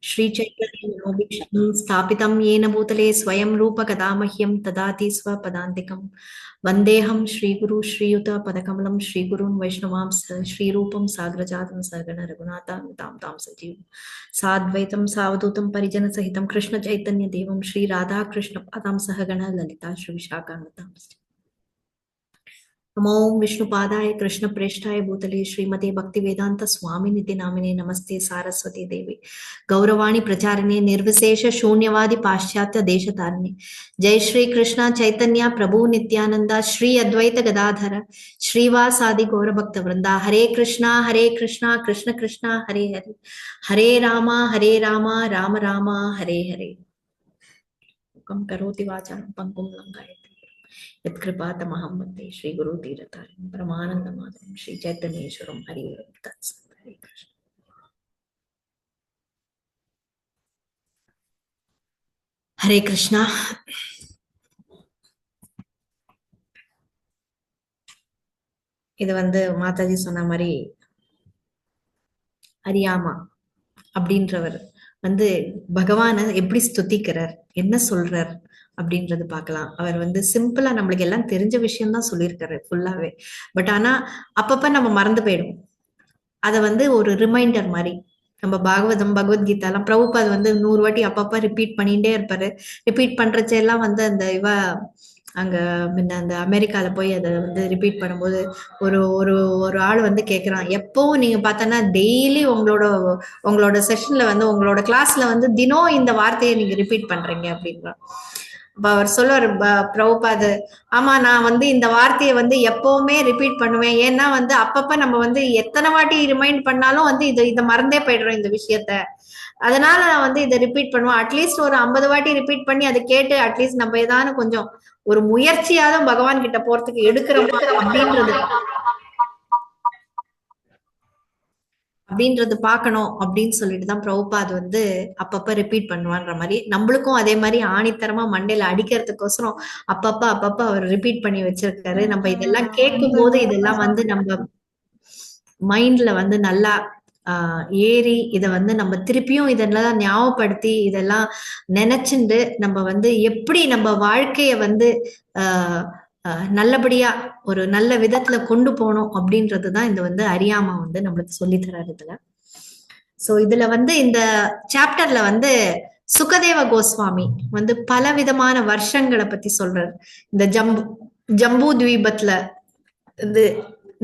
श्री चैतन्य मनोभीष्टं स्थापितं येन भूतले स्वयं रूप कदा मह्यं ददाति स्वपदान्तिकं वन्देऽहं श्रीगुरु श्रीयुत पदकमलं श्रीगुरून् वैष्णवांश्च श्रीरूपं साग्रजातं सहगण रघुनाथान्वितां तां सजीवं साद्वैतं सावधूतं परिजनसहितं कृष्ण चैतन्य देवं श्री राधा कृष्ण पादां सहगण ललिता श्री विशाखान्वितां नमो विष्णुपादाय कृष्णप्रेष्ठाय भूतले श्रीमते भक्तिवेदांत स्वामिनिति नामिने नमस्ते सारस्वती देवी गौरवाणी प्रचारिणे निर्विशेष शून्यवादी पाश्चात्य देशतारिणे जय श्री कृष्ण चैतन्य प्रभु नित्यानंदा श्री अद्वैत गदाधर श्रीवासादि गौरभक्त वृंदा हरे कृष्णा कृष्ण कृष्णा हरे हरे हरे रामा राम राम हरे हरे कम करोति वाचालं पंकुं लंघयति यत्कृपातमहं वन्दे श्रीगुरुतीर्थारिणं परमानन्दमाधवं श्रीचैतन्येश्वरं हरि ओं तत्सत् हरे कृष्ण हरे कृष्णा இது மாதாஜி சொன்ன மாதிரி அரியாமா அப்படின்றவர் பகவான எப்படி ஸ்துதிக்கிறார், என்ன சொல்றார் அப்படின்றது பார்க்கலாம். அவர் சிம்பிளா நம்மளுக்கு எல்லாம் தெரிஞ்ச விஷயம் தான் சொல்லியிருக்காரு ஃபுல்லாவே. பட் ஆனா அப்பப்ப நம்ம மறந்து போயிடும். அத ஒரு ரிமைண்டர் மாதிரி நம்ம பாகவதம் பகவத்கீதா எல்லாம் பிரபுபாத் 100 வாட்டி அப்பப்ப ரிப்பீட் பண்ணிட்டே இருப்பாரு. ரிப்பீட் பண்றச்ச எல்லாம் அந்த அங்க முன்ன அந்த அமெரிக்கால போய் அதை ரிப்பீட் பண்ணும்போது ஒரு ஒரு ஒரு ஆள் கேக்குறான், எப்பவும் நீங்க பார்த்தோன்னா டெய்லி உங்களோட செஷன்ல உங்களோட கிளாஸ்ல தினம் இந்த வார்த்தையை நீங்க ரிப்பீட் பண்றீங்க அப்படின்றான். அப்ப அவர் சொல்லுவார் பிரபுபாது, ஆமா நான் இந்த வார்த்தையை எப்பவுமே ரிப்பீட் பண்ணுவேன். ஏன்னா அப்பப்ப நம்ம எத்தனை வாட்டி ரிமைண்ட் பண்ணாலும் இதை மறந்தே போயிடுறோம் இந்த விஷயத்த. அதனால நான் இதை ரிப்பீட் பண்ணுவேன். அட்லீஸ்ட் ஒரு 50 வாட்டி ரிப்பீட் பண்ணி அதை கேட்டு அட்லீஸ்ட் நம்ம ஏதானு கொஞ்சம் ஒரு முயற்சியாதான் பகவான் கிட்ட போறதுக்கு எடுக்கிறோமா அப்படின்றது பார்க்கணும் அப்படின்னு சொல்லிட்டுதான் பிரபுபாத் அப்பப்ப ரிப்பீட் பண்ணுவான்ற மாதிரி நம்மளுக்கும் அதே மாதிரி ஆணித்தரமா மண்டையில அடிக்கிறதுக்கோசரம் அப்பப்ப அவர் ரிப்பீட் பண்ணி வச்சிருக்காரு. நம்ம இதெல்லாம் கேட்கும் போது இதெல்லாம் நம்ம மைண்ட்ல நல்லா ஏறி இதை நம்ம திருப்பியும் இதெல்லாம் ஞாபகப்படுத்தி இதெல்லாம் நினைச்சுண்டு நம்ம எப்படி நம்ம வாழ்க்கைய நல்லபடியா ஒரு நல்ல விதத்துல கொண்டு போகணும் அப்படின்றதுதான் இந்த அறியாம நம்மளுக்கு சொல்லி தராரு இதுல. சோ இதுல இந்த சாப்டர்ல சுகதேவ கோஸ்வாமி பல விதமான வருஷங்களை பத்தி சொல்றாரு. இந்த ஜம்பு தீபத்துல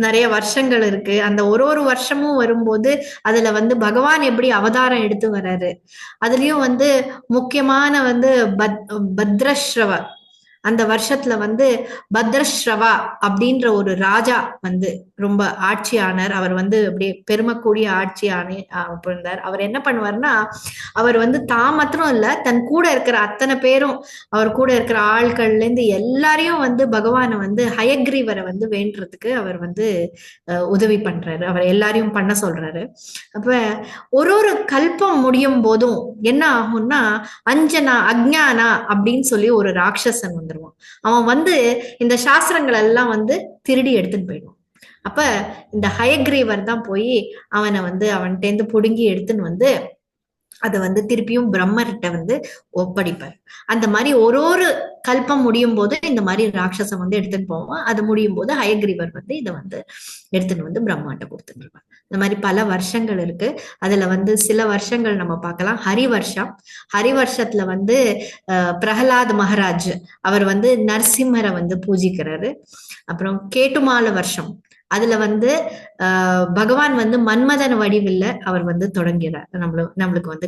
நிறைய வருஷங்கள் இருக்கு. அந்த ஒரு வருஷமும் வரும்போது அதுல பகவான் எப்படி அவதாரம் எடுத்து வர்றாரு. அதுலயும் முக்கியமான பத்ரஸ்ரவ அந்த வருஷத்துல பத்ரஸ்ரவா அப்படின்ற ஒரு ராஜா ரொம்ப ஆட்சியானர். அவர் அப்படியே பெருமைக்கூடிய இருந்தார். அவர் என்ன பண்ணுவார்னா, அவர் தான் மாத்திரம் இல்ல, தன் கூட இருக்கிற அத்தனை பேரும், அவர் கூட இருக்கிற ஆட்கள்ல இருந்து எல்லாரையும் பகவானை ஹயக்ரீவரை வேண்டுறதுக்கு அவர் உதவி பண்றாரு. அவர் எல்லாரையும் பண்ண சொல்றாரு. அப்ப ஒரு கல்பம் முடியும் போதும் என்ன ஆகும்னா, அஞ்சனா அக்ஞானா அப்படின்னு சொல்லி ஒரு ராட்சசன் வந்துருவான். அவன் இந்த சாஸ்திரங்கள் எல்லாம் திருடி எடுத்துன்னு போயிடுவான். அப்ப இந்த ஹயக்ரீவர் தான் போய் அவனை அவன்கிட்ட இருந்து புடுங்கி எடுத்துன்னு அதை திருப்பியும் பிரம்மர்கிட்ட ஒப்படைப்பார். அந்த மாதிரி ஒரு கல்பம் முடியும் போது இந்த மாதிரி ராட்சசம் எடுத்துன்னு போவான். அது முடியும் போது ஹயக்ரீவர் இதை எடுத்துன்னு பிரம்மாட்ட கொடுத்துருவார். இந்த மாதிரி பல வருஷங்கள் இருக்கு. அதுல சில வருஷங்கள் நம்ம பார்க்கலாம். ஹரிவர்ஷத்துல பிரகலாத் மகாராஜ் அவர் நரசிம்மரை பூஜிக்கிறாரு. அப்புறம் கேட்டுமால வருஷம், அதுல பகவான் மன்மதன் வடிவில் அவர் தொடங்கிறார். நம்மளுக்கு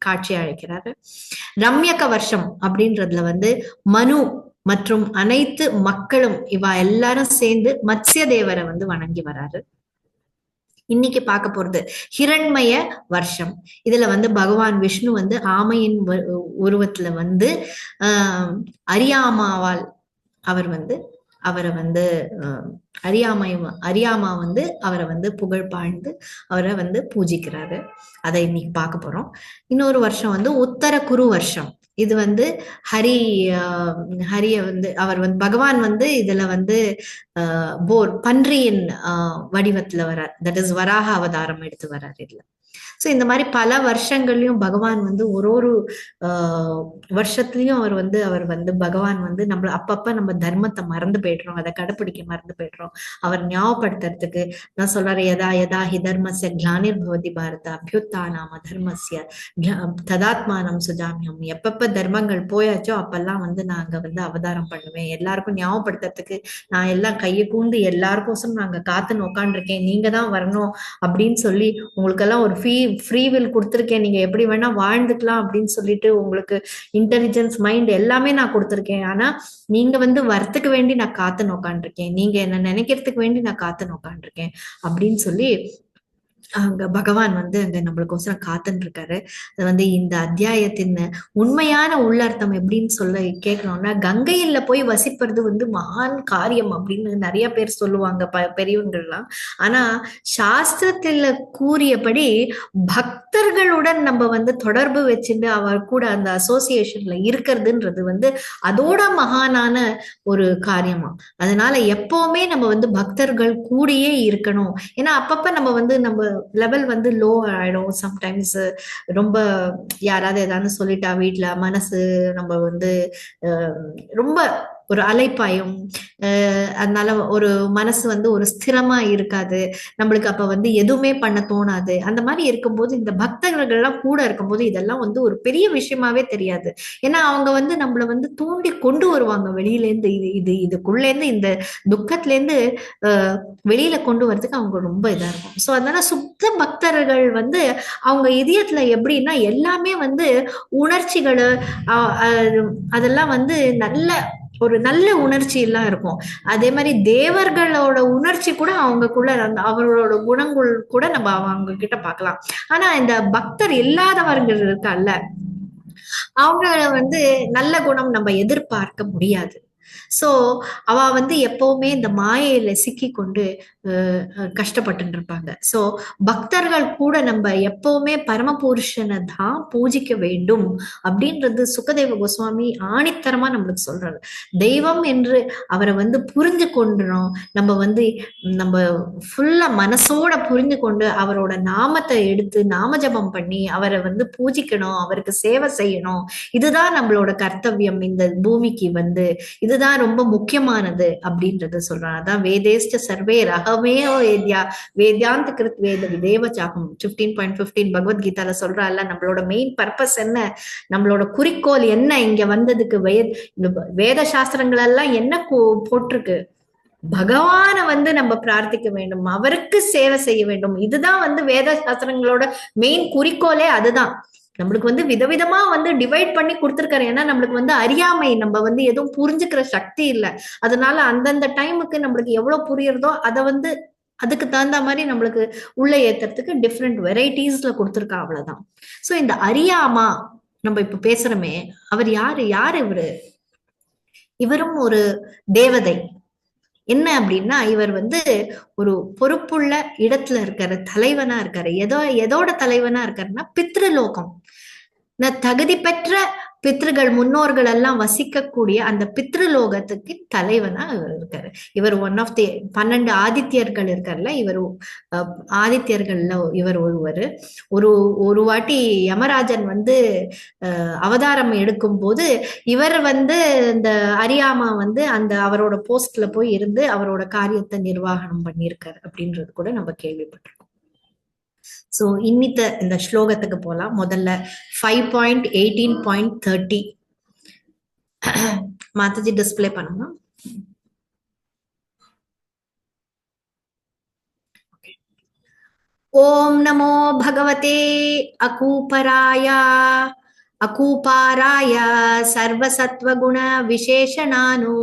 காட்சி அழைக்கிறாரு. ரம்யக வருஷம் அப்படின்றதுல மனு மற்றும் அனைத்து மக்களும் இவா எல்லாரும் சேர்ந்து மத்ஸ்ய தேவரை வணங்கி வராரு. இன்னைக்கு பார்க்க போறது ஹிரண்மய வருஷம். இதுல பகவான் விஷ்ணு ஆமையின் உருவத்துல அரியாமாவால் அவர் அவரை அரியாமா அவரை புகழ் பாழ்ந்து அவரை பூஜிக்கிறாரு. அதை இன்னைக்கு பார்க்க போறோம். இன்னொரு வருஷம் உத்தர குரு வருஷம். இது ஹரிய அவர் பகவான் இதுல போர் பன்றியின் வடிவத்துல வரார். தட் இஸ் வராக அவதாரம் எடுத்து வர்றார் இதுல. ஸோ இந்த மாதிரி பல வருஷங்கள்லயும் பகவான் வந்து ஒரு ஒரு வருஷத்துலயும் அவர் வந்து பகவான் வந்து நம்மள அப்பப்ப நம்ம தர்மத்தை மறந்து போயிடுறோம், அதை கடைப்பிடிக்க மறந்து போயிடுறோம். அவர் ஞாபகப்படுத்துறதுக்கு நான் சொல்றாரு, யதா யதா ஹி தர்மஸ்ய கிளானிர் பவதி பாரத அபியுத்தானாம தர்மஸ்ய ததாத்மானம் சுஜாமியம். எப்பப்ப தர்மங்கள் போயாச்சோ அப்பெல்லாம் வந்து நான் அங்க வந்து அவதாரம் பண்ணுவேன். எல்லாருக்கும் ஞாபகப்படுத்துறதுக்கு நான் எல்லாம் கையை கூந்து எல்லாருக்கோசம் நாங்க காத்துன்னு உட்காந்துருக்கேன், நீங்க தான் வரணும் அப்படின்னு சொல்லி உங்களுக்கெல்லாம் ஒரு ஃப்ரீ வில் கொடுத்துருக்கேன், நீங்க எப்படி வேணா வாழ்ந்துக்கலாம் அப்படின்னு சொல்லிட்டு உங்களுக்கு இன்டெலிஜென்ஸ் மைண்ட் எல்லாமே நான் கொடுத்துருக்கேன். ஆனா நீங்க வந்து வரத்துக்கு வேண்டி நான் காத்துன்னு உட்காந்துருக்கேன், நீங்க என்ன நினைக்கிறதுக்கு வேண்டி நான் காத்துன்னு உட்காந்துருக்கேன் அப்படின்னு சொல்லி அங்க பகவான் வந்து அங்க நம்மளுக்கோசரம் காத்துன்னு இருக்காரு. அது வந்து இந்த அத்தியாயத்தின் உண்மையான உள்ளர்த்தம் எப்படின்னு சொல்ல கேட்கணும்னா, கங்கையில போய் வசிப்பது வந்து மகான் காரியம் அப்படின்னு நிறைய பேர் சொல்லுவாங்க பெரியவங்கள்லாம். ஆனா சாஸ்திரத்துல கூறியபடி பக்தர்களுடன் நம்ம வந்து தொடர்பு வச்சுட்டு அவர் கூட அந்த அசோசியேஷன்ல இருக்கிறதுன்றது வந்து அதோட மகானான ஒரு காரியமா. அதனால எப்பவுமே நம்ம வந்து பக்தர்கள் கூடயே இருக்கணும். ஏன்னா அப்பப்ப நம்ம லெவல் வந்து லோ ஆயிடும் சம்டைம்ஸ். ரொம்ப யாராவது ஏதாவது சொல்லிட்டா வீட்டுல மனசு நம்ம வந்து ரொம்ப ஒரு அலைப்பாயும். அதனால ஒரு மனசு வந்து ஒரு ஸ்திரமா இருக்காது நம்மளுக்கு. அப்ப வந்து எதுவுமே பண்ண தோணாது. அந்த மாதிரி இருக்கும்போது இந்த பக்தர்கள் எல்லாம் கூட இருக்கும்போது இதெல்லாம் வந்து ஒரு பெரிய விஷயமாவே தெரியாது. ஏன்னா அவங்க வந்து நம்மள வந்து தூண்டி கொண்டு வருவாங்க வெளியில இருந்து. இதுக்குள்ள இருந்து இந்த துக்கத்துல இருந்து வெளியில கொண்டு வரதுக்கு அவங்க ரொம்ப இதா இருக்கும். சோ அதனால சுத்த பக்தர்கள் வந்து அவங்க இதயத்துல எப்படின்னா எல்லாமே வந்து உணர்ச்சிகள் அதெல்லாம் வந்து ஒரு நல்ல உணர்ச்சி எல்லாம் இருக்கும். அதே மாதிரி தேவர்களோட உணர்ச்சி கூட அவங்கக்குள்ள அவர்களோட குணங்கள் கூட நம்ம அவங்க கிட்ட பார்க்கலாம். ஆனா இந்த பக்தர் இல்லாதவர்கள் இருக்கால, அவங்க வந்து நல்ல குணம் நம்ம எதிர்பார்க்க முடியாது. சோ அவ வந்து எப்பவுமே இந்த மாயையில சிக்கி கொண்டு கஷ்டப்பட்டு இருப்பாங்க. சோ பக்தர்கள் கூட நம்ம எப்பவுமே பரமபுருஷனை தான் பூஜிக்க வேண்டும் அப்படின்றது சுகதேவ கோஸ்வாமி ஆணித்தரமா நம்மளுக்கு சொல்றாரு. தெய்வம் என்று அவரை வந்து புரிஞ்சு கொண்டணும். நம்ம ஃபுல்லா மனசோட புரிஞ்சு கொண்டு அவரோட நாமத்தை எடுத்து நாமஜபம் பண்ணி அவரை வந்து பூஜிக்கணும், அவருக்கு சேவை செய்யணும். இதுதான் நம்மளோட கர்த்தவியம் இந்த பூமிக்கு வந்து. இதுதான் ரொம்ப முக்கியமானது அப்படின்றத சொல்றாங்க. அதான் வேதேஷ்ட சர்வே ரகமே வேத்யா வேத்யாந்த கிருத் வேத விதேவ சாகம் 15.15 பகவத்கீதால சொல்றால, நம்மளோட மெயின் பர்பஸ் என்ன, நம்மளோட குறிக்கோள் என்ன, இங்க வந்ததுக்கு வேத சாஸ்திரங்கள் எல்லாம் என்ன போட்டிருக்கு, பகவான வந்து நம்ம பிரார்த்திக்க வேண்டும், அவருக்கு சேவை செய்ய வேண்டும். இதுதான் வந்து வேத சாஸ்திரங்களோட மெயின் குறிக்கோளே அதுதான். நம்மளுக்கு வந்து விதவிதமா வந்து டிவைட் பண்ணி கொடுத்துருக்காரு. ஏன்னா நம்மளுக்கு வந்து அறியாமை, நம்ம வந்து எதுவும் புரிஞ்சுக்கிற சக்தி இல்லை. அதனால அந்தந்த டைமுக்கு நம்மளுக்கு எவ்வளவு புரியுறதோ அதை வந்து அதுக்கு தகுந்த மாதிரி நம்மளுக்கு உள்ள ஏத்துறதுக்கு டிஃப்ரெண்ட் வெரைட்டிஸ்ல கொடுத்துருக்கா, அவ்வளவுதான். சோ இந்த அறியாமா நம்ம இப்ப பேசுறோமே, அவர் யாரு இவரும் ஒரு தேவதை. என்ன அப்படின்னா இவர் வந்து ஒரு பொறுப்புள்ள இடத்துல இருக்காரு, தலைவனா இருக்காரு. எதோட தலைவனா இருக்காருன்னா பித்ருலோகம். தகுதி பெற்ற பித்ருகள் முன்னோர்கள் எல்லாம் வசிக்கக்கூடிய அந்த பித்ருலோகத்துக்கு தலைவனா இவர் இருக்காரு. இவர் ஒன் ஆஃப் தி 12 ஆதித்யர்கள் இருக்காருல்ல, ஆதித்யர்கள்ல இவர் ஒரு வாட்டி யமராஜன் வந்து அவதாரம் எடுக்கும் போது இவர் வந்து இந்த அறியாமா வந்து அந்த அவரோட போஸ்ட்ல போய் இருந்து அவரோட காரியத்தை நிர்வாகனம் பண்ணியிருக்காரு அப்படின்றது கூட நம்ம கேள்விப்பட்டிருக்கோம். சோ இன்னித்த இந்த ஸ்லோகத்துக்கு போலாம். முதல்ல 5.18.30 மாதாஜி டிஸ்பிளே பண்ணணும். ஓம் நமோ பகவதே அகூபாராய சர்வசத்வகுண விசேஷணானு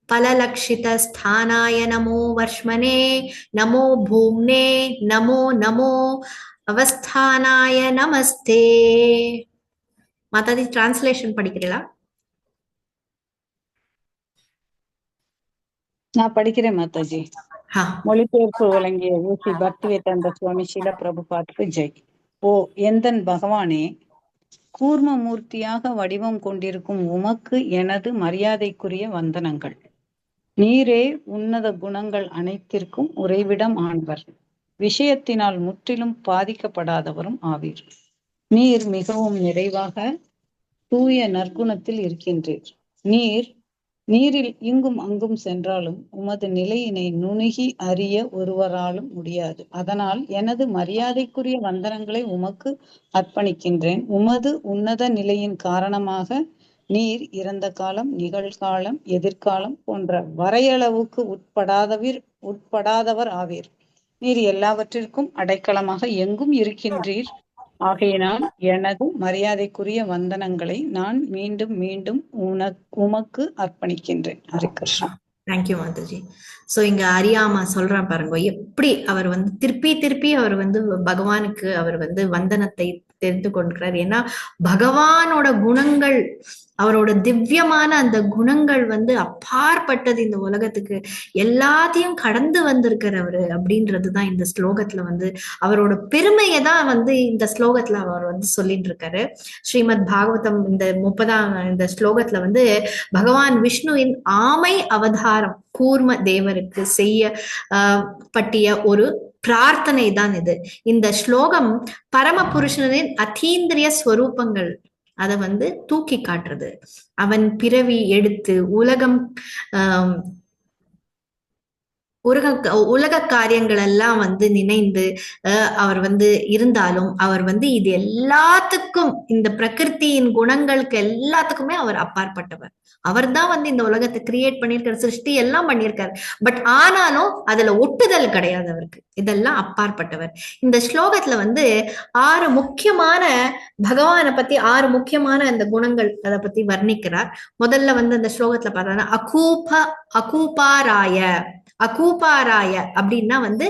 பலலக்ஷித ஸ்தானாய நமோ வர்ஷ்மனே நமோ பூம்னே நமோ நமோ அவஸ்தானாய நமஸ்தே. மாதாஜி டிரான்ஸ்லேஷன் படிக்கிறீங்களா? நான் படிக்கிறேன் மாதாஜி. மொழிபெயர்ப்பு வழங்கிய ஸ்ரீ பக்திவேதாந்த சுவாமி ஸ்ரீல பிரபுபாதுக்கு ஜெய். ஓ எந்தன் பகவானே, கூர்ம மூர்த்தியாக வடிவம் கொண்டிருக்கும் உமக்கு எனது மரியாதைக்குரிய வந்தனங்கள். நீரே உன்னத குணங்கள் அனைத்திற்கும் உறைவிடம் ஆண்பர். விஷயத்தினால் முற்றிலும் பாதிக்கப்படாதவரும் ஆவீர். நீர் மிகவும் நிறைவாக தூய நற்குணத்தில் இருக்கின்றீர். நீரில் இங்கும் அங்கும் சென்றாலும் உமது நிலையினை நுணுகி அறிய ஒருவராலும் முடியாது. அதனால் எனது மரியாதைக்குரிய வந்தனங்களை உமக்கு அர்ப்பணிக்கின்றேன். உமது உன்னத நிலையின் காரணமாக நீர் இறந்த காலம், நிகழ்காலம், எதிர்காலம் போன்ற வரையளவுக்கு உட்படாதவர் ஆவீர். நீர் எல்லாவற்றிற்கும் அடைக்கலமாக எங்கும் இருக்கின்றீர். ஆகையினால் எனது மரியாதைக்குரிய வந்தனங்களை நான் மீண்டும் மீண்டும் உமக்கு அர்ப்பணிக்கின்றேன். ஹரே கிருஷ்ணா. தேங்க்யூ மாதாஜி. சோ இங்க அறியாம சொல்றேன் பாருங்க, எப்படி அவர் வந்து திருப்பி அவர் வந்து பகவானுக்கு அவர் வந்து வந்தனத்தை தெரிந்து கொண்டிருக்கிறார். ஏன்னா பகவானோட குணங்கள், அவரோட திவ்யமான அந்த குணங்கள் வந்து அப்பாற்பட்டது இந்த உலகத்துக்கு, எல்லாத்தையும் கடந்து வந்திருக்கிறவரு அப்படின்றதுதான் இந்த ஸ்லோகத்துல வந்து அவரோட பெருமையை தான் வந்து இந்த ஸ்லோகத்துல அவர் வந்து சொல்லிட்டு இருக்காரு. ஸ்ரீமத் பாகவதம் இந்த 30ஆம் இந்த ஸ்லோகத்துல வந்து பகவான் விஷ்ணுவின் ஆமை அவதாரம் கூர்ம தேவருக்கு செய்ய பட்டிய ஒரு பிரார்த்தனை தான் இது. இந்த ஸ்லோகம் பரமபுருஷனின் அதீந்திரிய ஸ்வரூபங்கள் அதை வந்து தூக்கி காட்டுறது. அவன் பிறவி எடுத்து உலக காரியங்கள் எல்லாம் வந்து நினைந்து அவர் வந்து இருந்தாலும் அவர் வந்து இது எல்லாத்துக்கும், இந்த பிரகிருத்தியின் குணங்களுக்கு எல்லாத்துக்குமே அவர் அப்பாற்பட்டவர். அவர் தான் வந்து இந்த உலகத்தை கிரியேட் பண்ணியிருக்காரு, சிருஷ்டி எல்லாம் பண்ணியிருக்காரு. பட் ஆனாலும் அதுல ஒட்டுதல் கிடையாது அவருக்கு. இதெல்லாம் அப்பாற்பட்டவர். இந்த ஸ்லோகத்துல வந்து 6 முக்கியமான பகவானை பத்தி 6 முக்கியமான அந்த குணங்கள் அதை பத்தி வர்ணிக்கிறார். முதல்ல வந்து அந்த ஸ்லோகத்துல பார்த்தோம்னா அகூபாராய அப்படின்னா வந்து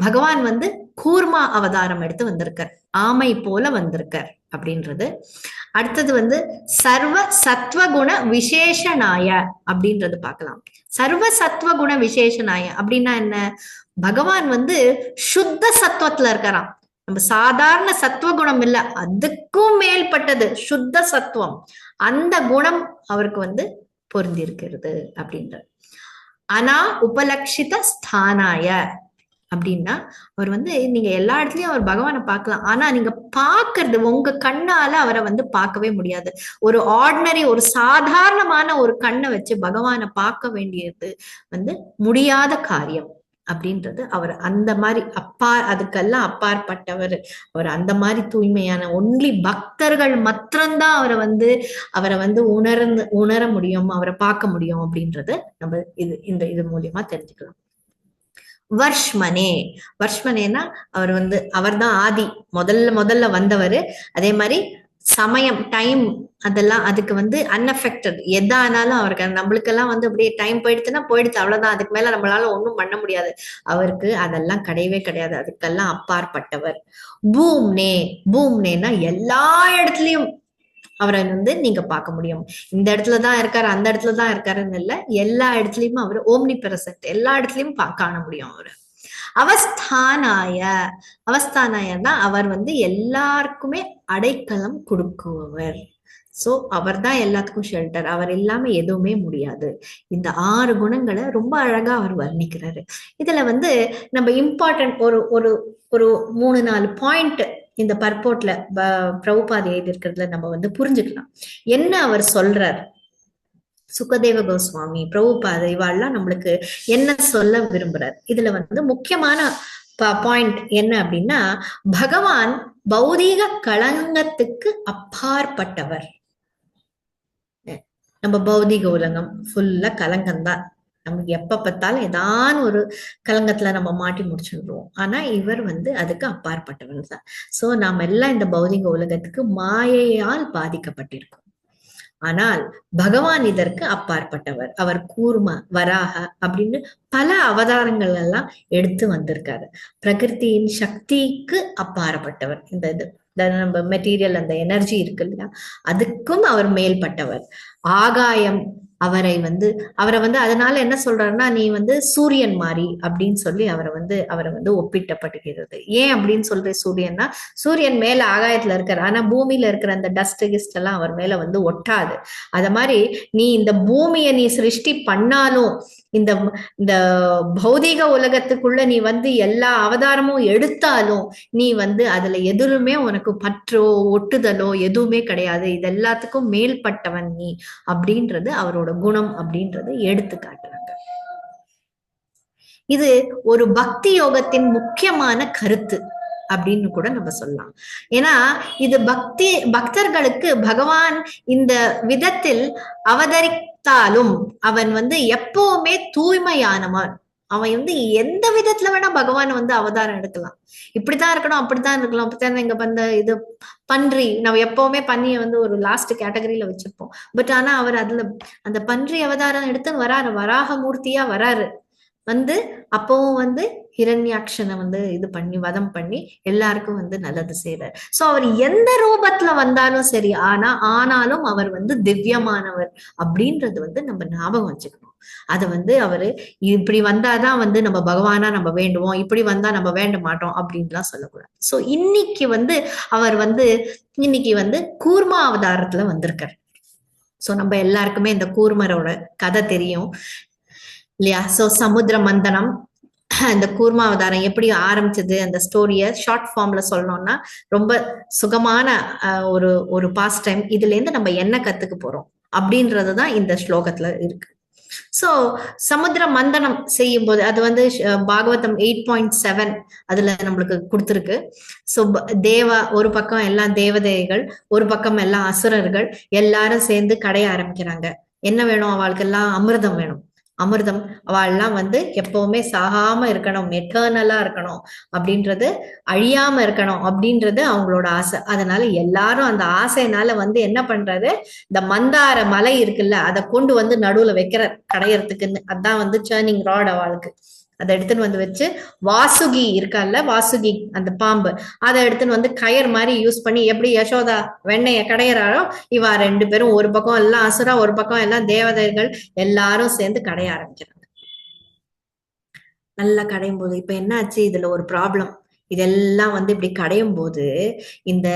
பகவான் வந்து கூர்மா அவதாரம் எடுத்து வந்திருக்கார், ஆமை போல வந்திருக்கார் அப்படின்றது. அடுத்தது வந்து சர்வ சத்வகுண விசேஷனாய அப்படின்றது பார்க்கலாம். சர்வ சத்வகுண விசேஷனாய அப்படின்னா என்ன? பகவான் வந்து சுத்த சத்துவத்துல இருக்காராம். நம்ம சாதாரண சத்துவகுணம் இல்ல, அதுக்கும் மேல்பட்டது சுத்த சத்துவம். அந்த குணம் அவருக்கு வந்து பொருந்தி இருக்கிறது அப்படின்றது. ஆனா உபலட்சித ஸ்தானாய அப்படின்னா அவர் வந்து நீங்க எல்லா இடத்துலயும் அவர் பகவானை பார்க்கலாம், ஆனா நீங்க பாக்குறது உங்க கண்ணால அவரை வந்து பார்க்கவே முடியாது. ஒரு ஆர்டினரி, ஒரு சாதாரணமான ஒரு கண்ணை வச்சு பகவானை பார்க்க வேண்டியது வந்து முடியாத காரியம் அப்படின்றது. அவர் அந்த மாதிரி அதுக்கெல்லாம் அப்பாற்பட்டவர். அவர் அந்த மாதிரி தூய்மையான ஒன்லி பக்தர்கள் மாத்திரம்தான் அவரை வந்து உணர முடியும், அவரை பார்க்க முடியும் அப்படின்றது நம்ம இது மூலியமா தெரிஞ்சுக்கலாம். வர்ஷ்மனேனா அவர் தான் ஆதி, முதல்ல வந்தவர். அதே மாதிரி சமயம், டைம், அதெல்லாம் அதுக்கு வந்து அன்அஃபெக்டட். எதானாலும் அவருக்கு, நம்மளுக்கெல்லாம் வந்து அப்படியே டைம் போயிடுச்சுன்னா போயிடுச்சு, அவ்வளவுதான். அதுக்கு மேல நம்மளால ஒண்ணும் பண்ண முடியாது. அவருக்கு அதெல்லாம் கிடையவே கிடையாது, அதுக்கெல்லாம் அப்பாற்பட்டவர். பூம்னேனா எல்லா இடத்துலயும் அவரை வந்து நீங்க பார்க்க முடியும். இந்த இடத்துலதான் இருக்காரு, அந்த இடத்துலதான் இருக்காருன்னு இல்ல, எல்லா இடத்துலயும் அவர் ஓம்னி பிரசன்ட், எல்லா இடத்துலயும் காண முடியும் அவரு. அவஸ்தானாயன்னா அவர் வந்து எல்லாருக்குமே அடைக்கலம் கொடுக்குவர். சோ அவர் தான் எல்லாத்துக்கும் ஷெல்டர், அவர் இல்லாம எதுவுமே முடியாது. இந்த 6 குணங்களை ரொம்ப அழகா அவர் வர்ணிக்கிறாரு. இதுல வந்து நம்ம இம்பார்ட்டன்ட் ஒரு 3-4 பாயிண்ட் இந்த பர்போட்ல பிரபுபாத் எழுதியிருக்கிறதுல நம்ம வந்து புரிஞ்சுக்கலாம். என்ன அவர் சொல்றார், சுகதேவ கோஸ்வாமி, பிரபுபாத், இவாள்லாம் நம்மளுக்கு என்ன சொல்ல விரும்புறார்? இதுல வந்து முக்கியமான பாயிண்ட் என்ன அப்படின்னா, பகவான் பௌதீக களங்கத்துக்கு அப்பாற்பட்டவர். நம்ம பௌதீக உலகம் ஃபுல்லா கலங்கம்தான். நமக்கு எப்ப பார்த்தாலும் ஏதாவது ஒரு கலங்கத்துல நம்ம மாட்டி முடிச்சுடுவோம். ஆனா இவர் வந்து அதுக்கு அப்பாற்பட்டவர் தான். சோ நாம எல்லாம் இந்த பௌதிக உலகத்துக்கு மாயையால் பாதிக்கப்பட்டிருக்கோம். ஆனால் பகவான் இதற்கு அப்பாற்பட்டவர். அவர் கூர்ம, வராக அப்படின்னு பல அவதாரங்கள் எல்லாம் எடுத்து வந்திருக்காரு. பிரகிருத்தியின் சக்திக்கு அப்பாற்பட்டவர். இந்த நம்ம மெட்டீரியல், அந்த எனர்ஜி இருக்கு இல்லையா, அதுக்கும் அவர் மேல்பட்டவர். அவரை வந்து அதனால என்ன சொல்றாருன்னா, நீ வந்து சூரியன் மாறி அப்படின்னு சொல்லி அவரை வந்து ஒப்பிட்டப்படுகிறது. ஏன் அப்படின்னு சொல்ற சூரியன்னா, சூரியன் மேல ஆகாயத்துல இருக்காரு, ஆனா பூமியில இருக்கிற அந்த டஸ்ட் கிஸ்ட் எல்லாம் அவர் மேல வந்து ஒட்டாது. அத மாதிரி நீ இந்த பூமியை நீ சிருஷ்டி பண்ணாலும், இந்த இந்த பௌதீக உலகத்துக்குள்ள நீ வந்து எல்லா அவதாரமும் எடுத்தாலும், நீ வந்து அதுல எதுவுமே உனக்கு பற்றோ ஒட்டுதலோ எதுவுமே கிடையாது. இது எல்லாத்துக்கும் மேல்பட்டவன் நீ அப்படின்றது அவரோட குணம் அப்படின்றது எடுத்து காட்டுறாங்க. இது ஒரு பக்தி யோகத்தின் முக்கியமான கருத்து அப்படின்னு கூட நம்ம சொல்லலாம். ஏன்னா இது பக்தர்களுக்கு பகவான் இந்த விதத்தில் அவதரித்தாலும் அவன் வந்து எப்பவுமே தூய்மையானவன். அவன் வந்து எந்த விதத்துல வேணா பகவான் வந்து அவதாரம் எடுக்கலாம். இப்படித்தான் இருக்கணும், அப்படித்தான் இருக்கலாம், அப்படித்தான் இங்க வந்து இது பன்றி, நம்ம எப்பவுமே பன்னியை வந்து ஒரு லாஸ்ட் கேட்டகரியில வச்சிருப்போம். பட் ஆனா அவர் அதுல அந்த பன்றி அவதாரம் எடுத்து வராரு, வராக மூர்த்தியா வராரு. வந்து அப்பவும் வந்து ஹிரண்யாக்ஷனை வந்து இது பண்ணி வதம் பண்ணி எல்லாருக்கும் வந்து நல்லது செய்யறாரு. சோ அவர் எந்த ரூபத்துல வந்தாலும் சரி, ஆனாலும் அவர் வந்து திவ்யமானவர் அப்படின்றது வந்து நம்ம ஞாபகம் வச்சுக்கணும். அத வந்து அவரு இப்படி வந்தாதான் வந்து நம்ம பகவானா நம்ம வேண்டுவோம், இப்படி வந்தா நம்ம வேண்ட மாட்டோம் அப்படின்லாம் சொல்லக்கூடாது. சோ இன்னைக்கு வந்து கூர்மா அவதாரத்துல வந்திருக்காரு. சோ நம்ம எல்லாருக்குமே இந்த கூர்மரோட கதை தெரியும் இல்லையா? சோ சமுத்திர மந்தனம், இந்த கூர்மா அவதாரம் எப்படி ஆரம்பிச்சது, அந்த ஸ்டோரிய ஷார்ட் ஃபார்ம்ல சொல்லணும்னா ரொம்ப சுகமான ஒரு பாஸ்ட் டைம். இதுல இருந்து நம்ம என்ன கத்துக்க போறோம் அப்படின்றதுதான் இந்த ஸ்லோகத்துல இருக்கு. சோ சமுத்திர மந்தனம் செய்யும் போது அது வந்து பாகவதம் 8.7 அதுல நம்மளுக்கு கொடுத்துருக்கு. சோ தேவா ஒரு பக்கம் எல்லாம் தேவதைகள், ஒரு பக்கம் எல்லாம் அசுரர்கள் எல்லாரும் சேர்ந்து கடைய ஆரம்பிக்கிறாங்க. என்ன வேணும் அவளுக்கு எல்லாம்? அமிர்தம் வேணும். அமிர்தம் அவள்லாம் வந்து எப்பவுமே சாகாம இருக்கணும், எட்டர்னலா இருக்கணும் அப்படின்றது, அழியாம இருக்கணும் அப்படின்றது அவங்களோட ஆசை. அதனால எல்லாரும் அந்த ஆசைனால வந்து என்ன பண்றாரு, இந்த மந்தார மலை இருக்குல்ல அதை கொண்டு வந்து நடுவுல வைக்கிற கடையறதுக்குன்னு. அதான் வந்து சேர்னிங் ராட் அவளுக்கு. அதை எடுத்துன்னு வந்து வச்சு, வாசுகி இருக்கால, வாசுகி அந்த பாம்பு, அதை எடுத்துன்னு வந்து கயர் மாதிரி யூஸ் பண்ணி எப்படி யசோதா வெண்ணைய கடையிறாரோ, இவா ரெண்டு பேரும் ஒரு பக்கம் எல்லாம் அசுரா, ஒரு பக்கம் எல்லாம் தேவதைகள் எல்லாரும் சேர்ந்து கடைய ஆரம்பிக்கிறாங்க. நல்லா கடையும் போது இப்ப என்ன ஆச்சு, இதுல ஒரு ப்ராப்ளம். இதெல்லாம் வந்து இப்படி கடையும் போது இந்த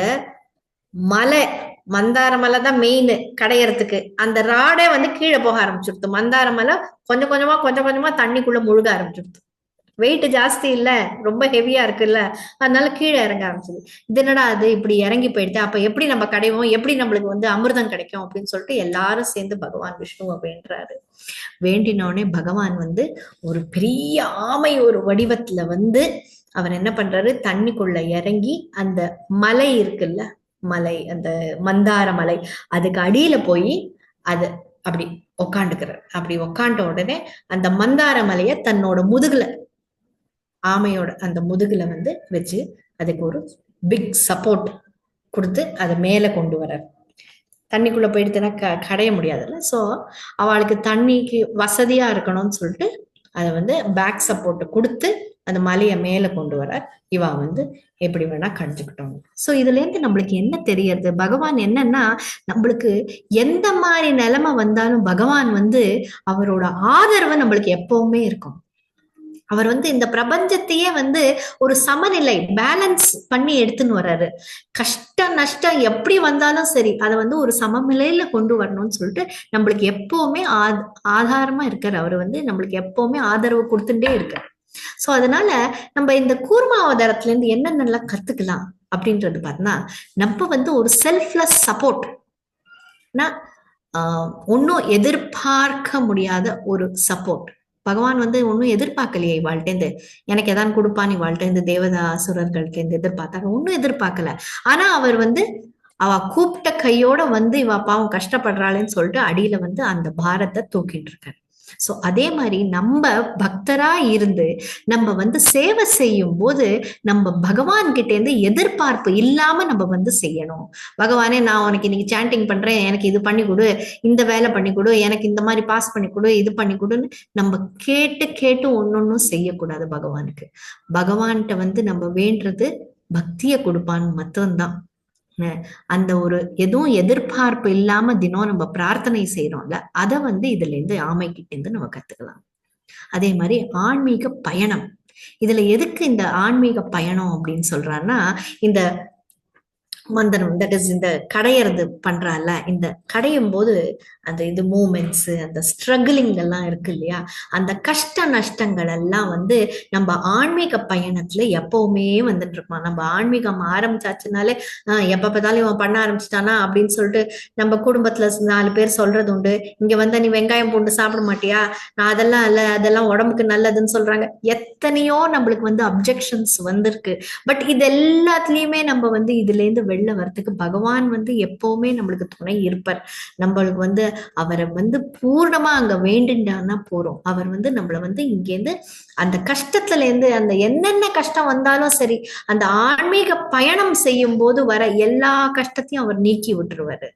மலை, மந்தார மலை தான் மெயின் கடையறதுக்கு, அந்த ராடே வந்து கீழே போக ஆரம்பிச்சிருது. மந்தார மலை கொஞ்சம் கொஞ்சமா தண்ணிக்குள்ள முழுக ஆரம்பிச்சிருது. வெயிட் ஜாஸ்தி இல்ல, ரொம்ப ஹெவியா இருக்குல்ல, அதனால கீழே இறங்க ஆரம்பிச்சது. இது என்னடா அது இப்படி இறங்கி போயிடுது, அப்ப எப்படி நம்ம கடைவோம், எப்படி நம்மளுக்கு வந்து அமிர்தம் கிடைக்கும் அப்படின்னு சொல்லிட்டு எல்லாரும் சேர்ந்து பகவான் விஷ்ணு அப்படின்றாரு. வேண்டினோடனே பகவான் வந்து ஒரு பெரிய ஆமை ஒரு வடிவத்துல வந்து அவர் என்ன பண்றாரு, தண்ணிக்குள்ள இறங்கி அந்த மலை இருக்குல்ல, மலை, அந்த மந்தார மலை, அதுக்கு அடியில போய் அது அப்படி உக்காண்டுக்கிறார். அப்படி உக்காண்ட உடனே அந்த மந்தார மலைய தன்னோட முதுகுல, ஆமையோட அந்த முதுகுல வந்து வச்சு அதுக்கு ஒரு பிக் சப்போர்ட் கொடுத்து அதை மேல கொண்டு வர்றார். தண்ணிக்குள்ள போயிடுச்சுன்னா கடைய முடியாதுல்ல. சோ அவளுக்கு தண்ணிக்கு வசதியா இருக்கணும்னு சொல்லிட்டு அதை வந்து பேக் சப்போர்ட் கொடுத்து அந்த மலையை மேல கொண்டு வர இவா வந்து எப்படி வேணா கடிச்சுக்கிட்டோம். சோ இதுல இருந்து நம்மளுக்கு என்ன தெரியறது, பகவான் என்னன்னா, நம்மளுக்கு எந்த மாதிரி நிலைமை வந்தாலும் பகவான் வந்து அவரோட ஆதரவு நம்மளுக்கு எப்பவுமே இருக்கும். அவர் வந்து இந்த பிரபஞ்சத்தையே வந்து ஒரு சமநிலை, பேலன்ஸ் பண்ணி எடுத்துன்னு வர்றாரு. கஷ்டம் நஷ்டம் எப்படி வந்தாலும் சரி அதை வந்து ஒரு சமநிலையில கொண்டு வரணும்னு சொல்லிட்டு நம்மளுக்கு எப்பவுமே ஆதாரமா இருக்காரு. அவர் வந்து நம்மளுக்கு எப்பவுமே ஆதரவு கொடுத்துட்டே இருக்காரு. சோ அதனால நம்ம இந்த கூர்மா அவதாரத்துல இருந்து என்னென்னலாம் கத்துக்கலாம் அப்படின்றது பார்த்தோம்னா, நம்ம வந்து ஒரு செல்ஃப்லெஸ் சப்போர்ட், ஒன்னும் எதிர்பார்க்க முடியாத ஒரு சப்போர்ட். பகவான் வந்து ஒன்னும் எதிர்பார்க்கலையே இவாழ்கிட்டேருந்து, எனக்கு எதான் கொடுப்பான் இவாழ்கிட்டேருந்து, தேவதா அசுரர்கள்ட்ட இருந்து எதிர்பார்த்தாங்க, ஒன்னும் எதிர்பார்க்கல. ஆனா அவர் வந்து அவ கூப்பிட்ட கையோட வந்து இவ பாவம் கஷ்டப்படுறாளேன்னு சொல்லிட்டு அடியில வந்து அந்த பாரத்தை தூக்கிட்டு இருக்காரு. சோ அதே மாதிரி நம்ம பக்தரா இருந்து நம்ம வந்து சேவை செய்யும் போது நம்ம பகவான் கிட்ட இருந்து எதிர்பார்ப்பு இல்லாம நம்ம வந்து செய்யணும். பகவானே நான் உனக்கு இன்னைக்கு சாண்டிங் பண்றேன், எனக்கு இது பண்ணி கொடு, இந்த வேலை பண்ணி கொடு, எனக்கு இந்த மாதிரி பாஸ் பண்ணி கொடு, இது பண்ணி கொடுன்னு நம்ம கேட்டு ஒன்னொன்னும் செய்யக்கூடாது. பகவானுக்கு, பகவான்கிட்ட வந்து நம்ம வேண்டது பக்திய கொடுப்பான்னு மட்டும்தான். அந்த ஒரு எதுவும் எதிர்பார்ப்பு இல்லாம தினம் நம்ம பிரார்த்தனை செய்யறோம்ல, அதை வந்து இதுல இருந்து ஆமைக்கிட்ட இருந்து நம்ம கத்துக்கலாம். அதே மாதிரி ஆன்மீக பயணம், இதுல எதுக்கு இந்த ஆன்மீக பயணம் அப்படின்னு சொல்றான்னா, இந்த மந்தனம், தட் இஸ் இந்த கடையறது பண்றால, இந்த கடையும் போது அந்த இது மூமெண்ட்ஸ், அந்த ஸ்ட்ரகிளிங் எல்லாம் இருக்கு இல்லையா, அந்த கஷ்ட நஷ்டங்கள் எல்லாம் வந்து நம்ம ஆன்மீக பயணத்துல எப்பவுமே வந்துட்டு இருப்பான். நம்ம ஆன்மீகம் ஆரம்பிச்சாச்சுனாலே எப்ப பார்த்தாலும் இவன் பண்ண ஆரம்பிச்சிட்டானா அப்படின்னு சொல்லிட்டு நம்ம குடும்பத்துல 4 பேர் சொல்றது உண்டு. இங்க வந்தா நீ வெங்காயம் பூண்டு சாப்பிட மாட்டியா, நான் அதெல்லாம் இல்ல, அதெல்லாம் உடம்புக்கு நல்லதுன்னு சொல்றாங்க. எத்தனையோ நம்மளுக்கு வந்து அப்ஜெக்ஷன்ஸ் வந்திருக்கு. பட் இது எல்லாத்துலயுமே நம்ம வந்து இதுல இருந்து வெளில வர்றதுக்கு பகவான் வந்து எப்பவுமே நம்மளுக்கு துணை இருப்பார். நம்மளுக்கு வந்து அவரை வந்து பூர்ணமா அங்க வேண்டிட்டான்னா போறோம். அவர் வந்து நம்மள வந்து இங்கேருந்து அந்த கஷ்டத்துல இருந்து, அந்த என்னென்ன கஷ்டம் வந்தாலும் சரி, அந்த ஆன்மீக பயணம் செய்யும் போது வர எல்லா கஷ்டத்தையும் அவர் நீக்கி விட்டுருவாரு.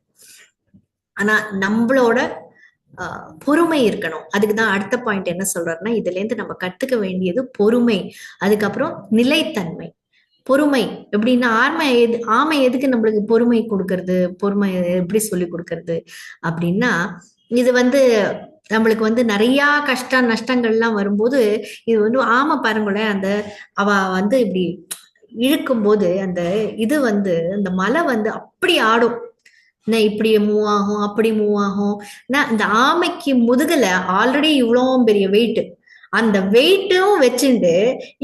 ஆனா நம்மளோட பொறுமை இருக்கணும். அதுக்குதான் அடுத்த பாயிண்ட் என்ன சொல்றாருன்னா, இதுல இருந்து நம்ம கத்துக்க வேண்டியது பொறுமை, அதுக்கப்புறம் நிலைத்தன்மை. பொறுமை எப்படின்னா, ஆமை எதுக்கு நம்மளுக்கு பொறுமை கொடுக்கறது, பொறுமை எப்படி சொல்லி கொடுக்கறது அப்படின்னா, இது வந்து நம்மளுக்கு வந்து நிறைய கஷ்ட நஷ்டங்கள்லாம் வரும்போது, இது வந்து ஆமை பாருங்களேன், அந்த அவ வந்து இப்படி இழுக்கும் போது அந்த இது வந்து அந்த மலை வந்து அப்படி ஆடும், இப்படி மூவ் ஆகும், அப்படி மூவ் ஆகும். இந்த ஆமைக்கு முதுகுல ஆல்ரெடி இவ்வளோ பெரிய வெயிட், அந்த வெயிட்டும் வச்சுட்டு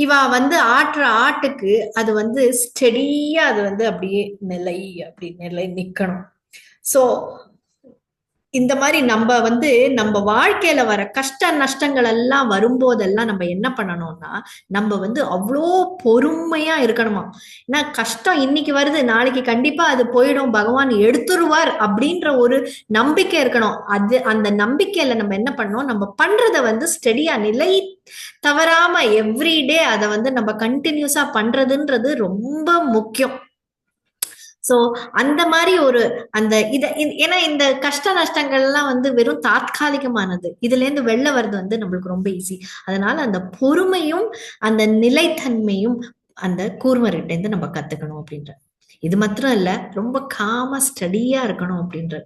இவ வந்து ஆட்டுற ஆட்டுக்கு அது வந்து ஸ்டெடியா அது வந்து அப்படியே நிலை நிக்கணும். சோ இந்த மாதிரி நம்ம வந்து நம்ம வாழ்க்கையில வர கஷ்ட நஷ்டங்கள் எல்லாம் வரும்போதெல்லாம் நம்ம என்ன பண்ணணும்னா, நம்ம வந்து அவ்வளோ பொறுமையா இருக்கணுமா. ஏன்னா கஷ்டம் இன்னைக்கு வருது, நாளைக்கு கண்டிப்பா அது போயிடும், பகவான் எடுத்துருவார் அப்படின்ற ஒரு நம்பிக்கை இருக்கணும். அந்த நம்பிக்கையில நம்ம என்ன பண்ணோம், நம்ம பண்றத வந்து ஸ்டெடியா நிலை தவறாம எவ்ரிடே அதை வந்து நம்ம கண்டினியூஸா பண்றதுன்றது ரொம்ப முக்கியம். சோ அந்த மாதிரி ஒரு அந்த ஏன்னா இந்த கஷ்ட நஷ்டங்கள் எல்லாம் வந்து வெறும் தாற்காலிகமானது, இதுல இருந்து வெளில வர்றது வந்து நம்மளுக்கு ரொம்ப ஈஸி. அதனால அந்த பொறுமையும் அந்த நிலைத்தன்மையும் அந்த கூர்மர்கிட்ட இருந்து நம்ம கத்துக்கணும் அப்படின்ற. இது மாத்திரம் இல்ல, ரொம்ப காமா ஸ்டடியா இருக்கணும் அப்படின்ற.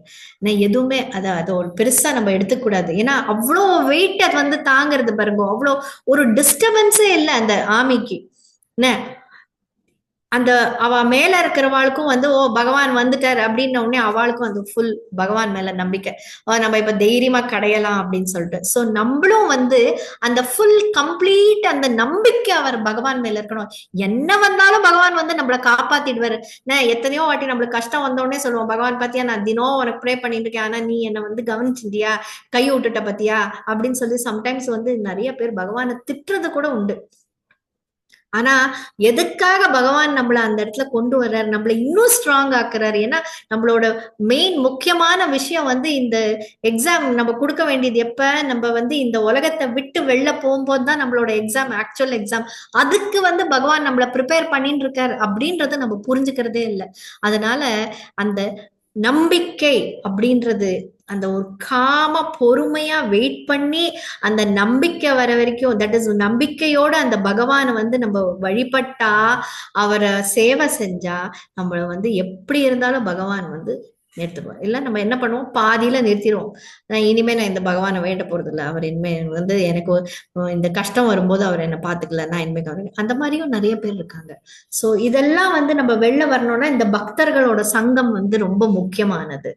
எதுவுமே அதை ஒரு பெருசா நம்ம எடுத்துக்கூடாது. ஏன்னா அவ்வளோ வெயிட் அது வந்து தாங்கிறது பாருங்க, அவ்வளோ ஒரு டிஸ்டர்பன்ஸே இல்லை அந்த ஆமைக்கு. என்ன அந்த அவ மேல இருக்கிறவாளுக்கும் வந்து ஓ பகவான் வந்துட்டார் அப்படின்ன உடனே அவளுக்கும் அந்த ஃபுல் பகவான் மேல நம்பிக்கை, நம்ம இப்ப தைரியமா கடையலாம் அப்படின்னு சொல்லிட்டு. சோ நம்மளும் வந்து அந்த ஃபுல் கம்ப்ளீட் அந்த நம்பிக்கை அவர் பகவான் மேல இருக்கணும். என்ன வந்தாலும் பகவான் வந்து நம்மளை காப்பாத்திடுவாரு. எத்தனையோ வாட்டி நம்மளுக்கு கஷ்டம் வந்த உடனே சொல்லுவோம், பகவான் பாத்தியா நான் தினம் உனக்கு ப்ரே பண்ணிட்டு இருக்கேன், ஆனா நீ என்னை வந்து கவனிச்சிட்டியா, கை விட்டுட்ட பத்தியா அப்படின்னு சொல்லி சம்டைம்ஸ் வந்து நிறைய பேர் பகவானை திட்டுறது கூட உண்டு. ஆனா எதுக்காக பகவான் நம்மள அந்த இடத்துல கொண்டு வர்றாரு, நம்மள இன்னும் ஸ்ட்ராங் ஆக்குறாரு. ஏன்னா நம்மளோட மெயின் முக்கியமான விஷயம் வந்து இந்த எக்ஸாம் நம்ம கொடுக்க வேண்டியது எப்ப, நம்ம வந்து இந்த உலகத்தை விட்டு வெளில போகும்போது தான் நம்மளோட எக்ஸாம், ஆக்சுவல் எக்ஸாம். அதுக்கு வந்து பகவான் நம்மள ப்ரிப்பேர் பண்ணிட்டு இருக்காரு அப்படின்றத நம்ம புரிஞ்சுக்கிறதே இல்லை. அதனால அந்த நம்பிக்கை அப்படின்றது, அந்த ஒரு காம பொறுமையா வெயிட் பண்ணி அந்த நம்பிக்கை வர வரைக்கும், தட் இஸ் நம்பிக்கையோட அந்த பகவானை வந்து நம்ம வழிபட்டா, அவரை சேவை செஞ்சா, நம்மள வந்து எப்படி இருந்தாலும் பகவான் வந்து நிறுத்துவார். இல்ல நம்ம என்ன பண்ணுவோம், பாதியில நிறுத்திடுவோம். இனிமே நான் இந்த பகவானை வேண்ட போறது இல்லை, அவர் இனிமே வந்து எனக்கு இந்த கஷ்டம் வரும்போது அவர் என்ன பாத்துக்கல, நான் இனிமே அந்த மாதிரியும் நிறைய பேர் இருக்காங்க. சோ இதெல்லாம் வந்து நம்ம வெளில வரணும்னா இந்த பக்தர்களோட சங்கம் வந்து ரொம்ப முக்கியமானது.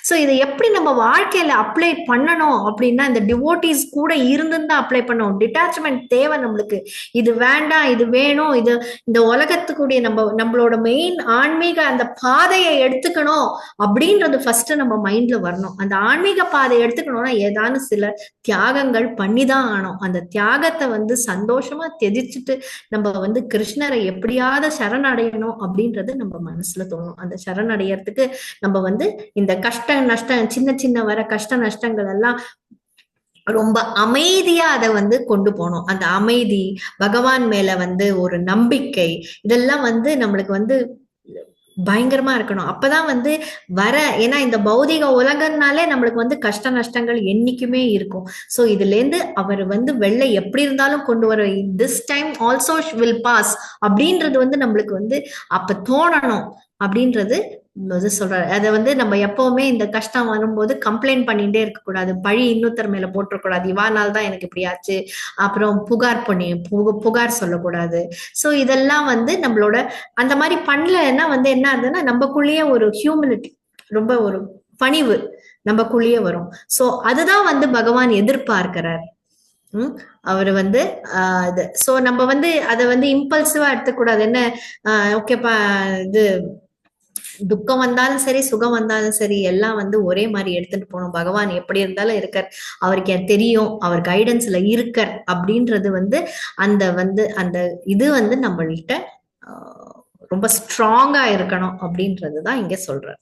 சோ இதை எப்படி நம்ம வாழ்க்கையில அப்ளை பண்ணணும் அப்படின்னா, இந்த டிவோட்டிஸ் கூட இருந்துன்னு தான் அப்ளை பண்ணணும். டிட்டாச்மெண்ட் தேவை நம்மளுக்கு. இது வேண்டாம், இது வேணும், இது இந்த உலகத்துக்குடைய நம்மளோட மெயின் ஆன்மீக அந்த பாதையை எடுத்துக்கணும் அப்படின்றது ஃபர்ஸ்ட் நம்ம மைண்ட்ல வரணும். அந்த ஆன்மீக பாதையை எடுத்துக்கணும்னா ஏதான சில தியாகங்கள் பண்ணிதான் ஆனோம். அந்த தியாகத்தை வந்து சந்தோஷமா தெதிச்சுட்டு நம்ம வந்து கிருஷ்ணரை எப்படியாவது சரணடையணும் அப்படின்றது நம்ம மனசுல தோணும். அந்த சரணடையறதுக்கு நம்ம வந்து இந்த கஷ்ட நஷ்டம், சின்ன சின்ன வர கஷ்ட நஷ்டங்கள் எல்லாம் ரொம்ப அமைதியா அதை வந்து கொண்டு போனோம். அந்த அமைதி, பகவான் மேல வந்து ஒரு நம்பிக்கை, இதெல்லாம் வந்து நம்மளுக்கு வந்து பயங்கரமா இருக்கணும். அப்பதான் வந்து ஏன்னா இந்த பௌதிக உலகம்னாலே நம்மளுக்கு வந்து கஷ்ட நஷ்டங்கள் என்னைக்குமே இருக்கும். சோ இதுல இருந்து அவர் வந்து வெள்ளை எப்படி இருந்தாலும் கொண்டு வர, this time also will pass அப்படின்றது வந்து நம்மளுக்கு வந்து அப்ப தோணணும். அப்படின்றது சொல்றாரு. அதை வந்து நம்ம எப்பவுமே இந்த கஷ்டம் வரும்போது கம்ப்ளைண்ட் பண்ணிட்டே இருக்க கூடாது, பழி இன்னொருத்தர் மேல போட்டுறக்கூடாது, இவானால் தான் எனக்கு இப்படி ஆச்சு, அப்புறம் புகார் சொல்லக்கூடாது. சோ இதெல்லாம் வந்து நம்மளோட அந்த மாதிரி பண்ணலன்னா வந்து என்ன ஆகுதுன்னா நமக்குள்ளேயே ஒரு ஹியூமிலிட்டி, ரொம்ப ஒரு பணிவு நமக்குள்ளேயே வரும். சோ அதுதான் வந்து பகவான் எதிர்பார்க்கிறார். அவரு வந்து சோ நம்ம வந்து அதை வந்து இம்பல்சிவா எடுத்துக்கூடாது. என்ன ஓகேப்பா, இது துக்கம் வந்தாலும் சரி சுகம் வந்தாலும் சரி எல்லாம் வந்து ஒரே மாதிரி எடுத்துட்டு போகணும், பகவான் எப்படி இருந்தாலும் இருக்கார், அவருக்கு தெரியும், அவர் கைடன்ஸ்ல இருக்கார் அப்படின்றது வந்து அந்த இது வந்து நம்மள்கிட்ட ரொம்ப ஸ்ட்ராங்கா இருக்கணும் அப்படின்றதுதான் இங்க சொல்றார்.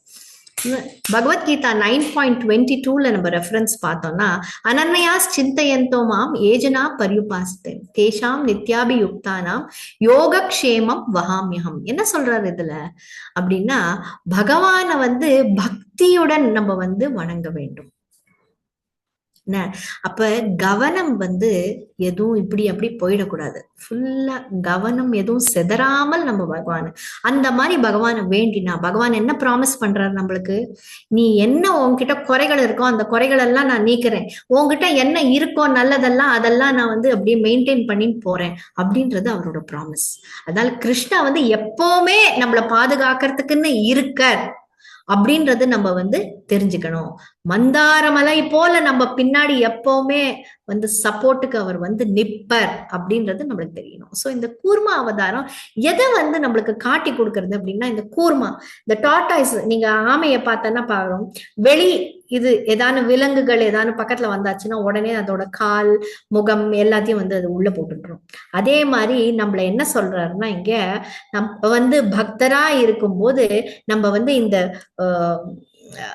பகவத்கீதா 9.22ல நம்ம ரெஃபரன்ஸ் பார்த்தோம்னா, அனன்யாஸ் சிந்தயந்தோ மாம் ஏஜனா பரியுபாஸ்தே தேஷாம் நித்யாபியுக்தானாம் யோகக்ஷேமம் வகாமியகம். என்ன சொல்றாரு இதுல அப்படின்னா, பகவான வந்து பக்தியுடன் நம்ம வந்து வணங்க வேண்டும். அப்ப கவனம் வந்து எதுவும் இப்படி அப்படி போயிடக்கூடாது, ஃபுல்லா கவனம் எதுவும் செதறாமல் நம்ம பகவான் அந்த மாதிரி பகவானை வேண்டினா, பகவான் என்ன ப்ராமிஸ் பண்றாரு நம்மளுக்கு, நீ என்ன உன்கிட்ட குறைகள் இருக்கோ அந்த குறைகள் எல்லாம் நான் நீக்கிறேன், உன்கிட்ட என்ன இருக்கோ நல்லதெல்லாம் அதெல்லாம் நான் வந்து அப்படியே மெயின்டைன் பண்ணி போறேன் அப்படின்றது அவரோட ப்ராமிஸ். அதனால கிருஷ்ணா வந்து எப்பவுமே நம்மளை பாதுகாக்கிறதுக்குன்னு இருக்கார் அப்படின்றது நம்ம வந்து தெரிஞ்சுக்கணும். மந்தாரமலை போல நம்ம பின்னாடி எப்பவுமே வந்து சப்போர்ட்டுக்கு அவர் வந்து நிப்பர் அப்படின்றது நம்மளுக்கு தெரியணும். சோ இந்த கூர்மா அவதாரம் எதை வந்து நம்மளுக்கு காட்டி கொடுக்கறது அப்படின்னா, இந்த கூர்மா, இந்த டாட்டாய்ஸ், நீங்க ஆமையை பார்த்தோன்னா பாருங்க, வெளி இது ஏதான விலங்குகள் ஏதான பக்கத்துல வந்தாச்சுன்னா உடனே அதோட கால் முகம் எல்லாத்தையும் வந்து அது உள்ள போட்டுட்டுரும். அதே மாதிரி நம்மள என்ன சொல்றாருன்னா, இங்க நம்ம வந்து பக்தரா இருக்கும்போது நம்ம வந்து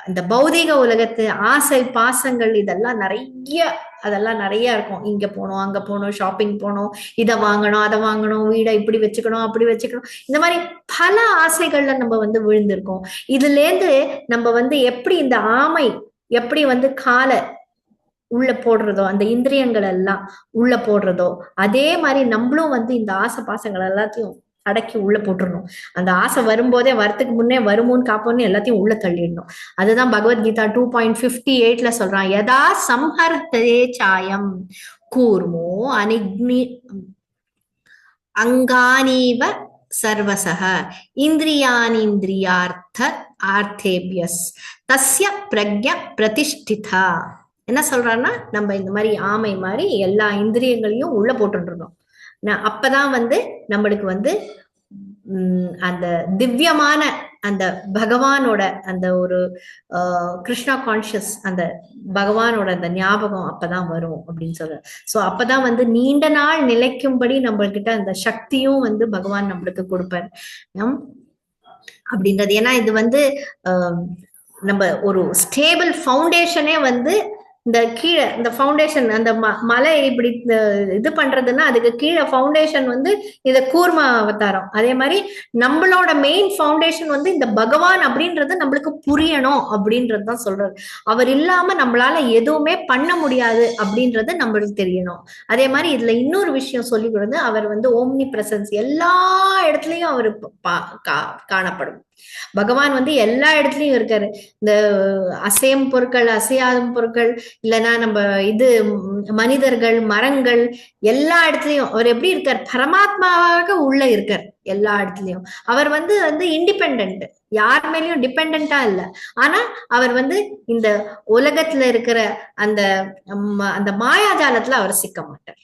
இந்த பௌதிக உலகத்து ஆசை பாசங்கள் இதெல்லாம் நிறைய இருக்கும். இங்க போனோம் அங்க போனோம், ஷாப்பிங் போனோம், இதை வாங்கணும் அதை வாங்கணும், வீடை இப்படி வச்சுக்கணும் அப்படி வச்சுக்கணும், இந்த மாதிரி பல ஆசைகள்ல நம்ம வந்து விழுந்திருக்கோம். இதுல இருந்து நம்ம வந்து எப்படி இந்த ஆமை எப்படி வந்து காலை உள்ள போடுறதோ, அந்த இந்திரியங்கள் எல்லாம் உள்ள போடுறதோ, அதே மாதிரி நம்மளும் வந்து இந்த ஆசை பாசங்கள் எல்லாத்தையும் அடக்கி உள்ள போட்டுடணும். அந்த ஆசை வரும்போதே வரத்துக்கு முன்னே வருமோன்னு காப்போன்னு எல்லாத்தையும் உள்ள தள்ளிடணும். அதுதான் பகவத்கீதா 2.58ல சொல்றான், யதா சம்ஹர்த்தே சாயம் கூர்மோ அனிக்னி அங்கானீவ சர்வசஹ இந்திரியானிந்திரியார்த்த ஆர்த்தேபியஸ் தஸ்ய பிரக்ஞா பிரதிஷ்டிதா. என்ன சொல்றாருன்னா, நம்ம இந்த மாதிரி ஆமை மாதிரி எல்லா இந்திரியங்களையும் உள்ள போட்டுருந்தோம். அப்பதான் வந்து நம்மளுக்கு வந்து அந்த திவ்யமான அந்த பகவானோட அந்த ஒரு கிருஷ்ணா கான்சியஸ், அந்த பகவானோட அந்த ஞாபகம் அப்பதான் வரும் அப்படின்னு சொல்ற. சோ அப்பதான் வந்து நீண்ட நாள் நிலைக்கும்படி நம்மள்கிட்ட அந்த சக்தியும் வந்து பகவான் நம்மளுக்கு கொடுப்பார் அப்படின்றது. ஏன்னா இது வந்து நம்ம ஒரு ஸ்டேபிள் ஃபவுண்டேஷனே வந்து இந்த கீழே இந்த ஃபவுண்டேஷன், அந்த மலை இப்படி இது பண்றதுன்னா அதுக்கு கீழே ஃபவுண்டேஷன் வந்து இந்த கூர்மா அவதாரம். அதே மாதிரி நம்மளோட மெயின் ஃபவுண்டேஷன் வந்து இந்த பகவான் அப்படின்றது நம்மளுக்கு புரியணும் அப்படின்றது தான் சொல்றாரு. அவர் இல்லாம நம்மளால எதுவுமே பண்ண முடியாது அப்படின்றது நம்மளுக்கு தெரியணும். அதே மாதிரி இதுல இன்னொரு விஷயம் சொல்லி கொடுத்து, அவர் வந்து ஓம்னி பிரசன்ஸ், எல்லா இடத்துலயும் அவர் காணப்படும். பகவான் வந்து எல்லா இடத்துலயும் இருக்காரு. இந்த அசையும் பொருட்கள் அசையாத பொருட்கள் இல்லைன்னா நம்ம இது மனிதர்கள் மரங்கள் எல்லா இடத்துலயும் அவர் எப்படி இருக்கார், பரமாத்மாவாக உள்ள இருக்கார் எல்லா இடத்துலயும். அவர் வந்து இண்டிபெண்ட், யார் மேலயும் டிபெண்டா இல்ல. ஆனா அவர் வந்து இந்த உலகத்துல இருக்கிற அந்த மாயாஜாலத்துல அவர் சிக்க மாட்டார்.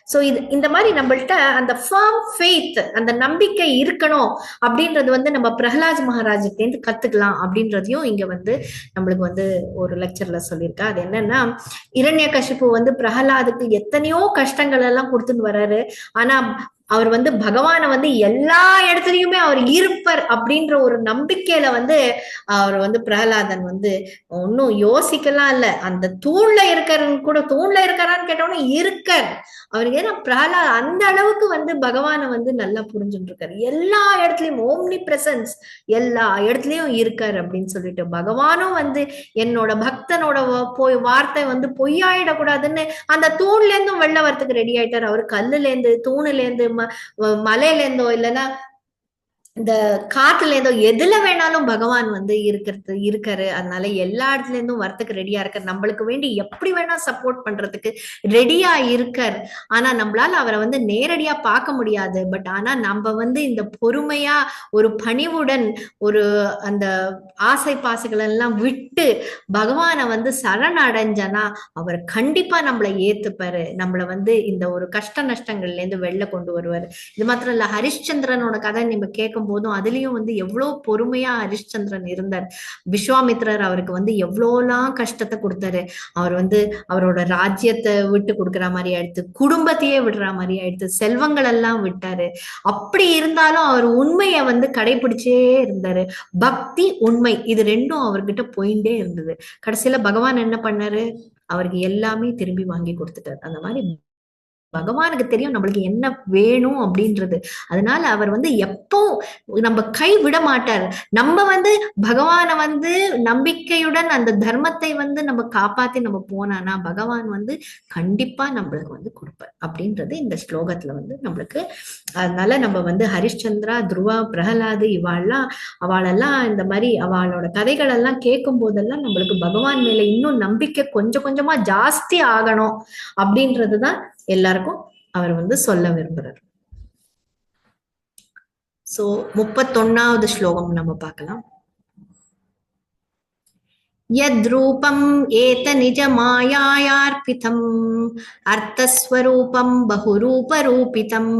சோ இந்த மாதிரி நம்மள்ட்ட அந்த ஃபர்ம் ஃபெய்த், அந்த நம்பிக்கை இருக்கணும் அப்படின்றது வந்து நம்ம பிரகலாத் மகாராஜ்கிட்ட கத்துக்கலாம் அப்படின்றதையும் இங்க வந்து நம்மளுக்கு வந்து ஒரு லெக்சர்ல சொல்லியிருக்கா. அது என்னன்னா, இரண்யகசிபு வந்து பிரகலாதுக்கு எத்தனையோ கஷ்டங்கள் எல்லாம் கொடுத்துட்டு வர்றாரு. ஆனா அவர் வந்து பகவான வந்து எல்லா இடத்துலயுமே அவர் இருப்பர் அப்படின்ற ஒரு நம்பிக்கையில வந்து அவர் வந்து பிரகலாதன் வந்து ஒன்னும் யோசிக்கலாம் இல்ல, அந்த தூண்ல இருக்கிறன்னு கூட, தூண்ல இருக்கிறான்னு கேட்டோன்னு இருக்கார் அவருக்கு. ஏன்னா பிரகலாத் அந்த அளவுக்கு வந்து பகவான வந்து நல்லா புரிஞ்சுட்டு இருக்காரு. எல்லா இடத்துலயும் ஓம்னி பிரசன்ஸ் எல்லா இடத்துலயும் இருக்காரு அப்படின்னு சொல்லிட்டு, பகவானும் வந்து என்னோட பக்தனோட வார்த்தை வந்து பொய்யாயிடக்கூடாதுன்னு அந்த தூண்ல இருந்தும் வெளில வரத்துக்கு ரெடி ஆயிட்டார். அவர் கல்லுல இருந்து, தூணுல இருந்து, மலையில இருந்தோ இல்லைன்னா இந்த காட்டுல ஏதோ எதுல வேணாலும் பகவான் வந்து இருக்காரு. அதனால எல்லா இடத்துல இருந்தும் வரத்துக்கு ரெடியா இருக்காரு. நம்மளுக்கு வேண்டி எப்படி வேணா சப்போர்ட் பண்றதுக்கு ரெடியா இருக்காரு. ஆனா நம்மளால அவரை வந்து நேரடியா பார்க்க முடியாது. பட் ஆனா நம்ம வந்து இந்த பொறுமையா ஒரு பணிவுடன் ஒரு அந்த ஆசை பாசைகள் எல்லாம் விட்டு பகவானை வந்து சரணடைஞ்சனா அவர் கண்டிப்பா நம்மளை ஏத்துப்பாரு. நம்மள வந்து இந்த ஒரு கஷ்ட நஷ்டங்கள்ல இருந்து வெளில கொண்டு வருவாரு. இது மாத்திரம் இல்ல, ஹரிஷ்சந்திரனோட கதை நம்ம கேட்கும் போதும் அதுலயும் வந்து எவ்வளவு பொறுமையா ஹரிஷ்சந்திரன் இருந்தார். விஸ்வாமித்ரர் அவருக்கு வந்து எவ்வளோலாம் கஷ்டத்தை கொடுத்தாரு. அவர் வந்து அவரோட ராஜ்யத்தை விட்டு கொடுக்குற மாதிரி ஆயிடுத்து, குடும்பத்தையே விடுற மாதிரி ஆயிடுத்து, செல்வங்கள் எல்லாம் விட்டாரு. அப்படி இருந்தாலும் அவர் உண்மையை வந்து கடைபிடிச்சே இருந்தாரு. பக்தி உண்மை இது ரெண்டும் அவர்கிட்ட போயிட்டே இருந்தது. கடைசியில பகவான் என்ன பண்ணாரு, அவருக்கு எல்லாமே திரும்பி வாங்கி கொடுத்துட்டாரு. அந்த மாதிரி பகவானுக்கு தெரியும் நம்மளுக்கு என்ன வேணும் அப்படின்றது. அதனால அவர் வந்து எப்போ நம்ம கை விட மாட்டார். நம்ம வந்து பகவானை வந்து நம்பிக்கையுடன் அந்த தர்மத்தை வந்து நம்ம காப்பாத்தி நம்ம போனானா பகவான் வந்து கண்டிப்பா நம்மளுக்கு வந்து கொடுப்பார் அப்படின்றது இந்த ஸ்லோகத்துல வந்து நம்மளுக்கு. அதனால நம்ம வந்து ஹரிஷ்சந்திரா, துருவா, பிரகலாது அவளெல்லாம் இந்த மாதிரி அவளோட கதைகள் எல்லாம் கேட்கும் போதெல்லாம் நம்மளுக்கு பகவான் மேல இன்னும் நம்பிக்கை கொஞ்சம் கொஞ்சமா ஜாஸ்தி ஆகணும் அப்படின்றதுதான் எல்லாருக்கும் அவர் வந்து சொல்ல விரும்புறார். சோ 31வது ஸ்லோகம் நம்ம பார்க்கலாம். யத்ரூபம் ஏத நிஜ மாயாயார்பிதம் அர்த்தஸ்வரூபம் பகுரூபரூபிதம்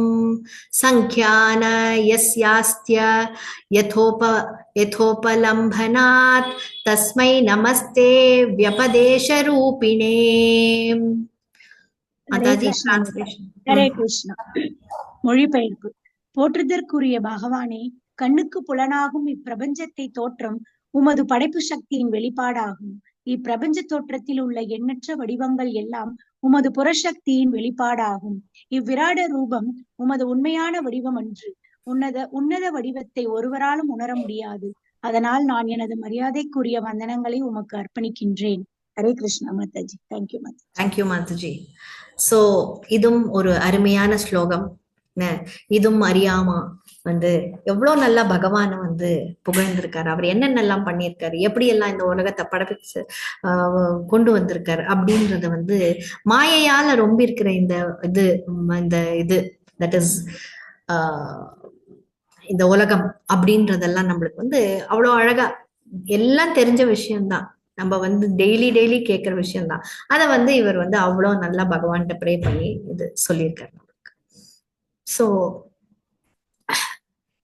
சங்க்யான யஸ்யாஸ்த்ய யதோபலம்பனாத் தஸ்மை நமஸ்தே வியபதேசரூபிணே. ஹரே கிருஷ்ணா. மொழிபெயர்ப்பு. போற்றுதற்குரிய பகவானே, கண்ணுக்கு புலனாகும் இப்பிரபஞ்சத்தை தோற்றம் உமது படைப்பு சக்தியின் வெளிப்பாடாகும். இப்பிரபஞ்ச தோற்றத்தில் உள்ள எண்ணற்ற வடிவங்கள் எல்லாம் உமது புறசக்தியின் வெளிப்பாடாகும். இவ்விராட ரூபம் உமது உண்மையான வடிவம் அன்று. உன்னத வடிவத்தை ஒருவராலும் உணர முடியாது. அதனால் நான் எனது மரியாதைக்குரிய வந்தனங்களை உமக்கு அர்ப்பணிக்கின்றேன். Hare Krishna Mataji. Thank you Mataji. Thank you Mataji. So இதுவும் ஒரு அருமையான ஸ்லோகம். இதுவும் அறியாமா வந்து எவ்வளவு நல்லா பகவான வந்து புகழ்ந்திருக்காரு. அவர் என்னென்னலாம் பண்ணியிருக்காரு, எப்படி எல்லாம் இந்த உலகத்தை படைப்பிச்சு கொண்டு வந்திருக்காரு அப்படின்றத வந்து மாயையால ரொம்ப இருக்கிற இந்த இது தட் இஸ் இந்த உலகம் அப்படின்றதெல்லாம் நம்மளுக்கு வந்து அவ்வளவு அழகா எல்லாம் தெரிஞ்ச விஷயம்தான். நம்ம வந்து டெய்லி கேட்கிற விஷயம்தான். அதை வந்து இவர் வந்து அவ்வளவு நல்லா பகவான்கிட்ட ப்ரே பண்ணி இது சொல்லியிருக்காரு நம்மளுக்கு. சோ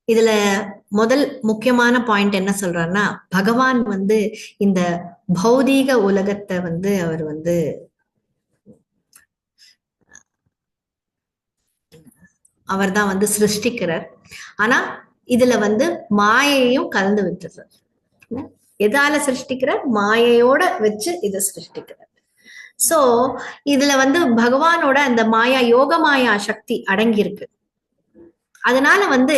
இதுல முதல் முக்கியமான பாயிண்ட் என்ன சொல்றாருன்னா, பகவான் வந்து இந்த பௌதீக உலகத்தை வந்து அவர் வந்து அவர் தான் வந்து சிருஷ்டிக்கிறார். ஆனா இதுல வந்து மாயையும் கலந்து விட்டுறார். எதால சிருஷ்டிக்கிறார்? மாயையோட வச்சு இதை சிருஷ்டிக்கிறார். சோ இதுல வந்து பகவானோட அந்த மாயா யோக மாயா சக்தி அடங்கி இருக்கு. அதனால வந்து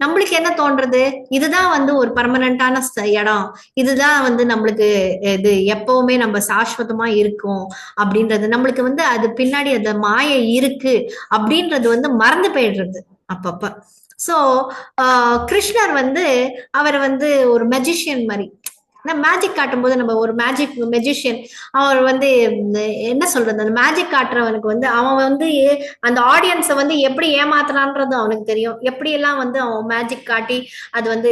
நம்மளுக்கு என்ன தோன்றது, இதுதான் வந்து ஒரு பர்மனண்டான இடம், இதுதான் வந்து நம்மளுக்கு இது எப்பவுமே நம்ம சாஸ்வதமா இருக்கும் அப்படின்றது நம்மளுக்கு வந்து அது பின்னாடி அந்த மாயை இருக்கு அப்படின்றது வந்து மறந்து போயிடுறது அப்பப்ப. சோ கிருஷ்ணர் வந்து அவர் வந்து ஒரு மெஜிஷியன் மாதிரி மேஜிக் காட்டும் போது நம்ம ஒரு மெஜிஷியன் அவர் வந்து என்ன சொல்றது, அந்த மேஜிக் காட்டுறவனுக்கு வந்து அவன் வந்து அந்த ஆடியன்ஸை வந்து எப்படி ஏமாத்துறான்றது அவனுக்கு தெரியும். எப்படி எல்லாம் வந்து அவன் மேஜிக் காட்டி அது வந்து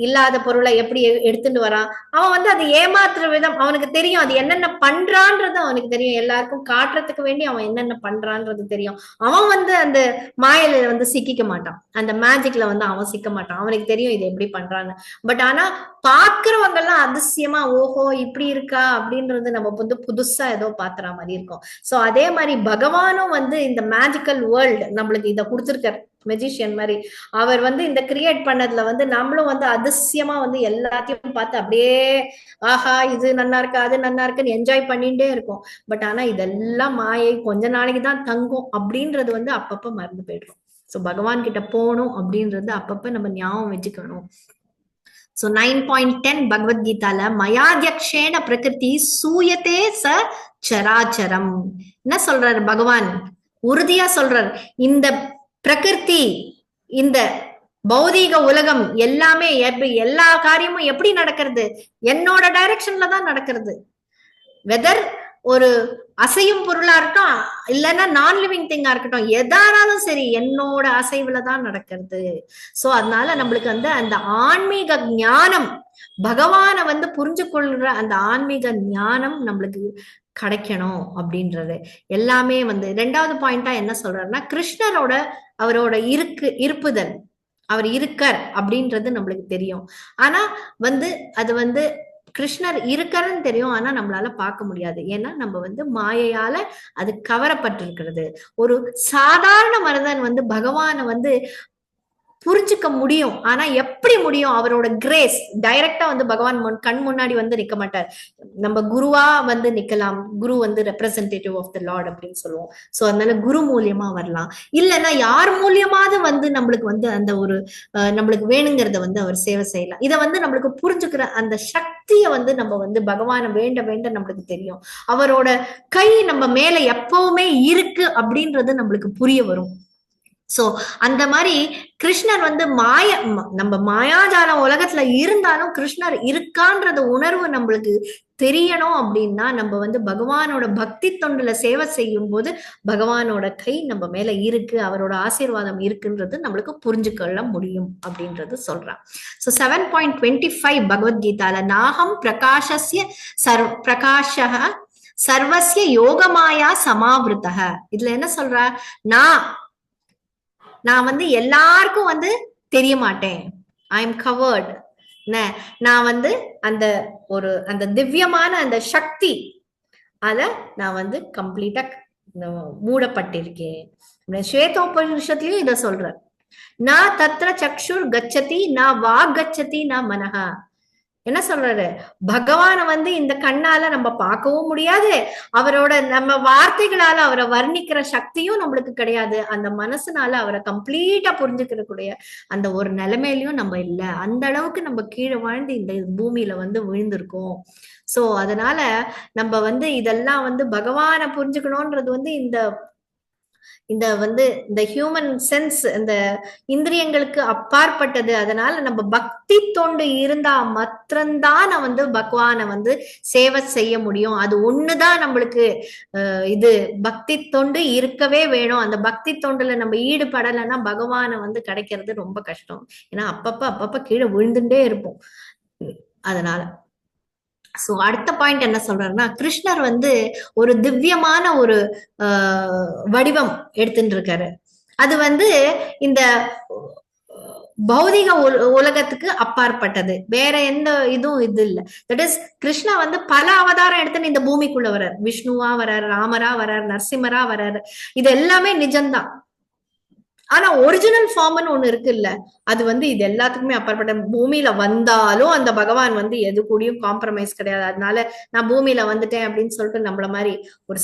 இல்லாத பொருளை எப்படி எடுத்துட்டு வரான், அவன் வந்து அது ஏமாத்துற விதம் அவனுக்கு தெரியும். அது என்னென்ன பண்றான்றது அவனுக்கு தெரியும். எல்லாருக்கும் காட்டுறதுக்கு வேண்டி அவன் என்னென்ன பண்றான்றது தெரியும். அவன் வந்து அந்த மாயில வந்து சிக்கிக்க மாட்டான், அந்த மேஜிக்ல வந்து அவன் சிக்க மாட்டான். அவனுக்கு தெரியும் இது எப்படி பண்றான்னு. பட் ஆனா பாக்குறவங்க எல்லாம் அதிசயமா ஓஹோ இப்படி இருக்கா அப்படின்றது நம்ம வந்து புதுசா ஏதோ பாத்துற மாதிரி இருக்கும். சோ அதே மாதிரி பகவானும் வந்து இந்த மேஜிக்கல் வேர்ல்டு நம்மளுக்கு இதை கொடுத்துருக்காரு, மெஜிஷியன் மாதிரி. அவர் வந்து இந்த கிரியேட் பண்ணதுல வந்து நம்மளும் வந்து அதிசயமா வந்து எல்லாத்தையும் பார்த்து அப்படியே ஆஹா இது நல்லா இருக்கு அது நல்லா இருக்குன்னு என்ஜாய் பண்ணிட்டே இருக்கும். பட் ஆனா இதெல்லாம் மாயை கொஞ்ச நாளைக்கு தான் தங்கும் அப்படின்றது வந்து அப்பப்ப மறந்து போயிடும். சோ பகவான் கிட்ட போகணும் அப்படின்றது அப்பப்ப நம்ம ஞாபகம் வச்சுக்கணும். சோ 9.10 பகவத்கீதால மயாத்யக்ஷேன பிரகிருதி சூயத்தே ச சராச்சரம். என்ன சொல்றாரு பகவான்? உறுதியா சொல்றாரு, இந்த பிரகிருதி இந்த பௌதீக உலகம் எல்லாமே எல்லா காரியமும் எப்படி நடக்கிறது, என்னோட டைரக்ஷன்ல தான் நடக்கிறது. வெதர் ஒரு அசையும் பொருளா இருக்கட்டும் இல்லைன்னா நான் லிவிங் திங்கா இருக்கட்டும், எதானாலும் சரி என்னோட அசைவுல தான் நடக்கிறது. சோ அதனால நம்மளுக்கு வந்து அந்த ஆன்மீக ஞானம், பகவான வந்து புரிஞ்சு கொள்ற அந்த ஆன்மீக ஞானம் நம்மளுக்கு கிடைக்கணும் அப்படின்றது எல்லாமே வந்து. ரெண்டாவது பாயிண்டா என்ன சொல்றாருன்னா, கிருஷ்ணரோட அவரோட இருப்புதல், அவர் இருக்கார் அப்படின்றது நம்மளுக்கு தெரியும். ஆனா வந்து அது வந்து கிருஷ்ணர் இருக்காருன்னு தெரியும், ஆனா நம்மளால பார்க்க முடியாது. ஏன்னா நம்ம வந்து மாயையால அது கவரப்பட்டிருக்கிறது. ஒரு சாதாரண மனிதன் வந்து பகவானை வந்து புரிஞ்சுக்க முடியும், ஆனா எப்படி முடியும்? அவரோட கிரேஸ் டைரக்டா வந்து பகவான் கண் முன்னாடி வந்து நிக்க மாட்டார். நம்ம குருவா வந்து நிக்கலாம், குரு வந்து ரெப்ரசன்டேட்டிவ் ஆஃப் த லார்ட் அப்படின்னு சொல்லுவோம். சோ அதனால குரு மூலியமா வரலாம், இல்லைன்னா யார் மூலியமாவது வந்து நம்மளுக்கு வந்து அந்த ஒரு நம்மளுக்கு வேணுங்கிறத வந்து அவர் சேவை செய்யலாம். இதை வந்து நம்மளுக்கு புரிஞ்சுக்கிற அந்த சக்தியை வந்து நம்ம வந்து பகவானை வேண்ட வேண்ட நம்மளுக்கு தெரியும். அவரோட கை நம்ம மேல எப்பவுமே இருக்கு அப்படின்றது நம்மளுக்கு புரிய வரும். சோ அந்த மாதிரி கிருஷ்ணர் வந்து நம்ம மாயாஜால உலகத்துல இருந்தாலும் கிருஷ்ணர் இருக்கான்றது உணர்வு நம்மளுக்கு தெரியணும் அப்படின்னா நம்ம வந்து பகவானோட பக்தி தொண்டுல சேவை செய்யும் போது பகவானோட கை நம்ம மேல இருக்கு, அவரோட ஆசீர்வாதம் இருக்குன்றது நம்மளுக்கு புரிஞ்சுக்கொள்ள முடியும் அப்படின்றது சொல்றான். சோ 7.25 பகவத்கீதால நாகம் பிரகாஷஸ்ய பிரகாஷः சர்வஸ்ய யோகமாயா சமாவிருத்தः. இதுல என்ன சொல்ற, நான் வந்து எல்லாருக்கும் வந்து தெரிய மாட்டேன், ஐ எம் கவர்ட். நான் வந்து அந்த ஒரு அந்த திவ்யமான அந்த சக்தி அத நான் வந்து கம்ப்ளீட்டா மூடப்பட்டிருக்கேன். ஸ்வேதோபனிஷத்துலயும் இத சொல்ற, நான் தத்ர சக்ஷுர் கச்சதி நான் வாக் கச்சதி நான் மனஹா. என்ன சொல்றாரு, பகவான வந்து இந்த கண்ணால நம்ம பார்க்கவும் முடியாது, அவரோட நம்ம வார்த்தைகளால அவரை வர்ணிக்கிற சக்தியும் நம்மளுக்கு கிடையாது, அந்த மனசுனால அவரை கம்ப்ளீட்டா புரிஞ்சுக்கிற கூடிய அந்த ஒரு நிலைமையிலயும் நம்ம இல்ல. அந்த அளவுக்கு நம்ம கீழே வாழ்ந்து இந்த பூமியில வந்து விழுந்திருக்கோம். சோ அதனால நம்ம வந்து இதெல்லாம் வந்து பகவானை புரிஞ்சுக்கணும்ன்றது வந்து இந்த வந்து இந்த ஹியூமன் சென்ஸ், இந்த இந்திரியங்களுக்கு அப்பாற்பட்டது. அதனால நம்ம பக்தி தொண்டு இருந்தா மாத்திரம்தான் நான் வந்து பகவானை வந்து சேவை செய்ய முடியும். அது ஒண்ணுதான் நம்மளுக்கு இது பக்தி தொண்டு இருக்கவே வேணும். அந்த பக்தி தொண்டுல நம்ம ஈடுபடலைன்னா பகவானை வந்து கிடைக்கிறது ரொம்ப கஷ்டம். ஏன்னா அப்பப்ப கீழே விழுந்துட்டே இருப்போம். அதனால சோ அடுத்த பாயிண்ட் என்ன சொல்றாருன்னா, கிருஷ்ணர் வந்து ஒரு திவ்யமான ஒரு வடிவம் எடுத்துட்டு இருக்காரு. அது வந்து இந்த பௌதிக உலகத்துக்கு அப்பாற்பட்டது, வேற எந்த இதுவும் இது இல்ல. தட் இஸ் கிருஷ்ணா வந்து பல அவதாரம் எடுத்துன்னு இந்த பூமிக்குள்ள வர்றார். விஷ்ணுவா வர்றார், ராமரா வர்றார், நரசிம்மரா வர்றாரு. இது எல்லாமே நிஜம்தான். ஆனா ஒரிஜினல் ஃபார்ம்னு ஒண்ணு இருக்கு இல்ல, அது வந்து இது எல்லாத்துக்குமே அப்பாற்பட்ட. பூமியில வந்தாலும் அந்த பகவான் வந்து எது கூடயும் காம்ப்ரமைஸ் கிடையாது. அதனால நான் பூமியில வந்துட்டேன் அப்படின்னு சொல்லிட்டு நம்மள மாதிரி ஒரு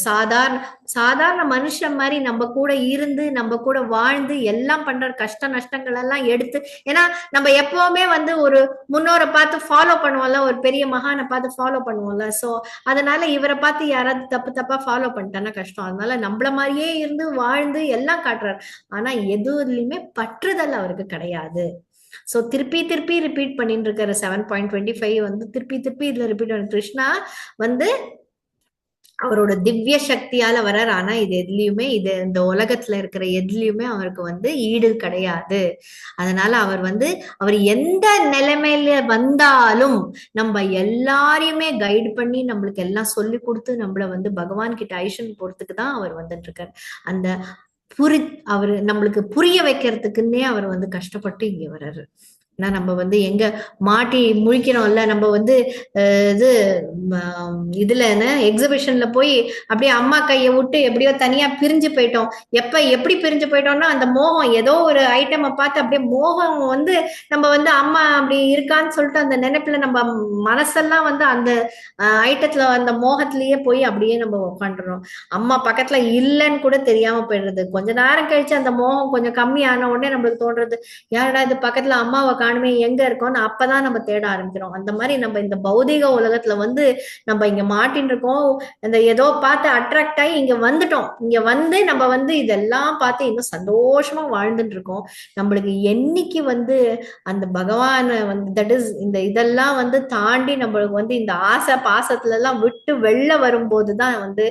சாதாரண மனுஷன் மாதிரி நம்ம கூட இருந்து நம்ம கூட வாழ்ந்து எல்லாம் பண்ற கஷ்ட நஷ்டங்கள் எல்லாம் எடுத்து. ஏன்னா நம்ம எப்பவுமே வந்து ஒரு முன்னோரை பார்த்து ஃபாலோ பண்ணுவோம்ல, ஒரு பெரிய மகானை பார்த்து ஃபாலோ பண்ணுவோம்ல. சோ அதனால இவரை பார்த்து யாராவது தப்பா ஃபாலோ பண்ணிட்டானா கஷ்டம். அதனால நம்மள மாதிரியே இருந்து வாழ்ந்து எல்லாம் காட்டுறாரு. ஆனா எதுலயுமே பற்றுதல் அவருக்கு கிடையாது. சோ திருப்பி ரிப்பீட் பண்ணிட்டு இருக்கிற 7.25 வந்து திருப்பி இதுல ரிப்பீட் பண்ண கிருஷ்ணா வந்து அவரோட திவ்ய சக்தியால வர்றார். ஆனா இது எதுலயுமே இந்த உலகத்துல இருக்கிற எதுலயுமே அவருக்கு வந்து ஈடு கிடையாது. அதனால அவர் எந்த நிலைமையில வந்தாலும் நம்ம எல்லாரையுமே கைடு பண்ணி நம்மளுக்கு எல்லாம் சொல்லி கொடுத்து நம்மள வந்து பகவான் கிட்ட ஐஷன் போறதுக்கு தான் அவர் வந்துட்டு இருக்காரு. அந்த அவரு நம்மளுக்கு புரிய வைக்கிறதுக்குன்னே அவர் வந்து கஷ்டப்பட்டு இங்க வர்றாரு. நம்ம வந்து எங்க மாட்டி முழிக்கிறோம்ல, நம்ம வந்து இது இதுல எக்ஸிபிஷன்ல போய் அப்படியே அம்மா கையை விட்டு எப்படியோ தனியா பிரிஞ்சு போயிட்டோம். எப்படி பிரிஞ்சு போயிட்டோம்னா அந்த மோகம், ஏதோ ஒரு ஐட்டமை பார்த்து அப்படியே மோகம் வந்து நம்ம வந்து அம்மா அப்படி இருக்கான்னு சொல்லிட்டு அந்த நினைப்புல நம்ம மனசெல்லாம் வந்து அந்த ஐட்டத்துல அந்த மோகத்திலேயே போய் அப்படியே நம்ம உட்காந்துறோம். அம்மா பக்கத்துல இல்லைன்னு கூட தெரியாம போயிடுறது. கொஞ்ச நேரம் கழிச்சு அந்த மோகம் கொஞ்சம் கம்மி ஆன உடனே நம்மளுக்கு தோன்றது, யாரடா இது பக்கத்துல அம்மாவை காணுமே, எங்க இருக்கோம்னு அப்பதான் நம்ம தேட ஆரம்பிக்கிறோம். அந்த மாதிரி நம்ம இந்த பௌதிக உலகத்துல வந்து நம்ம இங்க மாட்டின்னு இருக்கோம். அந்த ஏதோ பார்த்து அட்ராக்ட் ஆகி இங்க வந்துட்டோம். இங்க வந்து நம்ம வந்து இதெல்லாம் பார்த்து இன்னும் சந்தோஷமா வாழ்ந்துட்டு இருக்கோம். நம்மளுக்கு என்னைக்கு வந்து அந்த பகவான வந்து தட் இஸ் இந்த இதெல்லாம் வந்து தாண்டி நம்மளுக்கு வந்து இந்த ஆசை பாசத்துல எல்லாம் விட்டு வெளில வரும்போதுதான் வந்து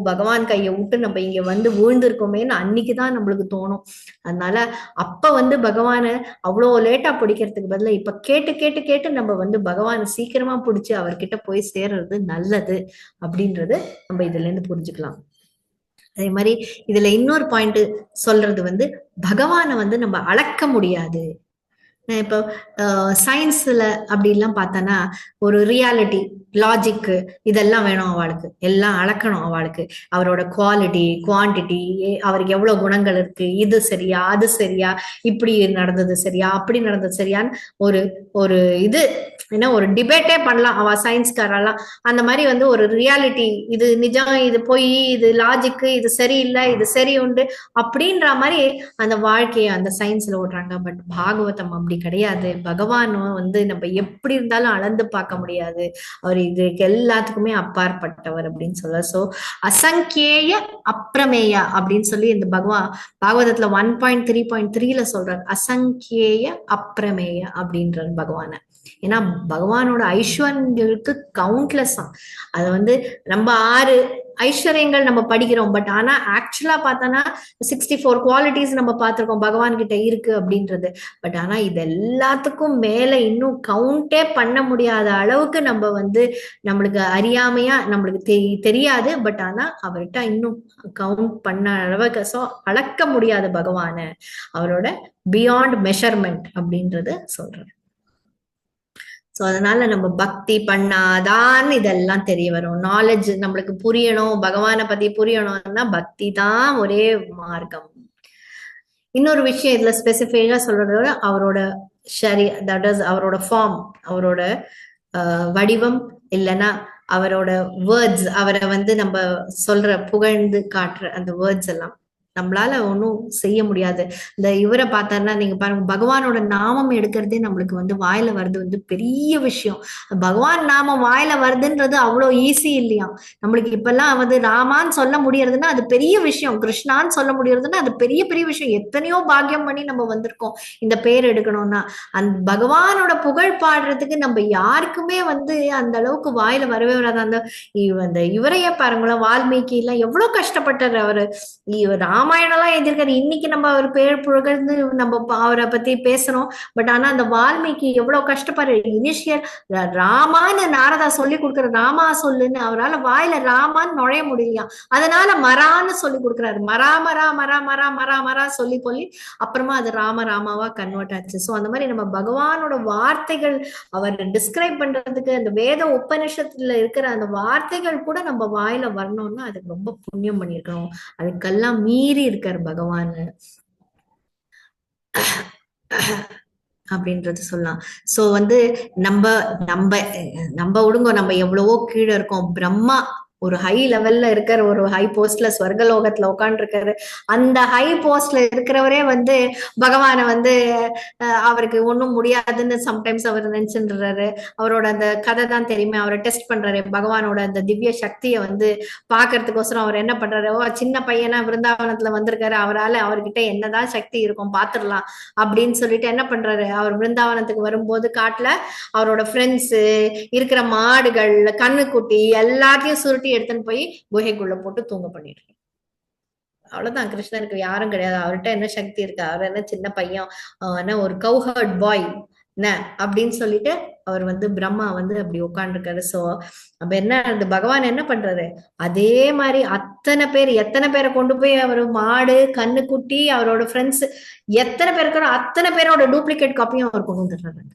பகவான் கையை விட்டு நம்ம இங்க வந்து விழுந்திருக்கோமேன்னு அன்னைக்குதான் நம்மளுக்கு தோணும். அதனால அப்ப வந்து பகவான அவ்வளவு லேட்டா பிடிக்கிறதுக்கு பதிலா இப்ப கேட்டு கேட்டு கேட்டு நம்ம வந்து பகவான் சீக்கிரமா பிடிச்சு அவர்கிட்ட போய் சேர்றது நல்லது அப்படின்றது நம்ம இதுல இருந்து புரிஞ்சுக்கலாம். அதே மாதிரி இதுல இன்னொரு பாயிண்ட் சொல்றது வந்து பகவானை வந்து நம்ம அளக்க முடியாது. இப்போ சயின்ஸ்ல அப்படி எல்லாம் பார்த்தோன்னா ஒரு ரியாலிட்டி லாஜிக்கு இதெல்லாம் வேணும் அவளுக்கு, எல்லாம் அளக்கணும் அவளுக்கு. அவரோட குவாலிட்டி குவான்டிட்டி, அவருக்கு எவ்வளவு குணங்கள் இருக்கு, இது சரியா அது சரியா, இப்படி நடந்தது சரியா அப்படி நடந்தது சரியான்னு ஒரு ஒரு இது என்ன ஒரு டிபேட்டே பண்ணலாம் அவ சயின்ஸ்காரெல்லாம். அந்த மாதிரி வந்து ஒரு ரியாலிட்டி, இது நிஜம் இது பொய், இது லாஜிக்கு, இது சரியில்லை இது சரி உண்டு அப்படின்ற மாதிரி அந்த வாழ்க்கையை அந்த சயின்ஸ்ல ஓடுறாங்க. பட் பாகவதம் அப்படி கிடையாது. பகவான் வந்து நம்ம எப்படி இருந்தாலும் அளந்து பார்க்க முடியாது. அவர் இதுக்கு எல்லாத்துக்குமே அப்பாற்பட்டவர் அப்படின்னு சொல்ல. சோ அசங்கேய அப்பிரமேயா அப்படின்னு சொல்லி இந்த பாகவதத்துல 1.3.3 சொல்றாரு. அசங்கேய அப்பிரமேய அப்படின்றார் பகவான. ஏன்னா பகவானோட ஐஸ்வர்யங்களுக்கு கவுண்ட்லெஸ் தான். அது வந்து நம்ம 6 ஐஸ்வர்யங்கள் நம்ம படிக்கிறோம். பட் ஆனா ஆக்சுவலா பார்த்தோன்னா 64 குவாலிட்டிஸ் நம்ம பார்த்திருக்கோம் பகவான் கிட்ட இருக்கு அப்படின்றது. பட் ஆனா இது எல்லாத்துக்கும் மேல இன்னும் கவுண்டே பண்ண முடியாத அளவுக்கு நம்ம வந்து நம்மளுக்கு அறியாமையா நம்மளுக்கு தெரியாது. பட் ஆனா அவர்கிட்ட இன்னும் கவுண்ட் பண்ண அளவுக்கு அளக்க முடியாது பகவான, அவரோட பியாண்ட் மெஷர்மெண்ட் அப்படின்றது சொல்றேன். சோ அதனால நம்ம பக்தி பண்ணாதான் இதெல்லாம் தெரிய வரும். நாலேஜ் நம்மளுக்கு புரியணும், பகவானை பத்தி புரியணும்னா பக்தி தான் ஒரே மார்க்கம். இன்னொரு விஷயம் இதுல ஸ்பெசிஃபிக்கா சொல்றதோட அவரோட தட் இஸ் அவரோட ஃபார்ம், அவரோட வடிவம், இல்லைன்னா அவரோட வேர்ட்ஸ், அவரை வந்து நம்ம சொல்ற புகழ்ந்து காட்டுற அந்த வேர்ட்ஸ் எல்லாம் நம்மளால ஒன்றும் செய்ய முடியாது. இந்த இவரை பார்த்தோன்னா நீங்க பாருங்க, பகவானோட நாமம் எடுக்கிறதே நம்மளுக்கு வந்து வாயில வருது வந்து பெரிய விஷயம். பகவான் நாமம் வாயில வருதுன்றது அவ்வளோ ஈஸி இல்லையா. நம்மளுக்கு இப்பெல்லாம் வந்து ராமான்னு சொல்ல முடியறதுன்னா அது பெரிய விஷயம், கிருஷ்ணான்னு சொல்ல முடியறதுன்னா அது பெரிய பெரிய விஷயம். எத்தனையோ பாக்கியம் பண்ணி நம்ம வந்திருக்கோம் இந்த பேர் எடுக்கணும்னா. அந்த பகவானோட புகழ் பாடுறதுக்கு நம்ம யாருக்குமே வந்து அந்த அளவுக்கு வாயில வரவே வராது. அந்த இவரையே பாருங்களேன், வால்மீகி எல்லாம் எவ்வளவு கஷ்டப்பட்டாரு அவரு. ராமாயணம் எல்லாம் எழுதியிருக்காரு. இன்னைக்கு நம்ம அவர் பேர் புகழ்ந்து நம்ம அவரை பத்தி பேசுறோம். பட் ஆனா அந்த வால்மீகி எவ்வளவு கஷ்டப்படுற இனிஷியல் ராமான்னு நாரதா சொல்லி கொடுக்குற, ராமா சொல்லுன்னு அவரால் வாயில ராமான்னு நுழைய முடியலையா. அதனால மரான்னு சொல்லி கொடுக்குறாரு. மரா மரா மரா மரா மரா மரா சொல்லி அப்புறமா அது ராம ராமாவா கன்வெர்ட் ஆச்சு. ஸோ அந்த மாதிரி நம்ம பகவானோட வார்த்தைகள் அவர் டிஸ்கிரைப் பண்றதுக்கு அந்த வேத உபநிஷத்துல இருக்கிற அந்த வார்த்தைகள் கூட நம்ம வாயில வரணும்னா அதுக்கு ரொம்ப புண்ணியம் பண்ணிருக்கணும். அதுக்கெல்லாம் மீறி இருக்கார் பகவான் அப்படின்றது சொல்லலாம். சோ வந்து நம்ம நம்ம நம்ம விடுங்க, நம்ம எவ்வளவோ கீழே இருக்கோம். பிரம்மா ஒரு ஹை லெவல்ல இருக்கிற, ஒரு ஹை போஸ்ட்ல ஸ்வர்கலோகத்துல உட்காந்து இருக்காரு. அந்த ஹை போஸ்ட்ல இருக்கிறவரே வந்து பகவானை வந்து அவருக்கு ஒண்ணும் முடியாதுன்னு சம்டைம்ஸ் அவர் நினைச்சுன்றாரு. அவரோட அந்த கதை தான் தெரியுமே, அவரை டெஸ்ட் பண்றாரு. பகவானோட அந்த திவ்ய சக்தியை வந்து பாக்குறதுக்கோசரம் அவர் என்ன பண்றாரு, சின்ன பையனா விருந்தாவனத்துல வந்திருக்காரு, அவர்கிட்ட என்னதான் சக்தி இருக்கும் பாத்துடலாம் அப்படின்னு சொல்லிட்டு என்ன பண்றாரு, அவர் விருந்தாவனத்துக்கு வரும்போது காட்டுல அவரோட ஃப்ரெண்ட்ஸ் இருக்கிற மாடுகள் கண்ணுக்குட்டி எல்லாத்தையும் சுருட்டி எடுத்துன்னு போய் குகைக்குள்ள போட்டு தூங்க பண்ணிட்டு. அவ்வளவுதான். கிருஷ்ணனுக்கு யாரும் கிடையாது. அவர்கிட்ட என்ன சக்தி இருக்கு, அவர் என்ன சின்ன பையன், என்ன ஒரு கவுஹர்ட் பாய் என்ன அப்படின்னு சொல்லிட்டு அவர் வந்து பிரம்மா வந்து அப்படி உட்காந்துருக்காரு. சோ அப்ப என்ன அந்த பகவான் என்ன பண்றாரு, அதே மாதிரி எத்தனை பேரை கொண்டு போய் அவர் மாடு கண்ணுக்குட்டி அவரோட ஃப்ரெண்ட்ஸ் எத்தனை பேர் இருக்கிறோ அத்தனை பேரோட டூப்ளிகேட் காப்பியும் அவர் கொண்டு வந்துடுறாரு.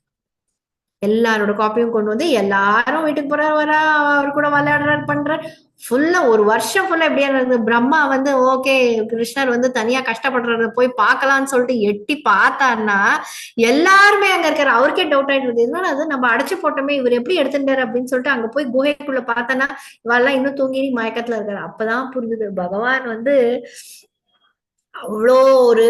எல்லாரோட காப்பியும் கொண்டு வந்து எல்லாரும் வீட்டுக்கு போறாரு, வரா அவர் கூட விளையாடுறாரு பண்றாரு. ஃபுல்லா ஒரு வருஷம் ஃபுல்லா எப்படியா இருந்தது. பிரம்மா வந்து ஓகே கிருஷ்ணர் வந்து தனியா கஷ்டப்படுறத போய் பார்க்கலாம்னு சொல்லிட்டு எட்டி பார்த்தாருன்னா எல்லாருமே அங்க இருக்காரு. அவருக்கே டவுட் ஆயிட்டு இருந்தாலும் அது நம்ம அடைச்சு போட்டோமே, இவர் எப்படி எடுத்துட்டாரு அப்படின்னு சொல்லிட்டு அங்க போய் குகைக்குள்ள பார்த்தோன்னா இவெல்லாம் இன்னும் தூங்கி மயக்கத்துல இருக்காரு. அப்பதான் புரிஞ்சுது பகவான் வந்து அவ்வளோ ஒரு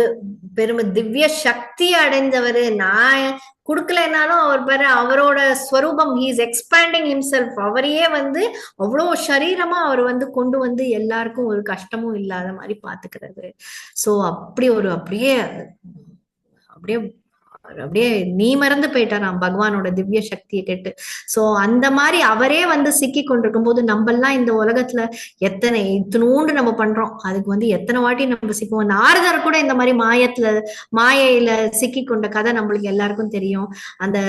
பெருமை, திவ்ய சக்தி அடைஞ்சவரு. நான் கொடுக்கலைன்னாலும் அவர் பாரு, அவரோட ஸ்வரூபம், ஹி இஸ் எக்ஸ்பேண்டிங் ஹிம்செல்ஃப். அவரையே வந்து அவ்வளோ சரீரமா அவர் வந்து கொண்டு வந்து எல்லாருக்கும் ஒரு கஷ்டமும் இல்லாத மாதிரி பாத்துக்கிறது. சோ அப்படி ஒரு அப்படியே அப்படியே அப்படியே நீ மறந்து போயிட்டாராம் பகவானோட திவ்ய சக்தியை கேட்டு. சோ அந்த மாதிரி அவரே வந்து சிக்கி கொண்டிருக்கும் போது, நம்ம எல்லாம் இந்த உலகத்துல எத்தனை இத்தினூண்டு நம்ம பண்றோம், அதுக்கு வந்து எத்தனை வாட்டி நம்ம சிக்குவோம். நாரதர் கூட இந்த மாதிரி மாயையில சிக்கி கொண்ட கதை நம்மளுக்கு எல்லாருக்கும் தெரியும். அந்த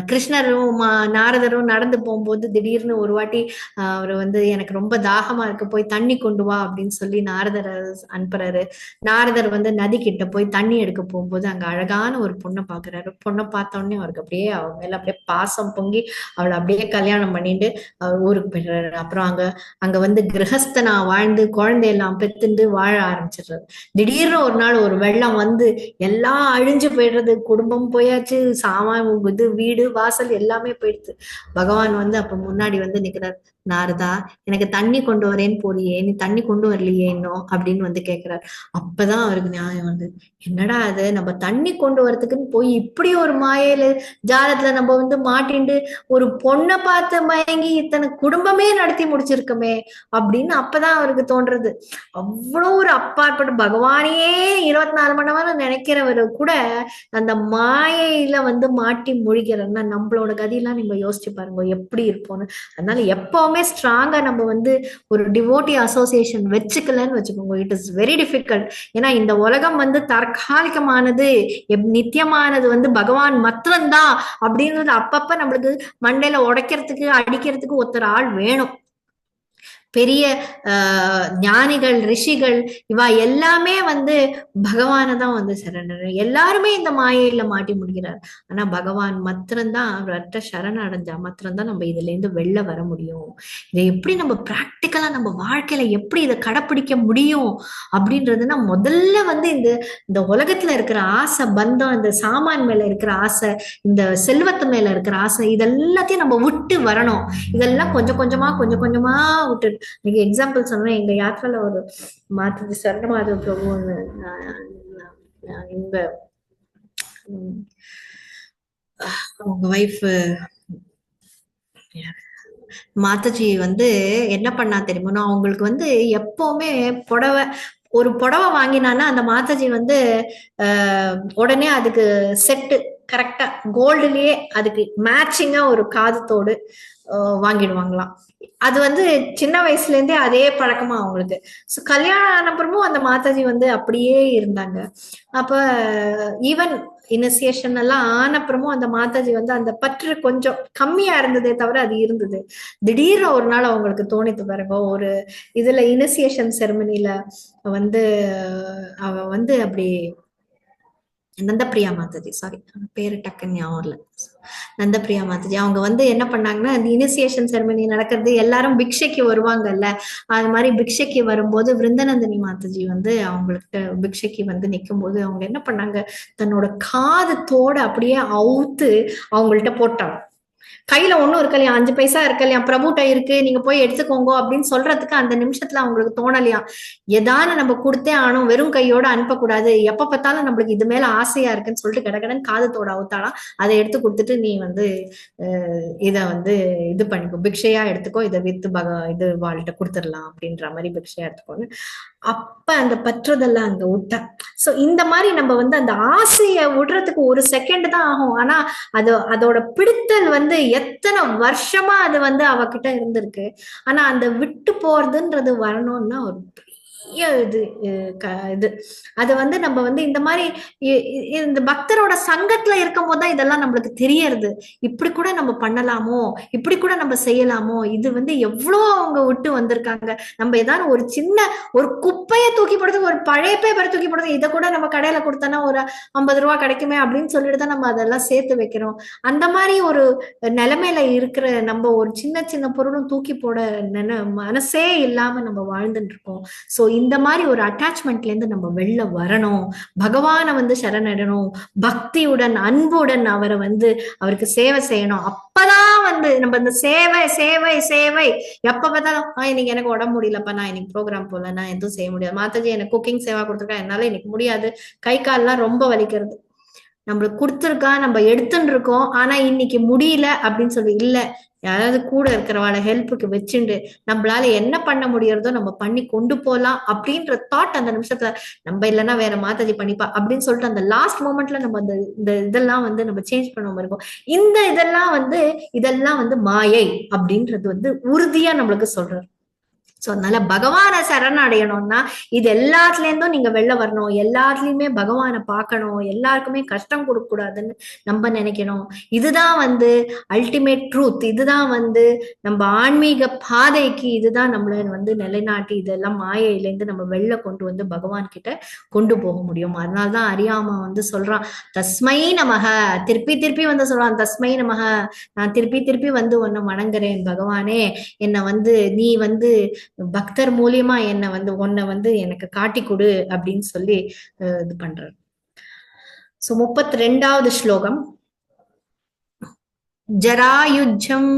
கிருஷ்ணரும் நாரதரும் நடந்து போகும்போது திடீர்னு ஒரு வாட்டி அவர் வந்து எனக்கு ரொம்ப தாகமா இருக்கு, போய் தண்ணி கொண்டு வா அப்படின்னு சொல்லி நாரதர் அனுப்புறாரு. நாரதர் வந்து நதி கிட்ட போய் தண்ணி எடுக்க போகும்போது அங்க அழகான ஒரு பொண்ணை பாக்குறாரு. பொண்ணை பார்த்த உடனே அவருக்கு அப்படியே அவ மேல அப்படியே பாசம் பொங்கி அவளை அப்படியே கல்யாணம் பண்ணிட்டு அவர் ஊருக்கு போயிடுறாரு. அப்புறம் அங்க வந்து கிரகஸ்தனா வாழ்ந்து குழந்தையெல்லாம் பெத்துண்டு வாழ ஆரம்பிச்சிடுறாரு. திடீர்னு ஒரு நாள் ஒரு வெள்ளம் வந்து எல்லாம் அழிஞ்சு போயிடுறது, குடும்பம் போயாச்சு, சாமான் இது வீடு வாசல் எல்லாமே போயிடுது. பகவான் வந்து அப்ப முன்னாடி வந்து நிக்கிறார். நாரதா, எனக்கு தண்ணி கொண்டு வரேன்னு போறியே, நீ தண்ணி கொண்டு வரலையே இன்னும் அப்படின்னு வந்து கேக்குறாரு. அப்பதான் அவருக்கு நியாயம் வந்து, என்னடா அது, நம்ம தண்ணி கொண்டு வரதுக்குன்னு போய் இப்படி ஒரு மாயையில ஜாலத்துல நம்ம வந்து மாட்டிண்டு ஒரு பொண்ணை பார்த்து மயங்கி இத்தனை குடும்பமே நடத்தி முடிச்சிருக்கோமே அப்படின்னு அப்பதான் அவருக்கு தோன்றது. அவ்வளவு ஒரு அப்பாற்பட்ட பகவானையே 24 மணி நேரம் நினைக்கிறவரு கூட அந்த மாயையில வந்து மாட்டி முழிக்கிறன்னா நம்மளோட கதியெல்லாம் நீங்க யோசிச்சு பாருங்க எப்படி இருப்போம்னு. அதனால எப்பவுமே ஸ்ட்ராங்கா நம்ம வந்து ஒரு டிவோட்டி அசோசியேஷன் வச்சுக்கலன்னு வச்சுக்கோங்க, இட் இஸ் வெரி டிஃபிகல்ட். ஏன்னா இந்த உலகம் வந்து தற்காலிகமானது, நித்தியமானது வந்து பகவான் மாத்திரம்தான் அப்படின்றது அப்பப்ப நம்மளுக்கு மண்டையில உடைக்கிறதுக்கு அடிக்கிறதுக்கு ஒருத்தர் ஆள் வேணும். பெரிய ஞானிகள் ரிஷிகள் இவா எல்லாமே வந்து பகவானை தான் வந்து சரணர். எல்லாருமே இந்த மாயையில மாட்டி முடிக்கிறார். ஆனா பகவான் மாத்திரம்தான், அவர்கிட்ட சரண அடைஞ்சா மாத்திரம்தான் நம்ம இதுல இருந்து வெளில வர முடியும். இதை எப்படி நம்ம பிராக்டிக்கலா நம்ம வாழ்க்கையில எப்படி இதை கடைப்பிடிக்க முடியும் அப்படின்றதுன்னா, முதல்ல வந்து இந்த உலகத்துல இருக்கிற ஆசை பந்தம், இந்த சாமான் மேல இருக்கிற ஆசை, இந்த செல்வத்து மேல இருக்கிற ஆசை, இதெல்லாத்தையும் நம்ம விட்டு வரணும். இதெல்லாம் கொஞ்சம் கொஞ்சமா விட்டு. நீங்க எக்ஸாம்பிள் சொன்னேன், எங்க யாத்திரால ஒரு மாதவி சரணமாதவ பிரபு இங்க அவங்க வைஃப் மாதாஜி வந்து என்ன பண்ணா தெரியுமா, அவங்களுக்கு வந்து எப்பவுமே ஒரு புடவை வாங்கினான்னா அந்த மாதாஜி வந்து உடனே அதுக்கு செட்டு கரெக்டா கோல்டுலயே அதுக்கு மேட்சிங்கா ஒரு காதுத்தோடு வாங்கிடுவாங்களாம். அது வந்து சின்ன வயசுல இருந்தே அதே பழக்கமா அவங்களுக்கு. சோ கல்யாணம் ஆனப்புறமும் அந்த மாதாஜி வந்து அப்படியே இருந்தாங்க. அப்ப ஈவன் இனிசியேஷன் எல்லாம் ஆனப்புறமும் அந்த மாதாஜி வந்து அந்த பற்று கொஞ்சம் கம்மியா இருந்ததே தவிர அது இருந்தது. திடீர்னு ஒரு நாள் அவங்களுக்கு தோணித்து பாருங்க, ஒரு இதுல இனிசியேஷன் செரமனில வந்து அவ வந்து அப்படி நந்தப்பிரியா மாதாஜி, சாரி பேரு டக்குன்னு ஞாபகம் இல்ல, நந்தப்பிரியா மாதாஜி அவங்க வந்து என்ன பண்ணாங்கன்னா, அந்த இனிசியேஷன் செரமனி நடக்கிறது எல்லாரும் பிக்ஷைக்கு வருவாங்கல்ல, அது மாதிரி பிக்ஷைக்கு வரும்போது விருந்தநந்தினி மாதாஜி வந்து அவங்களுக்கு பிக்ஷைக்கு வந்து நிற்கும் போது அவங்க என்ன பண்ணாங்க, தன்னோட காது தோட அப்படியே அவுத்து அவங்கள்ட்ட போட்டாங்க. கையில ஒண்ணும் இருக்கலையா, 5 பைசா இருக்கலையா, பிரபுட்ட இருக்கு நீங்க போய் எடுத்துக்கோங்க அப்படின்னு சொல்றதுக்கு அந்த நிமிஷத்துல அவங்களுக்கு தோணலையா. ஏதான நம்ம கொடுத்தே ஆனோம், வெறும் கையோட அனுப்பக்கூடாது, எப்ப பார்த்தாலும் நம்மளுக்கு இது மேல ஆசையா இருக்குன்னு சொல்லிட்டு கடகடன் காதத்தோட அவுத்தாலாம். அதை எடுத்து கொடுத்துட்டு நீ வந்து இத வந்து இது பண்ணிக்கோ, பிக்ஷையா எடுத்துக்கோ, இதை வித்து இது வாழ்கிட்ட கொடுத்துடலாம் அப்படின்ற மாதிரி பிக்ஷையா எடுத்துக்கோன்னு அப்ப அந்த பற்றுதெல்லாம் அங்க விட்ட. சோ இந்த மாதிரி நம்ம வந்து அந்த ஆசைய விடுறதுக்கு ஒரு செகண்ட் தான் ஆகும். ஆனா அதோட பிடித்தல் வந்து எத்தனை வருஷமா அது வந்து அவகிட்ட இருந்திருக்கு. ஆனா அந்த விட்டு போறதுன்றது வரணும்னா ஒரு இது அது வந்து நம்ம வந்து இந்த மாதிரி இந்த பக்தரோட சங்கத்துல இருக்கும் போதுதான் இதெல்லாம் நம்மளுக்கு தெரியறது. இப்படி கூட நம்ம பண்ணலாமோ, இப்படி கூட நம்ம செய்யலாமோ, இது வந்து எவ்வளவு அவங்க விட்டு வந்திருக்காங்க. நம்ம ஏதாவது ஒரு சின்ன ஒரு குப்பையை தூக்கி போடுறது, ஒரு பழைய பேப்பரை தூக்கி போடுறது, இதை கூட நம்ம கடையில கொடுத்தோம்னா ஒரு 50 ரூபா கிடைக்குமே அப்படின்னு சொல்லிட்டு தான் நம்ம அதெல்லாம் சேர்த்து வைக்கிறோம். அந்த மாதிரி ஒரு நிலைமையில இருக்கிற நம்ம ஒரு சின்ன சின்ன பொருளும் தூக்கி போட மனசே இல்லாம நம்ம வாழ்ந்துட்டு இருக்கோம். சோ இந்த மாதிரி ஒரு அட்டாச்மெண்ட்ல இருந்து நம்ம வெளில வரணும், பகவானை வந்து சரணடையணும், பக்தியுடன் அன்புடன் அவரை வந்து அவருக்கு சேவை செய்யணும். அப்பதான் வந்து நம்ம இந்த சேவை சேவை சேவை எப்ப பார்த்தாலும் இன்னைக்கு எனக்கு உடம்பு முடியலப்பா, நான் இன்னைக்கு ப்ரோக்ராம் போல, நான் எதுவும் செய்ய முடியாது, மாதாஜி எனக்கு குக்கிங் சேவா கொடுத்துருக்கா, என்னால இன்னைக்கு முடியாது, கை கால்லாம் ரொம்ப வலிக்கிறது. நம்மளுக்கு கொடுத்துருக்கா, நம்ம எடுத்துட்டு இருக்கோம், ஆனா இன்னைக்கு முடியல அப்படின்னு சொல்லி இல்ல, யாராவது கூட இருக்கிறவாளை ஹெல்ப்புக்கு வச்சுண்டு நம்மளால என்ன பண்ண முடியறதோ நம்ம பண்ணி கொண்டு போலாம் அப்படின்ற தாட் அந்த நிமிஷத்துல, நம்ம இல்லைன்னா வேற மாதாஜி பண்ணிப்பா அப்படின்னு சொல்லிட்டு அந்த லாஸ்ட் மொமெண்ட்ல நம்ம அந்த இந்த இதெல்லாம் வந்து நம்ம சேஞ்ச் பண்ணாம இருக்கோம். இதெல்லாம் வந்து மாயை அப்படின்றது வந்து உறுதியா நம்மளுக்கு சொல்றாரு. சோ அதனால பகவானை சரணடையணும்னா இது எல்லாத்துல இருந்தும் நீங்க வெளில வரணும், எல்லாத்துலயுமே பகவானை பார்க்கணும், எல்லாருக்குமே கஷ்டம் கொடுக்க கூடாதுன்னு நம்ம நினைக்கணும். இதுதான் வந்து அல்டிமேட் ட்ரூத், இதுதான் வந்து நம்ம ஆன்மீக பாதைக்கு, இதுதான் நம்மள வந்து நிலைநாட்டி இதெல்லாம் மாயையிலேருந்து நம்ம வெளில கொண்டு வந்து பகவான் கிட்ட கொண்டு போக முடியும். அதனாலதான் அறியாம வந்து சொல்றான் தஸ்மை நமக, திருப்பி திருப்பி வந்து சொல்றான் தஸ்மை நமக, நான் திருப்பி திருப்பி வந்து உன்னை வணங்குறேன் பகவானே, என்னை வந்து நீ வந்து பக்தர் மூலியமா என்ன வந்து உன்னை வந்து எனக்கு காட்டி கொடு அப்படின்னு சொல்லி இது பண்றாரு. சோ 32வது ஸ்லோகம். ஜராயுஜம்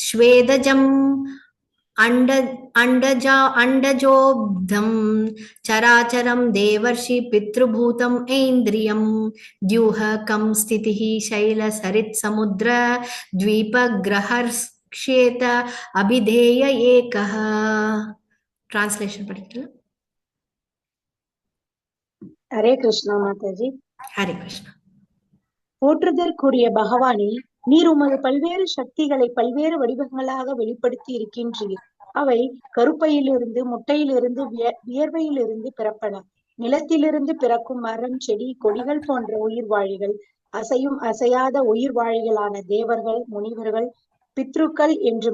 ஸ்வேதஜம் அண்டஜோப்தம் சராச்சரம் தேவர்ஷி பித்ருபூதம் ஐந்திரியம் த்யூஹகம் ஸ்திதிஹி சைல சரித் சமுத்ர த்வீப கிரஹர்க்ஷேத அபிதேய ஏகஹ. டிரான்ஸ்லேஷன் படிக்கல. ஹரே கிருஷ்ணா மாதாஜி. ஹரே கிருஷ்ணா. போற்றுதற்குரிய பகவானே, நீர் உமது பல்வேறு சக்திகளை பல்வேறு வடிவங்களாக வெளிப்படுத்தி இருக்கின்றீர். அவை கருப்பையிலிருந்து, முட்டையிலிருந்து, வியர்வையிலிருந்து பிறப்பன. நிலத்திலிருந்து பிறக்கும் மரம், செடி, கொடிகள் போன்ற உயிர் வாழிகள், அசையும் அசையாத உயிர் வாழிகளான தேவர்கள், முனிவர்கள், பித்ருக்கள் என்று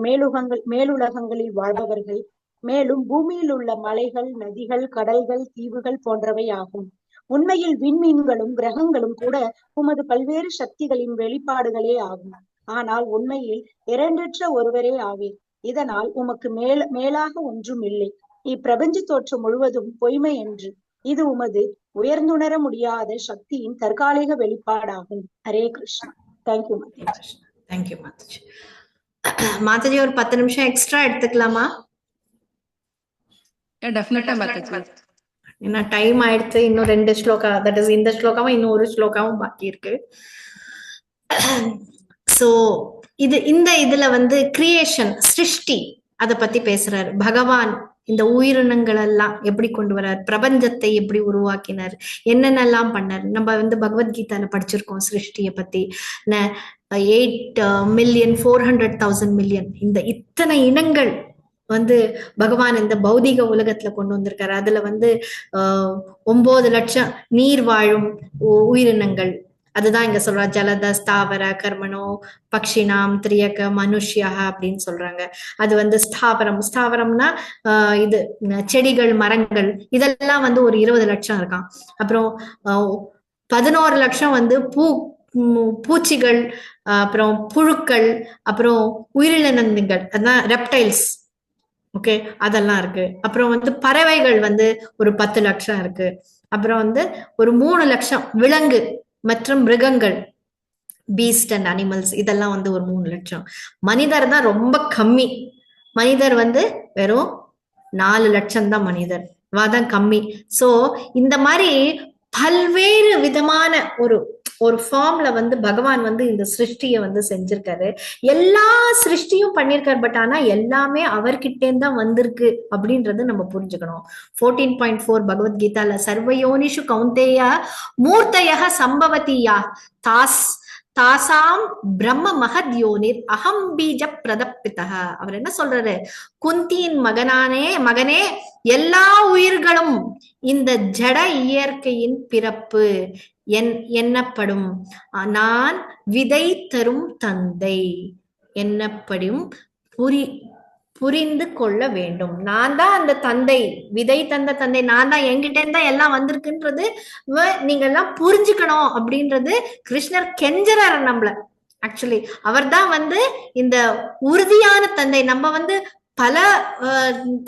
மேலுலகங்களில் வாழ்பவர்கள், மேலும் பூமியில் உள்ள மலைகள், நதிகள், கடல்கள், தீவுகள் போன்றவை ஆகும். உண்மையில் விண்மீன்களும் கிரகங்களும் கூட உமது பல்வேறு சக்திகளின் வெளிப்பாடுகளே ஆகும். ஆனால் உண்மையில் இரண்டற்ற ஒருவரே ஆவீர். இதனால் உமக்கு மேலாக ஒன்றும் இல்லை. இப்பிரபஞ்ச தோற்றம் முழுவதும் பொய்மை என்று. இது உமது உயர்ந்துணர முடியாத சக்தியின் தற்காலிக வெளிப்பாடாகும். ஹரே கிருஷ்ணா. தேங்க்யூ மாதாஜி. தேங்க்யூ மாதாஜி. மாதாஜி ஒரு 10 நிமிஷம் எக்ஸ்ட்ரா எடுத்துக்கலாமா? டெஃபினட்டா மாதாஜி. ஏன்னா டைம் ஆயிடுச்சு. இன்னும் 2 ஸ்லோகா, தட் இஸ் இந்த ஸ்லோகாவும் இன்னும் ஒரு ஸ்லோகாவும் பாக்கி இருக்கு. சோ இதுல வந்து கிரியேஷன், சிருஷ்டி அத பத்தி பேசுறாரு. பகவான் இந்த உயிரினங்கள் எல்லாம் எப்படி கொண்டு வர்றார், பிரபஞ்சத்தை எப்படி உருவாக்கினார், என்னென்னலாம் பண்ணார். நம்ம வந்து பகவத்கீதால படிச்சிருக்கோம் சிருஷ்டியை பத்தி. 8,400,000 இந்த இத்தனை இனங்கள் வந்து பகவான் இந்த பௌதிக உலகத்துல கொண்டு வந்திருக்காரு. அதுல வந்து 9 லட்சம் நீர் வாழும் உயிரினங்கள். அதுதான் இங்க சொல்றா ஜலத ஸ்தாவர கர்மணோ பக்ஷினாம் திரியக மனுஷ்யா அப்படின்னு சொல்றாங்க. அது வந்து ஸ்தாவரம்னா இது செடிகள், மரங்கள், இதெல்லாம் வந்து ஒரு 20 லட்சம் இருக்கான். அப்புறம் 11 லட்சம் வந்து பூச்சிகள், அப்புறம் புழுக்கள், அப்புறம் உயிரினங்கள், அதான் ரெப்டைல்ஸ். ஓகே, அதெல்லாம் இருக்கு. அப்புறம் வந்து பறவைகள் வந்து ஒரு 10 லட்சம் இருக்கு. அப்புறம் வந்து ஒரு 3 லட்சம் விலங்கு மற்றும் மிருகங்கள், பீஸ்ட் அண்ட் அனிமல்ஸ், இதெல்லாம் வந்து ஒரு 3 லட்சம். மனிதர் தான் ரொம்ப கம்மி. மனிதர் வந்து வெறும் 4 லட்சம் தான் மனிதர், வாதான் கம்மி. சோ இந்த மாதிரி பல்வேறு விதமான ஒரு ஃபார்ம்ல வந்து பகவான் வந்து இந்த சிருஷ்டியை வந்து செஞ்சிருக்காரு. எல்லா சிருஷ்டியும் பண்ணிருக்காரு. பட் ஆனா எல்லாமே அவர்கிட்டே தான் வந்திருக்கு அப்படின்றது நம்ம புரிஞ்சுக்கணும். 14.4 பகவத்கீதால சர்வயோனிஷு கௌந்தேய மூர்த்தய சம்பவதியா தாசாம் பிரம்ம மகத்யோனிர் அகம் பீஜ பிரதப்பிதக. அவர் என்ன சொல்றாரு, குந்தியின் மகனே, எல்லா உயிர்களும் இந்த ஜட இயற்கையின் பிறப்பு என்னப்படும். நான் விதை தரும் தந்தை என்னப்படும் புரிந்து கொள்ள வேண்டும். நான் தான் அந்த தந்தை, விதை தந்த தந்தை நான் தான், என்கிட்ட இருந்தா எல்லாம் வந்திருக்குன்றது நீங்க எல்லாம் புரிஞ்சுக்கணும் அப்படின்றது கிருஷ்ணர் கெஞ்சறார் நம்மள. ஆக்சுவலி அவர் தான் வந்து இந்த உறுதியான தந்தை. நம்ம வந்து பல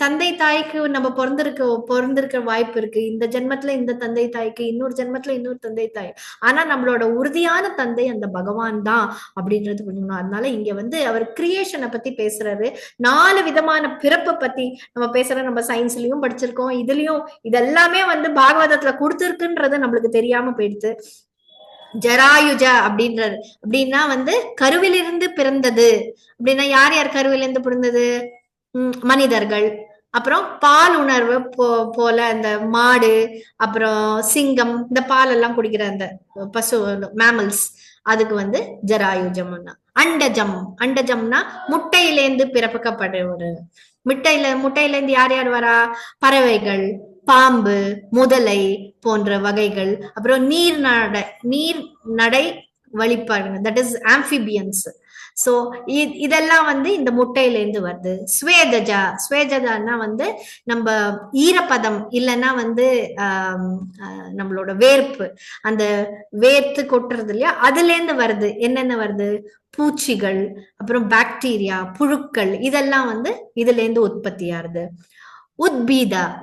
தந்தை தாய்க்கு நம்ம பிறந்திருக்க வாய்ப்பு இருக்கு. இந்த ஜென்மத்துல இந்த தந்தை தாய்க்கு, இன்னொரு ஜென்மத்துல இன்னொரு தந்தை தாய். ஆனா நம்மளோட உறுதியான தந்தை அந்த பகவான் தான் அப்படின்றது புரிஞ்சுக்கணும். அதனால இங்க வந்து அவர் கிரியேஷனை பத்தி பேசுறாரு, 4 விதமான பிறப்பை பத்தி நம்ம பேசுற. நம்ம சயின்ஸ்லயும் படிச்சிருக்கோம், இதுலயும் இதெல்லாமே வந்து பாகவதத்துல கொடுத்திருக்குன்றது நம்மளுக்கு தெரியாம போயிடுது. ஜராயுஜ அப்படின்றது அப்படின்னா வந்து கருவிலிருந்து பிறந்தது அப்படின்னா யார் யார் கருவிலிருந்து பிறந்தது? மனிதர்கள். அப்புறம் பால் உணர்வு போல அந்த மாடு, அப்புறம் சிங்கம், இந்த பால் எல்லாம் குடிக்கிற அந்த பசு மேமல்ஸ், அதுக்கு வந்து ஜராயுஜம்னா. அண்டஜம், அண்டஜம்னா முட்டையிலேந்து பிறப்பிக்கப்படுற ஒரு முட்டையிலேருந்து யார் யார் வரா? பறவைகள், பாம்பு, முதலை போன்ற வகைகள். அப்புறம் நீர் நடை வழிபாடுங்க, தட் இஸ் ஆம்பிபியன்ஸ். சோ இதெல்லாம் வந்து இந்த முட்டையில இருந்து வருது. ஸ்வேதஜான்னா வந்து நம்ம ஈரப்பதம் இல்லைன்னா வந்து நம்மளோட வேர்ப்பு, அந்த வேர்த்து கொட்டுறது இல்லையா, அதுல இருந்து வருது. என்னென்ன வருது? பூச்சிகள், அப்புறம் பாக்டீரியா, புழுக்கள், இதெல்லாம் வந்து இதுல இருந்து உற்பத்தி ஆகுது.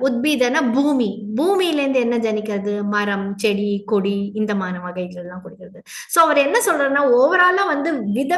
உத்பீதனா பூமியில இருந்து என்ன ஜனிக்கிறது? மரம், செடி, கொடி, இந்த மாதிரி வகைகள் எல்லாம் கொடுக்கிறது. சோ அவர் என்ன சொல்றாருன்னா, ஓவராலா வந்து வித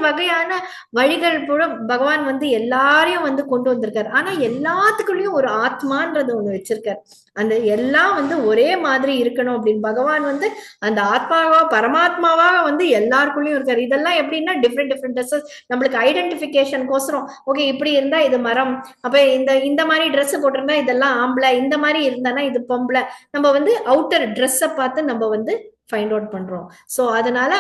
வகையான வழிகள் கூட பகவான் வந்து எல்லாரையும் வந்து கொண்டு வந்திருக்காரு. ஆனா எல்லாத்துக்குள்ளயும் ஒரு ஆத்மான்றது ஒண்ணு வச்சிருக்காரு. அந்த எல்லாம் வந்து ஒரே மாதிரி இருக்கணும் அப்படின்னு பகவான் வந்து அந்த ஆத்மாவா பரமாத்மாவா வந்து எல்லாருக்குள்ளயும் இருக்காரு. இதெல்லாம் எப்படின்னா டிஃப்ரெண்ட் ட்ரெஸ்ஸஸ் நம்மளுக்கு ஐடென்டிபிகேஷன் கோசரம், ஓகே இப்படி இருந்தா இது மரம், அப்ப இந்த மாதிரி ட்ரெஸ் போட்டிருந்தா இதெல்லாம் ஆம்பளை, இந்த மாதிரி இருந்தானா இது பொம்பளை, நம்ம வந்து அவுட்டர் ட்ரெஸ்ஸை பார்த்து நம்ம வந்து ஃபைண்ட் அவுட் பண்றோம். சோ அதனால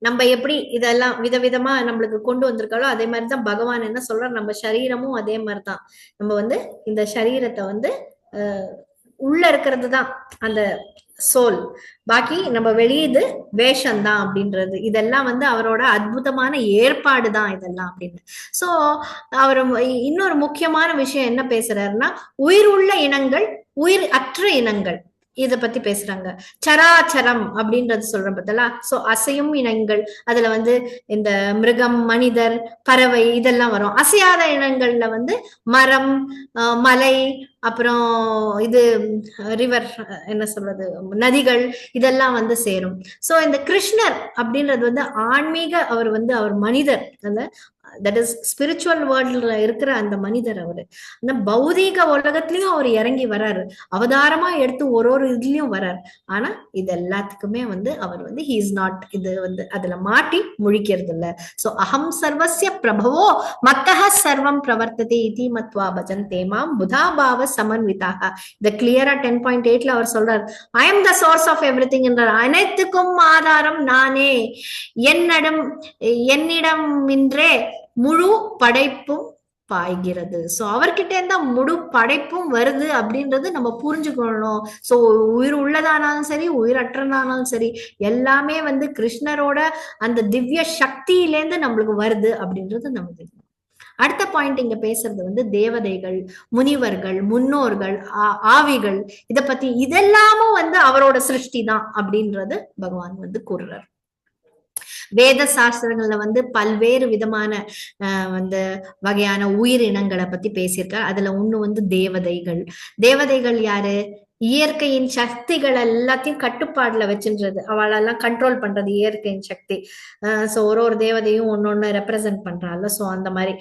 நம்ம எப்படி இதெல்லாம் விதவிதமா நம்மளுக்கு கொண்டு வந்திருக்காளோ அதே மாதிரிதான் பகவான் என்ன சொல்றார், நம்ம சரீரமும் அதே மாதிரிதான். நம்ம வந்து இந்த சரீரத்தை வந்து உள்ள இருக்கிறது தான் அந்த சோல், பாக்கி நம்ம வெளியது வேஷம்தான் அப்படின்றது. இதெல்லாம் வந்து அவரோட அற்புதமான ஏற்பாடு தான் இதெல்லாம் அப்படின்னு. சோ அவர் இன்னொரு முக்கியமான விஷயம் என்ன பேசுறாருன்னா, உயிர் உள்ள இனங்கள், உயிர் அற்ற இனங்கள், இத பத்தி பேசுறாங்க. சராச்சரம் அப்படின்றது சொல்ற பார்த்தல. சோ அசையும் இனங்கள், அதுல வந்து இந்த மிருகம், மனிதர், பறவை இதெல்லாம் வரும். அசையாத இனங்கள்ல வந்து மரம், மலை, அப்புறம் இது ரிவர், என்ன சொல்றது, நதிகள், இதெல்லாம் வந்து சேரும். சோ இந்த கிருஷ்ணர் அப்படின்றது வந்து ஆன்மீக, அவர் மனிதர், அந்த தட் இஸ் ஸ்பிரிச்சுவல் வேர்ல்ட்ல இருக்கிற அந்த மனிதர். அவரு ஆனா பௌதீக உலகத்திலயும் அவர் இறங்கி வர்றாரு, அவதாரமா எடுத்து ஒரு இதுலயும் வர்றாரு. ஆனா இது எல்லாத்துக்குமே வந்து அவர் வந்து ஹி இஸ் நாட், இது வந்து அதுல மாட்டி முழிக்கிறது இல்ல. சோ அகம் சர்வஸ்ய பிரபவோ மத்தஹ சர்வம் பிரவர்த்ததே இதி மத்வா பஜந்தே மாம் புதாபாவ சமன்விதாக. இத கிளியரா 10.8ல அவர் சொல்றார், I am the source of everything என்றார். அனைத்துக்கும் ஆதாரம் நானே, என்னிடம் இன்றே முழு படைப்பும் பாய்கிறது. சோ அவர்கிட்ட இருந்தா முழு படைப்பும் வருது அப்படின்றது நம்ம புரிஞ்சுக்கணும். சோ உயிர் உள்ளதானாலும் சரி, உயிரற்றதானாலும் சரி, எல்லாமே வந்து கிருஷ்ணரோட அந்த திவ்ய சக்தியிலேருந்து நம்மளுக்கு வருது அப்படின்றது நமக்கு. அடுத்த பாயிண்ட் இங்க பேசுறது வந்து தேவதைகள், முனிவர்கள், முன்னோர்கள், ஆவிகள், இத பத்தி இதெல்லாமும் வந்து அவரோட சிருஷ்டி தான் அப்படின்றது பகவான் வந்து கூறுறார். வேத சாஸ்திரங்கள்ல வந்து பல்வேறு விதமான வந்து வகையான உயிரினங்களை பத்தி பேசியிருக்காரு. அதுல ஒண்ணு வந்து தேவதைகள் யாரு? இயற்கையின் சக்திகள் எல்லாத்தையும் கட்டுப்பாடுல வச்சுன்றது, அவளெல்லாம் கண்ட்ரோல் பண்றது இயற்கையின் சக்தி. சோ ஒரு தேவதையும் ஒன்னொன்னு ரெப்ரசன்ட் பண்றாள். சோ அந்த மாதிரி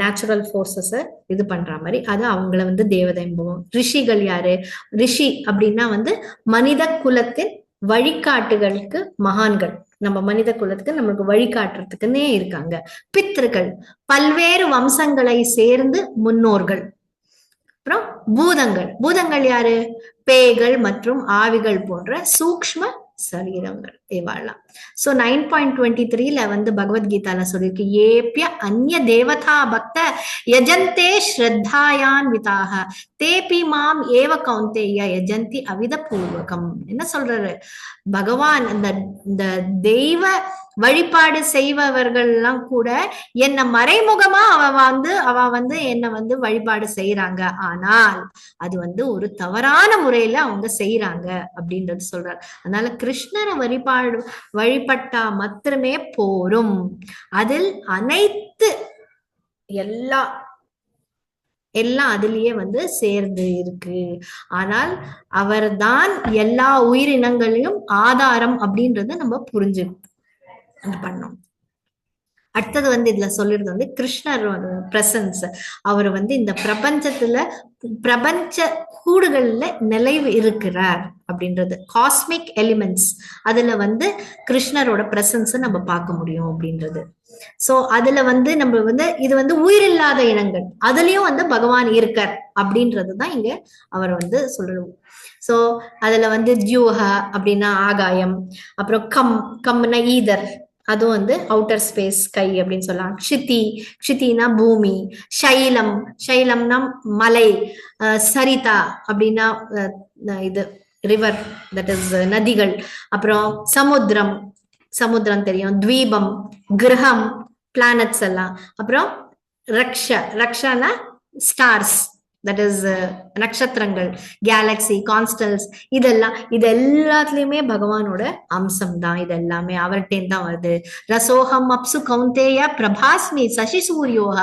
நேச்சுரல் போர்சஸ் இது பண்ற மாதிரி அது அவங்கள வந்து தேவதை என்போம். ரிஷிகள் யாரு? ரிஷி அப்படின்னா வந்து மனித குலத்தின் வழிகாட்டுகளுக்கு மகான்கள், நம்ம மனித குலத்துக்கு நம்மளுக்கு வழிகாட்டுறதுக்குன்னே இருக்காங்க. பித்ருக்கள், பல்வேறு வம்சங்களை சேர்ந்து முன்னோர்கள். அப்புறம் பூதங்கள் யாரு? பேய்கள் மற்றும் ஆவிகள் போன்ற சூக்ஷ்ம சரீரங்கள் இவாள்லாம். சோ 9.23ல வந்து பகவத்கீதால சொல்லிருக்கு, ஏப்ய அந்நிய தேவதா பக்த யஜந்தே ஸ்ரத்தாயான் விதாக தேபி மாம் ஏவ கௌந்தேய யஜந்தி அவித பூர்வகம். என்ன சொல்றாரு பகவான்? இந்த தெய்வ வழிபாடு செய்பவர்கள் எல்லாம் கூட என்ன மறைமுகமா அவ வந்து என்ன வந்து வழிபாடு செய்யறாங்க, ஆனால் அது வந்து ஒரு தவறான முறையில அவங்க செய்யறாங்க அப்படின்றது சொல்றாரு. அதனால கிருஷ்ணரை வழிபட்டா மாத்திரமே போரும். அதில் அனைத்து எல்லா எல்லாம் அதுலயே வந்து சேர்ந்து இருக்கு. ஆனால் அவர்தான் எல்லா உயிரினங்களையும் ஆதாரம் அப்படின்றத நம்ம புரிஞ்சு பண்ணோம். அடுத்தது வந்து இதுல சொல்லிருது வந்து கிருஷ்ணரோட பிரசன்ஸ். அவர் வந்து இந்த பிரபஞ்ச கூடுகள்ல நிலைவு இருக்கிறார் அப்படின்றது. காஸ்மிக் எலிமெண்ட்ஸ் அதுல வந்து கிருஷ்ணரோட பிரசன்ஸ் நம்ம பார்க்க முடியும் அப்படின்றது. சோ அதுல வந்து நம்ம வந்து இது வந்து உயிரில்லாத இனங்கள் அதுலயும் வந்து பகவான் இருக்கார் அப்படின்றதுதான் இங்க அவர் வந்து சொல்றோம். சோ அதுல வந்து ஜூஹா அப்படின்னா ஆகாயம், அப்புறம் கம்னா ஈதர், அதுவும் வந்து அவுட்டர் ஸ்பேஸ் ஸ்கை அப்படின்னு சொல்லலாம். க்ஷிதினா பூமி, ஷைலம்னா மலை, சரிதா அப்படின்னா இது ரிவர், தட் இஸ் நதிகள். அப்புறம் சமுத்திரம் தெரியும், துவீபம், கிரகம், பிளானட்ஸ் எல்லாம். அப்புறம் ரக்ஷானா ஸ்டார்ஸ், தட் இஸ் நட்சத்திரங்கள், கேலக்சி, கான்ஸ்டல்ஸ். இது எல்லாத்துலயுமே பகவானோட அம்சம் தான். இது எல்லாமே அவர்கிட்ட தான் வருது. ரசோகம் அப்சு கௌந்தேய பிரபாஸ்மி சசி சூரியோக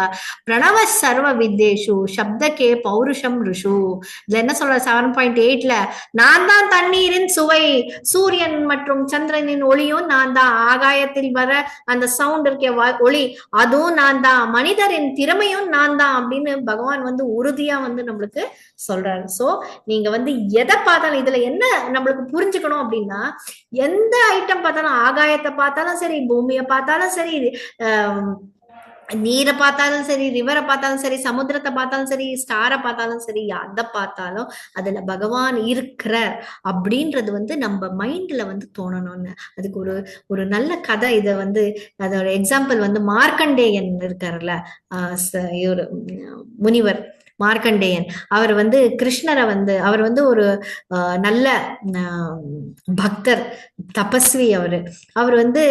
பிரணவ சர்வ வித்யேஷு சப்தகே பௌருஷம் ருஷு. இதுல என்ன சொல்ற 7.8ல நான் தான் தண்ணீரின் சுவை, சூரியன் மற்றும் சந்திரனின் ஒளியும் நான் தான், ஆகாயத்தில் வர அந்த சவுண்ட் இருக்க ஒளி அதுவும் நான் தான், மனிதரின் திறமையும் நான் தான் அப்படின்னு பகவான் வந்து உறுதியா வந்து நம்மளுக்கு சொல்றாரு. சோ நீங்க வந்து எதை பார்த்தாலும் இதுல என்ன நம்மளுக்கு புரிஞ்சுக்கணும் அப்படின்னா, எந்த ஐட்டம் பார்த்தாலும், ஆகாயத்தை பார்த்தாலும் சரி, பூமியை பார்த்தாலும் சரி, நீரை பார்த்தாலும் சரி, ரிவரை பார்த்தாலும் சரி, சமுத்திரத்தை பார்த்தாலும் சரி, ஸ்டாரை பார்த்தாலும் சரி, எதை பார்த்தாலும் அதுல பகவான் இருக்கிற அப்படின்றது வந்து நம்ம மைண்ட்ல வந்து தோணணும்னு. அதுக்கு ஒரு நல்ல கதை. இதை வந்து அதோட எக்ஸாம்பிள் வந்து மார்க்கண்டேயன் இருக்காருல்ல, ஒரு முனிவர் மார்க்கண்டேயன். அவர் வந்து கிருஷ்ணரை வந்து அவர் வந்து ஒரு நல்ல பக்தர், தபஸ்வி. அவர் வந்து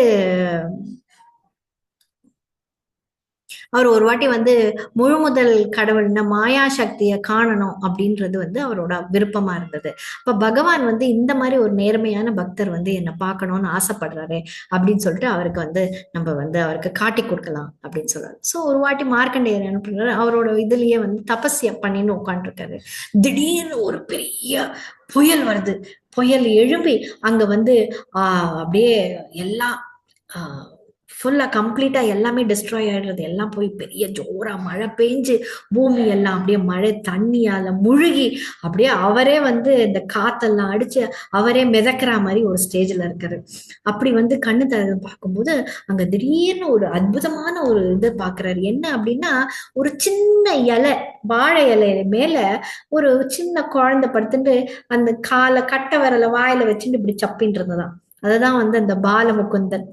அவர் ஒரு வாட்டி வந்து முழுமுதல் கடவுள்னா மாயா சக்தியை காணணும் அப்படின்றது வந்து அவரோட விருப்பமா இருந்தது. அப்ப பகவான் வந்து இந்த மாதிரி ஒரு நேர்மையான பக்தர் வந்து என்னை பார்க்கணும்னு ஆசைப்படுறாரு அப்படின்னு சொல்லிட்டு அவருக்கு வந்து நம்ம வந்து அவருக்கு காட்டி கொடுக்கலாம் அப்படின்னு சொல்றாரு. சோ ஒரு வாட்டி மார்க்கண்டேயர் என்ன பண்றாரு, அவரோட இதுலயே வந்து தபஸ்ய பண்ணின்னு உட்காந்துருக்காரு. திடீர்னு ஒரு பெரிய புயல் வருது. புயல் எழும்பி அங்க வந்து அப்படியே எல்லாம் ஃபுல்லா கம்ப்ளீட்டா எல்லாமே டிஸ்ட்ராய் ஆயிடுறது. எல்லாம் போய் பெரிய ஜோரா மழை பெஞ்சு பூமி எல்லாம் அப்படியே மழை தண்ணியால முழுகி அப்படியே அவரே வந்து இந்த காத்தெல்லாம் அடிச்சு அவரே மிதக்கிற மாதிரி ஒரு ஸ்டேஜ்ல இருக்காரு. அப்படி வந்து கண்ணு திறந்து பார்க்கும்போது அங்க திடீர்னு ஒரு அற்புதமான ஒரு இது பாக்குறாரு. என்ன அப்படின்னா, ஒரு சின்ன இலை, வாழை இலை மேல ஒரு சின்ன குழந்தை படுத்துட்டு அந்த கட்டை விரல வாயில வச்சுட்டு இப்படி சப்பின்றதுதான். அதுதான் வந்து அந்த பாலமுகுந்தன்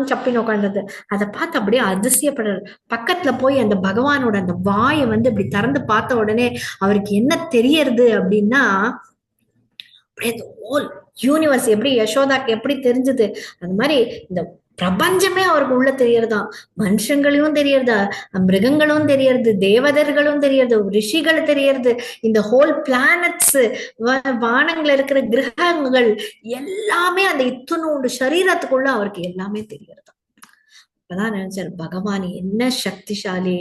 சப்பின்னு உட்காந்தது. அதை பார்த்து அப்படியே அதிசயப்படுறாரு. பக்கத்துல போய் அந்த பகவானோட அந்த வாயை வந்து இப்படி திறந்து பார்த்த உடனே அவருக்கு என்ன தெரியறது அப்படின்னா, அப்படியே ஹோல் யூனிவர்ஸ் எப்படி யசோதாக்கு எப்படி தெரிஞ்சது அந்த மாதிரி இந்த பிரபஞ்சமே அவருக்கு உள்ள தெரியறதான். மனுஷங்களையும் தெரியறதா, மிருகங்களும் தெரியறது, தேவதர்களும் தெரியறது, ரிஷிகள் தெரியறது, இந்த ஹோல் பிளானட்ஸ், வானங்கள்ல இருக்கிற கிரகங்கள் எல்லாமே அந்த இத்துணோண்டு சரீரத்துக்குள்ள அவருக்கு எல்லாமே தெரியறதா. அப்பதான் நினைச்சாரு, பகவான் என்ன சக்திசாலி,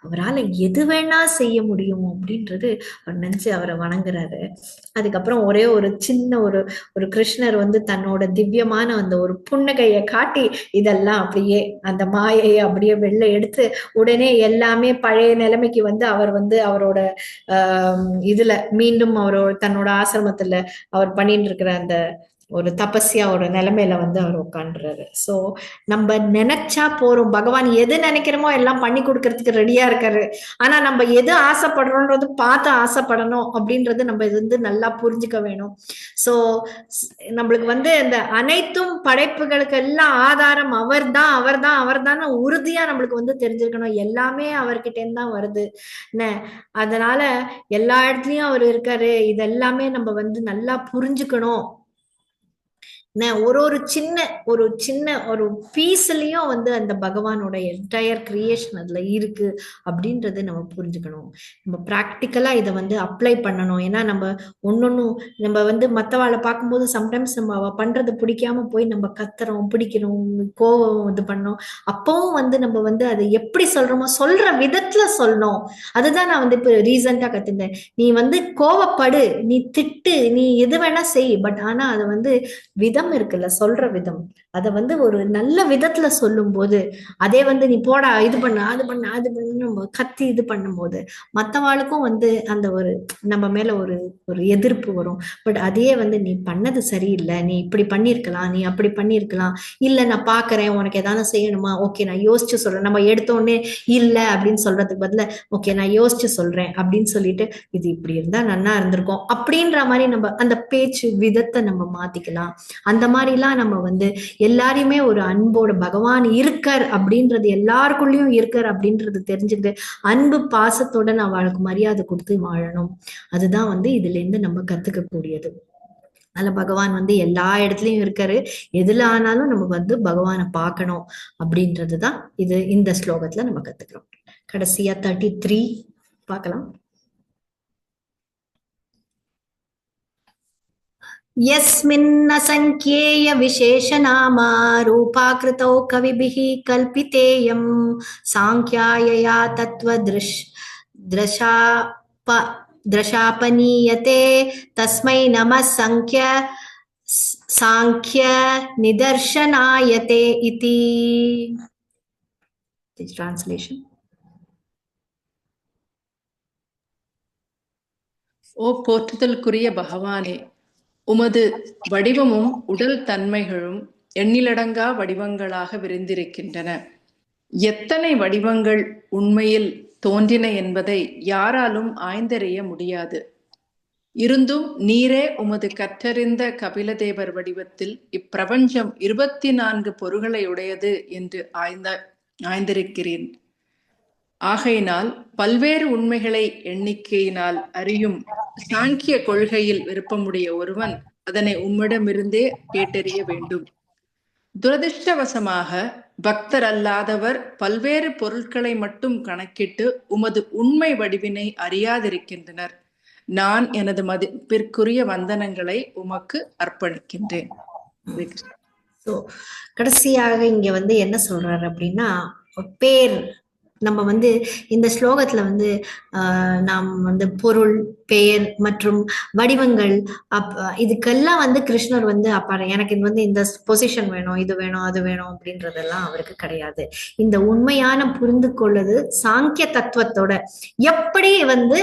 அவரால் எது வேணா செய்ய முடியும் அப்படின்றது அவர் நினைச்சு அவரை வணங்குறாரு. அதுக்கப்புறம் ஒரே ஒரு சின்ன ஒரு கிருஷ்ணர் வந்து தன்னோட திவ்யமான அந்த ஒரு புன்னகையை காட்டி இதெல்லாம் அப்படியே அந்த மாயையை அப்படியே வெளில எடுத்து உடனே எல்லாமே பழைய நிலைமைக்கு வந்து அவர் வந்து அவரோட இதுல மீண்டும் அவரோட தன்னோட ஆசிரமத்துல அவர் பண்ணிட்டு இருக்கிற அந்த ஒரு தபஸ்யாவோட நிலைமையில வந்து அவர் உட்காந்துறாரு. சோ நம்ம நினைச்சா போறோம், பகவான் எது நினைக்கிறோமோ எல்லாம் பண்ணி கொடுக்கறதுக்கு ரெடியா இருக்காரு. ஆனா நம்ம எது ஆசைப்படுறோன்றது பார்த்து ஆசைப்படணும் அப்படின்றது நம்ம இது வந்து நல்லா புரிஞ்சுக்க வேணும். சோ நம்மளுக்கு வந்து இந்த அனைத்தும் படைப்புகளுக்கு எல்லாம் ஆதாரம் அவர்தான் உறுதியா நம்மளுக்கு வந்து தெரிஞ்சிருக்கணும். எல்லாமே அவர்கிட்ட இருந்து தான் வருது. அதனால எல்லா இடத்துலயும் அவர் இருக்காரு. இதெல்லாமே நம்ம வந்து நல்லா புரிஞ்சுக்கணும். ஒரு சின்ன ஒரு பீஸ்லயும் வந்து அந்த பகவானோட என்டையர் கிரியேஷன் அதுல இருக்கு அப்படின்றது நம்ம புரிஞ்சுக்கணும். நம்ம பிராக்டிக்கலா இதை வந்து அப்ளை பண்ணணும். ஏன்னா நம்ம ஒன்னொன்னும் நம்ம வந்து மத்தவாளை பார்க்கும்போது சம்டைம்ஸ் நம்ம அவ பண்றது பிடிக்காம போய் நம்ம கத்துறோம், பிடிக்கிறோம், கோவம் இது பண்ணோம். அப்பவும் வந்து நம்ம வந்து அதை எப்படி சொல்றோமோ சொல்ற விதத்துல சொல்லணும். அதுதான் நான் வந்து இப்ப ரீசெண்டா கத்துட்டேன். நீ வந்து கோவப்படு, நீ திட்டு, நீ எது வேணா செய், பட் ஆனா அதை வந்து விதம் இருக்குல்ல, சொல்ற விதம், அத வந்து ஒரு நல்ல விதத்துல சொல்லும் போது, அதே வந்து நீ போடா இது பண்ண அது பண்ண அது பண்ணு கத்தி இது பண்ணும் போது மத்தவாளுக்கும் வந்து அந்த ஒரு நம்ம மேல ஒரு ஒரு எதிர்ப்பு வரும். பட் அதையே வந்து நீ பண்ணது சரியில்லை, நீ இப்படி பண்ணிருக்கலாம், நீ அப்படி பண்ணிருக்கலாம், இல்ல நான் பாக்குறேன், உனக்கு ஏதாவது செய்யணுமா, ஓகே நான் யோசிச்சு சொல்றேன். நம்ம எடுத்தோடனே இல்ல அப்படின்னு சொல்றதுக்கு பதிலா ஓகே நான் யோசிச்சு சொல்றேன் அப்படின்னு சொல்லிட்டு இது இப்படி இருந்தா நன்னா இருந்திருக்கும் அப்படின்ற மாதிரி நம்ம அந்த பேச்சு விதத்தை நம்ம மாத்திக்கலாம். அந்த மாதிரிலாம் நம்ம வந்து எல்லாரையுமே ஒரு அன்போட பகவான் இருக்கார் அப்படின்றது, எல்லாருக்குள்ளயும் இருக்கார் அப்படின்றது தெரிஞ்சுக்கிட்டு அன்பு பாசத்தோட நான் அவளுக்கு மரியாதை கொடுத்து வாழணும். அதுதான் வந்து இதுல இருந்து நம்ம கத்துக்க கூடியது. அதனால பகவான் வந்து எல்லா இடத்துலயும் இருக்காரு. எதுல ஆனாலும் நம்ம வந்து பகவானை பார்க்கணும் அப்படின்றதுதான் இது இந்த ஸ்லோகத்துல நம்ம கத்துக்கிறோம். கடைசியா 33 பார்க்கலாம். यस्मिन्न संख्येय विशेषनामा रूपाकृतौ कविभिः कल्पितेयं सांख्यायया द्रशापनीयते तस्मै नमः सांख्य निदर्शनायते इति. Translation. ஓ போற்றுதலுக்குரிய பகவானே, உமது வடிவமும் உடல் தன்மைகளும் எண்ணிலடங்கா வடிவங்களாக விரிந்திருக்கின்றன. எத்தனை வடிவங்கள் உண்மையில் தோன்றின என்பதை யாராலும் ஆய்ந்தறிய முடியாது. இருந்தும் நீரே உமது கற்றறிந்த கபிலதேவர் வடிவத்தில் இப்பிரபஞ்சம் 24 பொருள்களை உடையது என்று ஆய்ந்திருக்கிறேன். ஆகையினால் பல்வேறு உண்மைகளை எண்ணிக்கையினால் அறியும் சாங்கிய கொள்கையில் விருப்பமுடைய ஒருவன் அதனை உம்மிடமிருந்தே கேட்டறிய வேண்டும். துரதிருஷ்டவசமாக பக்தர் அல்லாதவர் பல்வேறு பொருட்களை மட்டும் கணக்கிட்டு உமது உண்மை வடிவினை அறியாதிருக்கின்றனர். நான் எனது மதிப்பிற்குரிய வந்தனங்களை உமக்கு அர்ப்பணிக்கின்றேன். கடைசியாக இங்க வந்து என்ன சொல்றாரு அப்படின்னா, பேர் நம்ம வந்து இந்த ஸ்லோகத்துல வந்து நாம் வந்து பொருள், பெயர் மற்றும் வடிவங்கள் இதுக்கெல்லாம் வந்து கிருஷ்ணர் வந்து அப்பாரு எனக்கு இது வந்து இந்த பொசிஷன் வேணும், இது வேணும், அது வேணும் அப்படின்றதெல்லாம் அவருக்கு கிடையாது. இந்த உண்மையான புரிந்து கொள்வது சாங்கிய தத்துவத்தோட எப்படி வந்து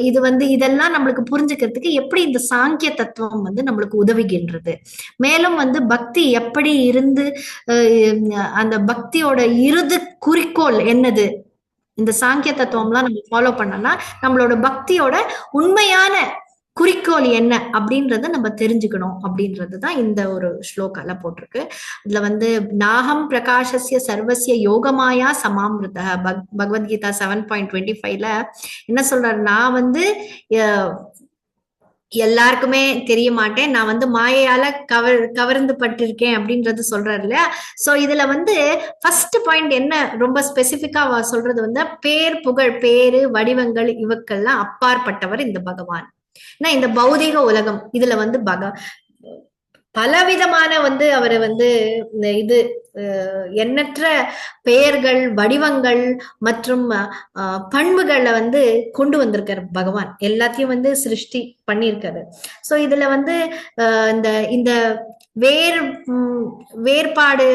இது வந்து இதெல்லாம் நம்மளுக்கு புரிஞ்சுக்கிறதுக்கு எப்படி இந்த சாங்கிய தத்துவம் வந்து நம்மளுக்கு உதவுகின்றது. மேலும் வந்து பக்தி எப்படி இருந்து அந்த பக்தியோட இறுதி குறிக்கோள் என்னது, இந்த சாங்கிய தத்துவம்லாம் நம்ம ஃபாலோ பண்ணோம்னா நம்மளோட பக்தியோட உண்மையான குறிக்கோள் என்ன அப்படின்றத நம்ம தெரிஞ்சுக்கணும் அப்படின்றதுதான் இந்த ஒரு ஸ்லோகால போட்டிருக்கு. இதுல வந்து நாகம் பிரகாசஸ்ய சர்வசிய யோகமாயா சமாமிருத பகவத்கீதா 7.25ல என்ன சொல்றாரு, நான் வந்து எல்லாருக்குமே தெரிய மாட்டேன், நான் வந்து மாயையால கவர்ந்து பட்டிருக்கேன் அப்படின்றது சொல்றாரு இல்லையா. சோ இதுல வந்து ஃபர்ஸ்ட் பாயிண்ட் என்ன ரொம்ப ஸ்பெசிபிக்கா சொல்றது வந்து பேர், புகழ், பேரு, வடிவங்கள் இவக்கெல்லாம் அப்பாற்பட்டவர் இந்த பகவான். ஏன்னா இந்த பௌதிக உலகம் இதுல வந்து பலவிதமான வந்து அவரை வந்து இது எண்ணற்ற பெயர்கள், வடிவங்கள் மற்றும் பண்புகளை வந்து கொண்டு வந்திருக்காரு பகவான். எல்லாத்தையும் வந்து சிருஷ்டி பண்ணியிருக்காரு. சோ இதுல வந்து இந்த வேறுபாடு,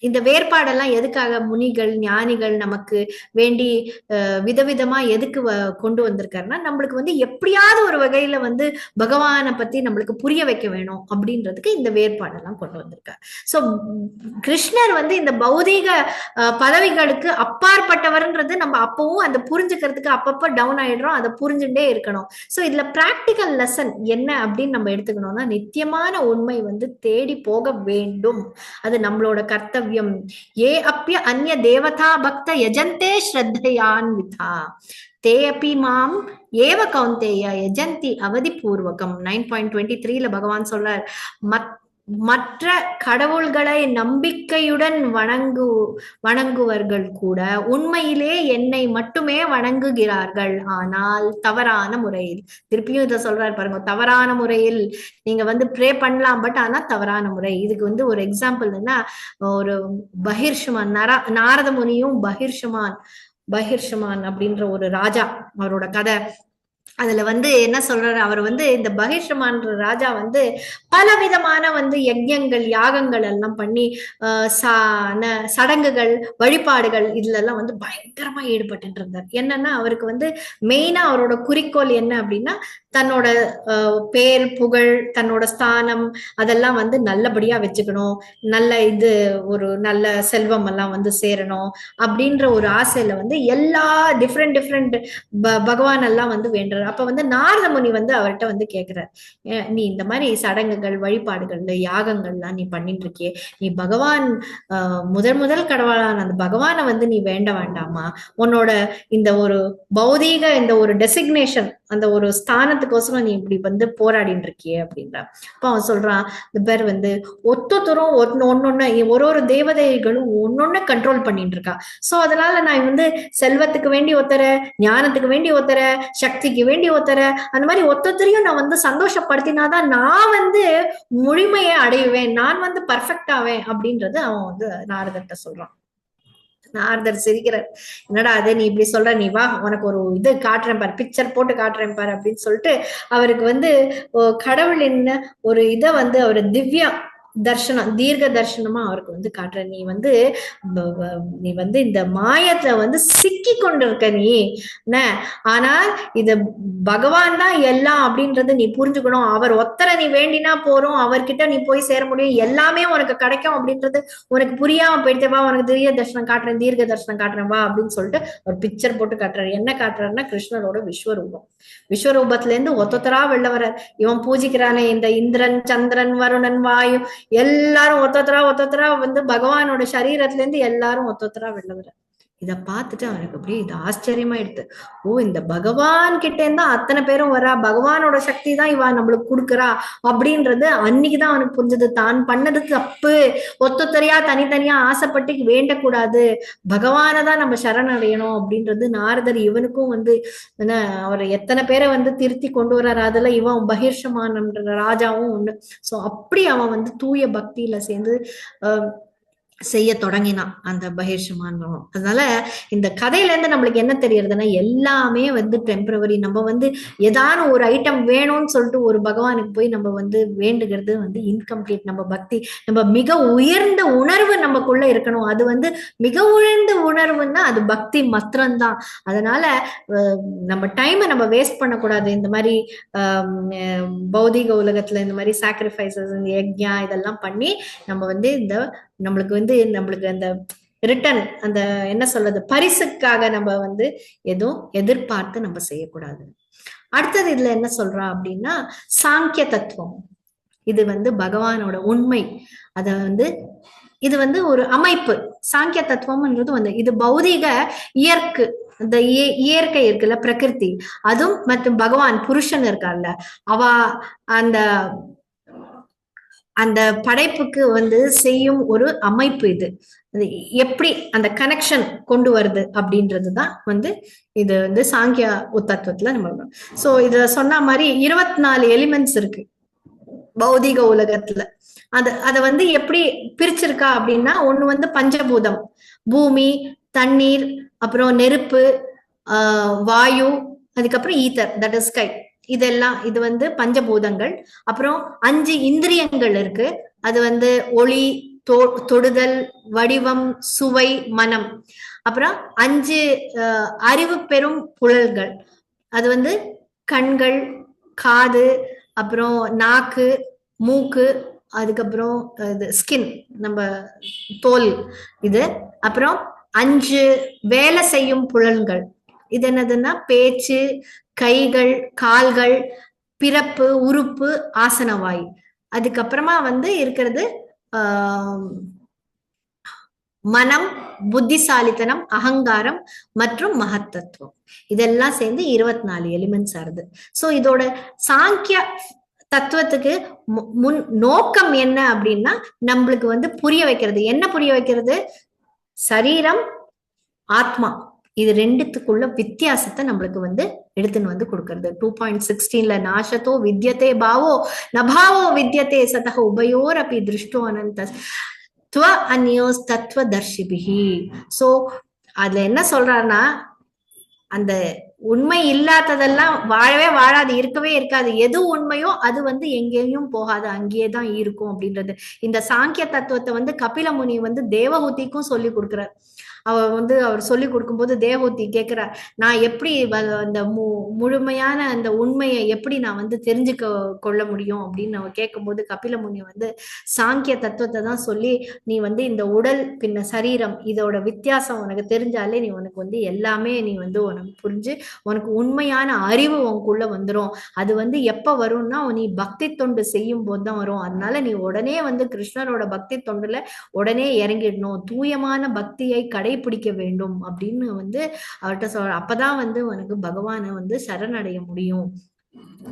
இந்த வேறுபாடெல்லாம் எதுக்காக முனிகள், ஞானிகள் நமக்கு வேண்டி விதவிதமா எதுக்கு கொண்டு வந்திருக்காருன்னா, நம்மளுக்கு வந்து எப்படியாவது ஒரு வகையில வந்து பகவானை பத்தி நம்மளுக்கு புரிய வைக்க வேணும் அப்படின்றதுக்கு இந்த வேறுபாடெல்லாம் கொண்டு வந்திருக்காரு. சோ கிருஷ்ணர் வந்து இந்த பௌதீக பதவிகளுக்கு அப்பாற்பட்டவர்ன்றது நம்ம அப்பவும் அந்த புரிஞ்சுக்கிறதுக்கு அப்பப்ப டவுன் ஆயிடுறோம், அதை புரிஞ்சுட்டே இருக்கணும். சோ இதுல பிராக்டிக்கல் லெசன் என்ன அப்படின்னு நம்ம எடுத்துக்கணும்னா, நித்தியமான உண்மை வந்து தேடி போக வேண்டும், அது நம்மளோட கர்த்தவியம். ये अप्य अन्य देवता भक्त यजन्ते श्रद्धयान्विता ते अपि माम ஏவ கௌந்தேய யஜந்தி அவதி பூர்வகம். 9.23ல பகவான் சொல்றார், மற்ற கடவுள்களை நம்பிக்கையுடன் வணங்குவர்கள் கூட உண்மையிலே என்னை மட்டுமே வணங்குகிறார்கள், ஆனால் தவறான முறையில். திருப்பியும் இதை சொல்றாரு பாருங்க, தவறான முறையில் நீங்க வந்து ப்ரே பண்ணலாம், பட் ஆனா தவறான முறை. இதுக்கு வந்து ஒரு எக்ஸாம்பிள் என்ன, ஒரு பஹிர்ஷமான், நாரத முனியும் பஹிர்ஷமான் அப்படின்ற ஒரு ராஜா, அவரோட கதை. அதுல வந்து என்ன சொல்றாரு, அவர் வந்து இந்த பஹிர்ஷமான்ற ராஜா வந்து பலவிதமான வந்து யஜ்யங்கள் யாகங்கள் எல்லாம் பண்ணி சடங்குகள் வழிபாடுகள் இதுல எல்லாம் வந்து பயங்கரமா ஈடுபட்டு இருந்தார். என்னன்னா அவருக்கு வந்து மெயினா அவரோட குறிக்கோள் என்ன அப்படின்னா, தன்னோட பேர் புகழ் தன்னோட ஸ்தானம் அதெல்லாம் வந்து நல்லபடியா வச்சுக்கணும், நல்ல இது ஒரு நல்ல செல்வம் எல்லாம் வந்து சேரணும் அப்படின்ற ஒரு ஆசையில வந்து எல்லா டிஃப்ரெண்ட் பகவான் எல்லாம் வந்து வேண்டுறாரு. அப்ப வந்து நாரத முனி வந்து அவர்கிட்ட வந்து கேக்குறாரு, நீ இந்த மாதிரி சடங்குகள் வழிபாடுகள்ல யாகங்கள்லாம் நீ பண்ணிட்டு இருக்கியே, நீ பகவான் முதல் கடவுளான அந்த பகவானை வந்து நீ வேண்ட வேண்டாமா? உன்னோட இந்த ஒரு பௌதீக இந்த ஒரு டெசிக்னேஷன் அந்த ஒரு ஸ்தானத்துக்கோசரம் நீ இப்படி வந்து போராடிட்டு இருக்கியே அப்படின்றா. அப்ப அவன் சொல்றான், இந்த பேர் வந்து ஒத்தொத்தரும் ஒன்னொன்னு ஒரு தேவதைகளும் ஒன்னொன்னு கண்ட்ரோல் பண்ணிட்டு இருக்கா. சோ அதனால நான் வந்து செல்வத்துக்கு வேண்டி ஒத்தர, ஞானத்துக்கு வேண்டி ஒத்தர, சக்திக்கு வேண்டி ஒத்தர, அந்த மாதிரி ஒத்தொத்தரையும் நான் வந்து சந்தோஷப்படுத்தினாதான் நான் வந்து முழுமையை அடைவேன், நான் வந்து பர்ஃபெக்ட் ஆவேன் அப்படின்றது அவன் வந்து நாரதர்கிட்ட சொல்றான். நாரதர் சிரிக்கிறார், என்னடா அது நீ இப்படி சொல்ற, நீ வா உனக்கு ஒரு இது காட்டுறேன் பாரு, பிக்சர் போட்டு காட்டுறேன் பாரு அப்படின்னு சொல்லிட்டு அவருக்கு வந்து கடவுளின் ஒரு இதை வந்து அவரு திவ்யா தர்ஷனம் தீர்க்க தர்ஷனமா அவருக்கு வந்து காட்டுற, நீ வந்து இந்த மாயத்துல வந்து சிக்கி கொண்டு இருக்க நீ என்ன, ஆனால் இது பகவான் தான் எல்லாம் அப்படின்றது நீ புரிஞ்சுக்கணும், அவர் ஒத்தரை நீ வேண்டினா போறோம், அவர்கிட்ட நீ போய் சேர முடியும், எல்லாமே உனக்கு கிடைக்கும் அப்படின்றது உனக்கு புரியாம போயிட்டு, வா உனக்கு தீர்க்க தர்ஷனம் காட்டுறேன், தீர்க்க தர்ஷனம் காட்டுறேன் வா அப்படின்னு சொல்லிட்டு ஒரு பிக்சர் போட்டு காட்டுறாரு. என்ன காட்டுறாருன்னா கிருஷ்ணரோட விஸ்வரூபம். விஸ்வரூபத்துல இருந்து ஒத்தொத்தரா வெளில வர, இவன் பூஜிக்கிறானே இந்த இந்திரன் சந்திரன் வருணன் வாயு எல்லாரும் ஒத்தொத்தரா வந்து பகவானோட சரீரத்துல இருந்து எல்லாரும் ஒத்தொத்தரா வெளில வர. இத பார்த்துட்டு அவனுக்கு அப்படியே இது ஆச்சரியமா எடுத்து, ஓ இந்த பகவான் கிட்ட இருந்தா அத்தனை பேரும் வரா, பகவானோட சக்தி தான் இவா நம்மளுக்கு கொடுக்குறா அப்படின்றது அன்னைக்குதான் அவனுக்கு புரிஞ்சது. தான் பண்ணது தப்பு, ஒத்தொத்தரையா தனித்தனியா ஆசைப்பட்டு வேண்டக்கூடாது, பகவானை தான் நம்ம சரணடையணும் அப்படின்றது நாரதர் இவனுக்கும் வந்து என்ன, அவர் எத்தனை பேரை வந்து திருத்தி கொண்டு வர்றாரு. அதுல இவன் பஹிர்ஷமான்ற ராஜாவும் ஒண்ணு. சோ அப்படி அவன் வந்து தூய பக்தியில சேர்ந்து செய்ய தொடங்கினான் அந்த பஹிர்ஷமானவன். அதனால இந்த கதையில இருந்து நம்மளுக்கு என்ன தெரியறதுன்னா, எல்லாமே வந்து டெம்பரவரி. நம்ம வந்து ஏதான ஒரு ஐட்டம் வேணும்னு சொல்லிட்டு ஒரு பகவானுக்கு போய் நம்ம வந்து வேண்டுகிறது வந்து இன்கம்ப்ளீட். நம்ம பக்தி, நம்ம மிக உயர்ந்த உணர்வு நமக்குள்ள இருக்கணும். அது வந்து மிக உயர்ந்த உணர்வுன்னா அது பக்தி மாத்திரம்தான். அதனால நம்ம டைமை நம்ம வேஸ்ட் பண்ணக்கூடாது. இந்த மாதிரி பௌதிக உலகத்துல இந்த மாதிரி சாக்ரிஃபைசஸ், இந்த யஜ்ஞா இதெல்லாம் பண்ணி நம்ம வந்து இந்த நம்மளுக்கு அந்த ரிட்டர்ன், அந்த என்ன சொல்றது, பரிசுக்காக நம்ம வந்து எதுவும் எதிர்பார்த்து நம்ம செய்யக்கூடாது. அடுத்தது இதுல என்ன சொல்றா அப்படின்னா சாங்கிய தத்துவம். இது வந்து பகவானோட உண்மை. அத வந்து இது வந்து ஒரு அமைப்பு. சாங்கிய தத்துவம்ன்றது வந்து இது பௌதிக இந்த இயற்கை இருக்குல்ல, பிரகிருதி, அதுவும் மற்றும் பகவான் புருஷன் இருக்கார்ல, அந்த படைப்புக்கு வந்து செய்யும் ஒரு அமைப்பு. இது எப்படி அந்த கனெக்ஷன் கொண்டு வருது அப்படின்றதுதான் வந்து இது வந்து சாங்கிய தத்துவத்துல நம்ம. சோ இத சொன்ன மாதிரி 24 எலிமெண்ட்ஸ் இருக்கு பௌதிக உலகத்துல. அத வந்து எப்படி பிரிச்சிருக்கா அப்படின்னா, ஒண்ணு வந்து பஞ்சபூதம், பூமி, தண்ணீர், அப்புறம் நெருப்பு, வாயு, அதுக்கப்புறம் ஈத்தர், தட் இஸ் ஸ்கை. இதெல்லாம் இது வந்து பஞ்சபூதங்கள். அப்புறம் 5 இந்திரியங்கள் இருக்கு. அது வந்து ஒளி, தொடுதல், வடிவம், சுவை, மனம். அப்புறம் 5 அறிவு பெறும் புலன்கள். அது வந்து கண்கள், காது, அப்புறம் நாக்கு, மூக்கு, அதுக்கப்புறம் இது ஸ்கின், நம்ம தோல் இது. அப்புறம் 5 வேலை செய்யும் புலன்கள். இது என்னதுன்னா பேச்சு, கைகள், கால்கள், பிறப்பு, உறுப்பு, ஆசனவாய். அதுக்கப்புறமா வந்து இருக்கிறது மனம், புத்திசாலித்தனம், அகங்காரம் மற்றும் மகத்தத்துவம். இதெல்லாம் சேர்ந்து 24 எலிமெண்ட்ஸ் ஆறுது. சோ இதோட சாங்கிய தத்துவத்துக்கு முன் நோக்கம் என்ன அப்படின்னா நம்மளுக்கு வந்து புரிய வைக்கிறது. என்ன புரிய வைக்கிறது? சரீரம், ஆத்மா, இது ரெண்டுத்துக்குள்ள வித்தியாசத்தை நம்மளுக்கு வந்து எடுத்துன்னு வந்து கொடுக்கறது. 2.16 நாசத்தோ வித்யதே பாவோ நபாவோ வித்யதே சதஹ உபயோர் அப்படி திருஷ்டோ அனந்த துவ அந்யோஸ் தத்துவ தர்ஷிபிஹி. சோ அதுல என்ன சொல்றாருன்னா, அந்த உண்மை இல்லாததெல்லாம் வாழவே வாழாது, இருக்கவே இருக்காது. எது உண்மையோ அது வந்து எங்கேயும் போகாது, அங்கேயேதான் இருக்கும் அப்படின்றது. இந்த சாங்கிய தத்துவத்தை வந்து கபில முனி வந்து தேவஹூதிக்கும் சொல்லி கொடுக்கிறார். அவர் சொல்லி கொடுக்கும்போது தேவஹூதி கேட்கிறார், நான் எப்படி அந்த முழுமையான அந்த உண்மையை எப்படி நான் வந்து தெரிஞ்சுக்க கொள்ள முடியும் அப்படின்னு அவர் கேட்கும்போது கபில முனி வந்து சாங்கிய தத்துவத்தை தான் சொல்லி, நீ வந்து இந்த உடல் பின்ன சரீரம் இதோட வித்தியாசம் உனக்கு தெரிஞ்சாலே நீ உனக்கு வந்து எல்லாமே நீ வந்து உனக்கு புரிஞ்சு உனக்கு உண்மையான அறிவு உனக்குள்ள வந்துடும். அது வந்து எப்ப வரும்னா நீ பக்தி தொண்டு செய்யும் போதுதான் வரும். அதனால நீ உடனே வந்து கிருஷ்ணரோட பக்தி தொண்டுல உடனே இறங்கிடணும், தூயமான பக்தியை கடைபிடிக்க வேண்டும் அப்படின்னு வந்து அவர்கிட்ட சொல்ற. அப்பதான் வந்து உனக்கு பகவானை வந்து சரணடைய முடியும்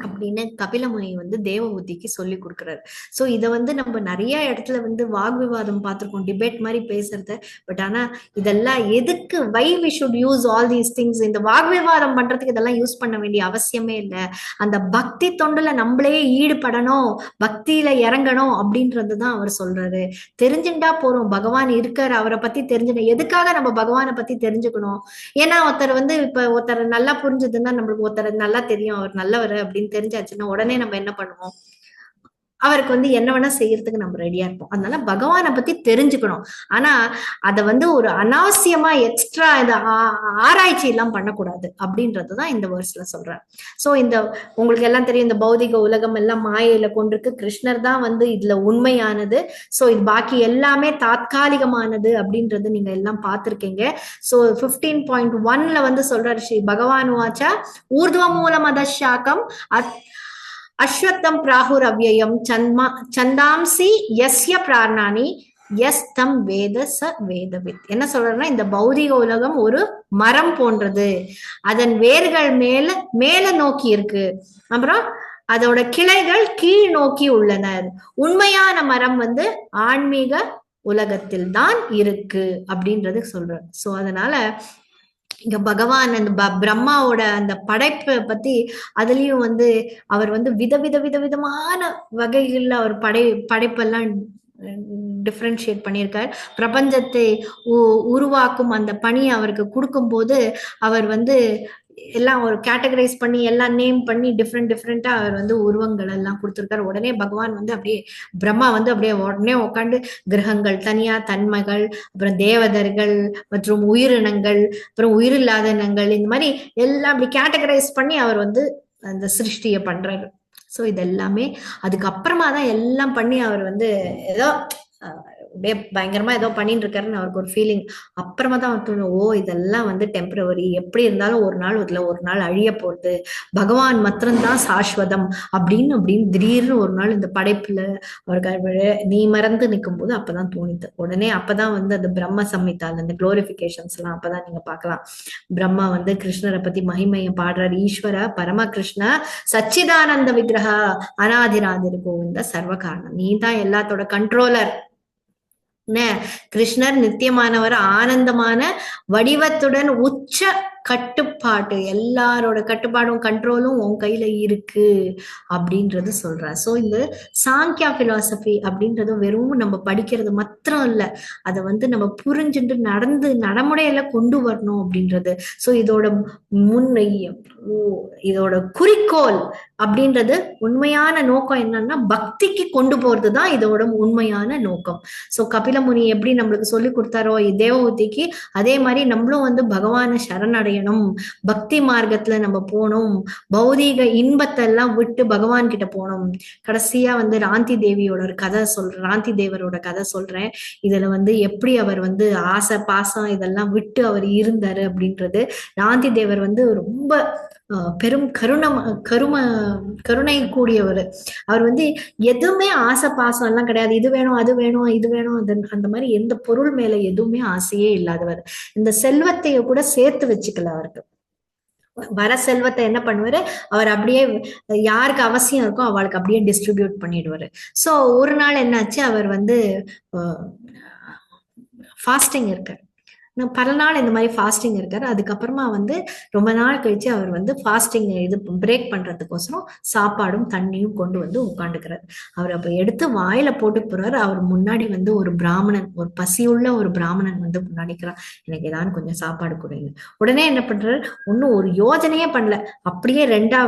அப்படின்னு கபில முனி வந்து தேவஹூதிக்கு சொல்லி கொடுக்குறாரு. சோ இத வந்து நம்ம நிறைய இடத்துல வந்து வாக்விவாதம் பார்த்திருக்கோம், டிபேட் மாதிரி பேசுறது. பட் ஆனா இதெல்லாம் எதுக்கு, why we should use all these things? இந்த வாக்விவாதம் பண்றதுக்கு இதெல்லாம் யூஸ் பண்ண வேண்டிய அவசியமே இல்லை. அந்த பக்தி தொண்டுல நம்மளே ஈடுபடணும், பக்தியில இறங்கணும் அப்படின்றதுதான் அவர் சொல்றாரு. தெரிஞ்சுட்டா போறோம், பகவான் இருக்காரு, அவரை பத்தி தெரிஞ்சுக்கணும். எதுக்காக நம்ம பகவானை பத்தி தெரிஞ்சுக்கணும்? ஏன்னா ஒருத்தர் வந்து இப்ப ஒருத்தர் நல்லா புரிஞ்சுதுன்னா நம்மளுக்கு ஒருத்தர் நல்லா தெரியும், அவர் நல்லவர் அப்படின்னு தெரிஞ்சாச்சுன்னா உடனே நம்ம என்ன பண்ணுவோம்? அவருக்கு வந்து என்ன வேணா செய்யறதுக்கு நம்ம ரெடியா இருப்போம். அதனால பகவானை பத்தி தெரிஞ்சுக்கணும். ஆனா அத வந்து ஒரு அனாவசியமா எக்ஸ்ட்ரா இந்த ஆராய்ச்சி எல்லாம் பண்ணக்கூடாது அப்படின்றதுதான் இந்த வேர்ஸ்ல சொல்றேன். சோ இந்த உங்களுக்கு எல்லாம் தெரியும், இந்த பௌதிக உலகம் எல்லாம் மாயையில கொண்டிருக்கு, கிருஷ்ணர் தான் வந்து இதுல உண்மையானது. சோ இது பாக்கி எல்லாமே தாத்காலிகமானது அப்படின்றது நீங்க எல்லாம் பார்த்திருக்கீங்க. சோ 15.1ல வந்து சொல்றாரு, ஸ்ரீ பகவான் வாச்சா ஊர்துவ மூலம் அதஷாக்கம் அஸ்வத்தம் பிராகுர் அவ்யயம் சந்தாம்சி யஸ்ய பிரார்ணானி யஸ்தம் வேத ச வேதவித். என்ன சொல்றேன்னா, இந்த பௌதிக உலகம் ஒரு மரம் போன்றது, அதன் வேர்கள் மேல நோக்கி இருக்கு, அப்புறம் அதோட கிளைகள் கீழ் நோக்கி உள்ளன. உண்மையான மரம் வந்து ஆன்மீக உலகத்தில் தான் இருக்கு அப்படின்றது சொல்ற. சோ அதனால இங்க பகவான் அந்த பிரம்மாவோட அந்த படைப்பை பத்தி அதுலயும் வந்து அவர் வந்து விதவிதமான வகைகள்ல அவர் படைப்பெல்லாம் டிஃபரன்ஷியேட் பண்ணியிருக்கார். பிரபஞ்சத்தை உருவாக்கும் அந்த பணியை அவருக்கு கொடுக்கும் போது அவர் வந்து எல்லாம் ஒரு கேட்டகரைஸ் பண்ணி எல்லாம் நேம் பண்ணி டிஃப்ரெண்டா அவர் வந்து உருவங்கள் எல்லாம் கொடுத்திருக்காரு. உடனே பகவான் வந்து அப்படியே பிரம்மா வந்து அப்படியே உடனே உட்காந்து கிரகங்கள் தனியா, தன்மைகள், அப்புறம் தேவதர்கள் மற்றும் உயிரினங்கள், அப்புறம் உயிரில்லாத இனங்கள், இந்த மாதிரி எல்லாம் அப்படி கேட்டகரைஸ் பண்ணி அவர் வந்து அந்த சிருஷ்டியை பண்றாரு. சோ இது எல்லாமே அதுக்கப்புறமா தான் எல்லாம் பண்ணி அவர் வந்து ஏதோ அப்படியே பயங்கரமா ஏதோ பண்ணிட்டு இருக்காருன்னு அவருக்கு ஒரு ஃபீலிங். அப்புறமா தான் அவர் தோணும், ஓ இதெல்லாம் வந்து டெம்பரவரி, எப்படி இருந்தாலும் ஒரு நாள் அழிய போறது, பகவான் மாத்திரம்தான் சாஸ்வதம் அப்படின்னு திடீர்னு ஒரு நாள் இந்த படைப்புல அவருக்கு நீ மறந்து நிற்கும் போது அப்பதான் தோணிது. உடனே அப்பதான் வந்து அந்த பிரம்ம சம்ஹிதால அந்த குளோரிபிகேஷன்ஸ் எல்லாம் அப்பதான் நீங்க பாக்கலாம். பிரம்மா வந்து கிருஷ்ணரை பத்தி மகிமையை பாடுறாரு. ஈஸ்வர பரம கிருஷ்ண சச்சிதானந்த விக்கிரக அநாதிராதிர் கோவிந்த சர்வ காரணம், நீ தான் எல்லாத்தோட கண்ட்ரோலர். கிருஷ்ணர் நித்தியமானவர், ஆனந்தமான வடிவத்துடன் உச்ச கட்டுப்பாட்டு, எல்லாரோட கட்டுப்பாடும் கண்ட்ரோலும் உன் கையில இருக்கு அப்படின்றது சொல்ற. சோ இந்த சாங்கியா பிலாசபி அப்படின்றது வெறும் நம்ம படிக்கிறது மாத்திரம் இல்ல, அதை வந்து நம்ம புரிஞ்சுட்டு நடைமுறையில கொண்டு வரணும் அப்படின்றது. சோ இதோட இதோட குறிக்கோள் அப்படின்றது உண்மையான நோக்கம் என்னன்னா பக்திக்கு கொண்டு போறதுதான் இதோட உண்மையான நோக்கம். சோ கபில முனி எப்படி நம்மளுக்கு சொல்லி கொடுத்தாரோ தேவஹூதிக்கு, அதே மாதிரி நம்மளும் வந்து பகவானை சரணடையணும், பக்தி மார்க்கத்துல நம்ம போகணும், பௌதீக இன்பத்தை எல்லாம் விட்டு பகவான் கிட்ட போகணும். கடைசியா வந்து ராந்தி தேவியோட ஒரு கதை சொல்றேன், ராந்தி தேவரோட கதை சொல்றேன். இதுல வந்து எப்படி அவர் வந்து ஆசை பாசம் இதெல்லாம் விட்டு அவர் இருந்தாரு அப்படின்றது. ராந்தி தேவர் வந்து ரொம்ப பெரும் கருணை கூடியவர். அவர் வந்து எதுவுமே ஆசை பாசம் எல்லாம் கிடையாது, இது வேணும் அது வேணும் இது வேணும் அந்த மாதிரி எந்த பொருள் மேல எதுவுமே ஆசையே இல்லாதவர். இந்த செல்வத்தைய கூட சேர்த்து வச்சுக்கல அவருக்கு. வர செல்வத்தை என்ன பண்ணுவாரு, அவர் அப்படியே யாருக்கு அவசியம் இருக்கோ அவளுக்கு அப்படியே டிஸ்ட்ரிபியூட் பண்ணிடுவாரு. சோ ஒரு நாள் என்னாச்சு, அவர் வந்து ஃபாஸ்டிங் இருக்காரு. பல நாள் இந்த மாதிரி ஃபாஸ்டிங் இருக்காரு. அதுக்கப்புறமா வந்து ரொம்ப நாள் கழிச்சு அவர் வந்து ஃபாஸ்டிங் இது பிரேக் பண்றதுக்கோசரம் சாப்பாடும் தண்ணியும் கொண்டு வந்து உட்காந்துக்கிறாரு. அவர் அப்ப எடுத்து வாயில போட்டு போறாரு. அவர் முன்னாடி வந்து ஒரு பிராமணன், ஒரு பசியுள்ள ஒரு பிராமணன் வந்து முன்னாடிக்கிறான், எனக்கு ஏதாவது கொஞ்சம் சாப்பாடு கொடுங்க. உடனே என்ன பண்றாரு, ஒன்னும் ஒரு யோஜனையே பண்ணல, அப்படியே 2ஆ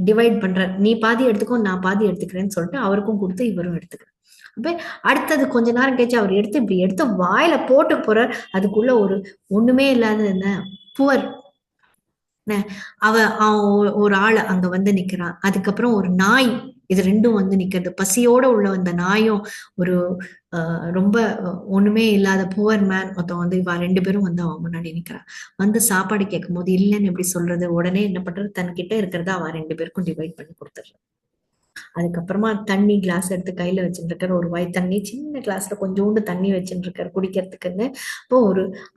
டிவைட் பண்றாரு. நீ பாதி எடுத்துக்கோ, நான் பாதி எடுத்துக்கிறேன்னு சொல்லிட்டு அவருக்கும் கொடுத்து இவரும் எடுத்துக்கிறார். அப்ப அடுத்தது கொஞ்ச நேரம் கழிச்சு அவர் எடுத்து இப்படி எடுத்து வாயில போட்டு போறார். அதுக்குள்ள ஒரு ஒண்ணுமே இல்லாத என்ன புவர் ஒரு ஆள் அங்க வந்து நிக்கிறான். அதுக்கப்புறம் ஒரு நாய், இது ரெண்டும் வந்து நிக்கிறது. பசியோட உள்ள அந்த நாயும் ஒரு ரொம்ப ஒண்ணுமே இல்லாத புவர் மேன் ஒருத்தன் வந்து இவ 2 பேரும் வந்து அவன் முன்னாடி நிக்கிறான். வந்து சாப்பாடு கேட்கும் போது இல்லைன்னு எப்படி சொல்றது, உடனே என்ன பண்றது, தன்கிட்ட இருக்கிறத அவன் 2 பேருக்கும் டிவைட் பண்ணி கொடுத்துடுறான். அதுக்கப்புறமா தண்ணி கிளாஸ் எடுத்து கையில வச்சுட்டு இருக்காரு. ஒரு வாய் தண்ணி, சின்ன கிளாஸ்ல கொஞ்சோண்டு தண்ணி வச்சுட்டு இருக்காரு குடிக்கிறதுக்குன்னு. அப்போ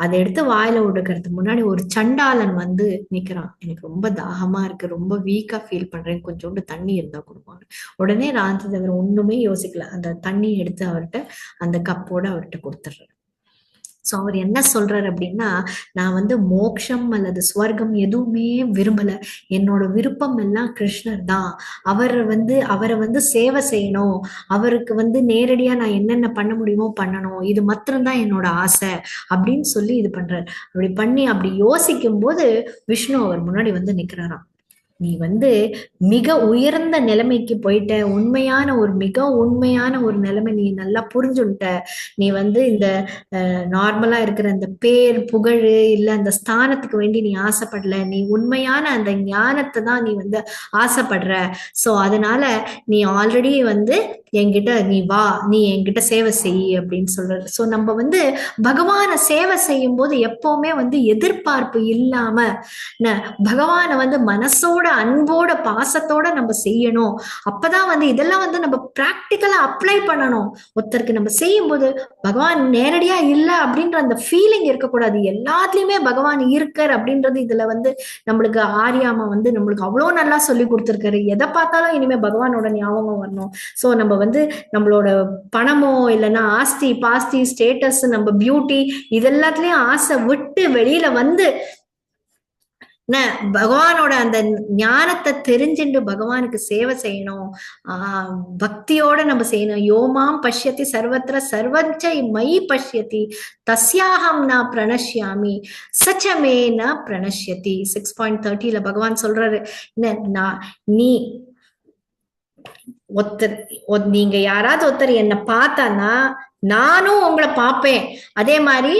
அதை எடுத்து வாயில விடுக்கிறதுக்கு முன்னாடி ஒரு சண்டாளன் வந்து நிக்கிறான். எனக்கு ரொம்ப தாகமா இருக்கு, ரொம்ப வீக்கா ஃபீல் பண்றேன், கொஞ்சோண்டு தண்ணி இருந்தா கொடுப்பாங்க. உடனே ராமச்சந்திரன் ஒண்ணுமே யோசிக்கல, அந்த தண்ணி எடுத்து அவர்கிட்ட அந்த கப்போட அவர்கிட்ட கொடுத்துடுறாரு. சோ அவர் என்ன சொல்றாரு அப்படின்னா, நான் வந்து மோட்சம் அல்லது ஸ்வர்க்கம் எதுவுமே விரும்பல, என்னோட விருப்பம் எல்லாம் கிருஷ்ணர் தான். அவரை வந்து சேவை செய்யணும், அவருக்கு வந்து நேரடியா நான் என்னென்ன பண்ண முடியுமோ பண்ணணும், இது மாத்திரம்தான் என்னோட ஆசை அப்படின்னு சொல்லி இது பண்றாரு. அப்படி பண்ணி அப்படி யோசிக்கும் போது விஷ்ணு அவர் முன்னாடி வந்து நிக்கிறாராம். நீ வந்து மிக உயர்ந்த நிலைமைக்கு போயிட்ட, மிக உண்மையான ஒரு நிலைமை நீ நல்லா புரிஞ்சுட்ட. நீ வந்து இந்த நார்மலா இருக்கிற அந்த பேர் புகழ் இல்ல அந்த ஸ்தானத்துக்கு வேண்டி நீ ஆசைப்படல, நீ உண்மையான அந்த ஞானத்தை தான் நீ வந்து ஆசைப்படுற. சோ அதனால நீ ஆல்ரெடி வந்து என்கிட்ட நீ வா, நீ என்கிட்ட சேவை செய் அப்படின்னு சொல்றாரு. சோ நம்ம வந்து பகவான சேவை செய்யும் போது எப்பவுமே வந்து எதிர்பார்ப்பு இல்லாம பகவான வந்து மனசோட அன்போட பாசத்தோட நம்ம செய்யணும். அப்பதான் வந்து இதெல்லாம் வந்து நம்ம பிராக்டிக்கலா அப்ளை பண்ணணும். ஒருத்தருக்கு நம்ம செய்யும் போது பகவான் நேரடியா இல்ல அப்படின்ற அந்த ஃபீலிங் இருக்கக்கூடாது, எல்லாத்துலயுமே பகவான் இருக்கார் அப்படின்றது இதுல வந்து நம்மளுக்கு ஆரியாமா வந்து நம்மளுக்கு அவ்வளவு நல்லா சொல்லி கொடுத்திருக்காரு. எதை பார்த்தாலும் இனிமே பகவானோட ஞாபகம் வரணும். சோ நம்ம வந்து நம்மளோட பணமோ இல்லைன்னா ஆஸ்தி பாஸ்தி ஸ்டேட்டஸ் நம்ம பியூட்டி இதெல்லாத்துலயும் ஆசை விட்டு வெளியில வந்து பகவானோட அந்த ஞானத்தை தெரிஞ்சுட்டு பகவானுக்கு சேவை செய்யணும். பக்தியோட நம்ம செய்யணும். யோமாம் பஷ்யதி சர்வத்திர சர்வஞ்சை மயி பஷ்யதி தஸ்யாஹம் ந பிரணஷ்யாமி சச்சமே ந பிரணஷ்யதி. 6.30 பகவான் சொல்றாரு, நீ நீங்க யாராவது ஒருத்தர் என்ன பார்த்தானா நானும் உங்களை பார்ப்பேன், அதே மாதிரி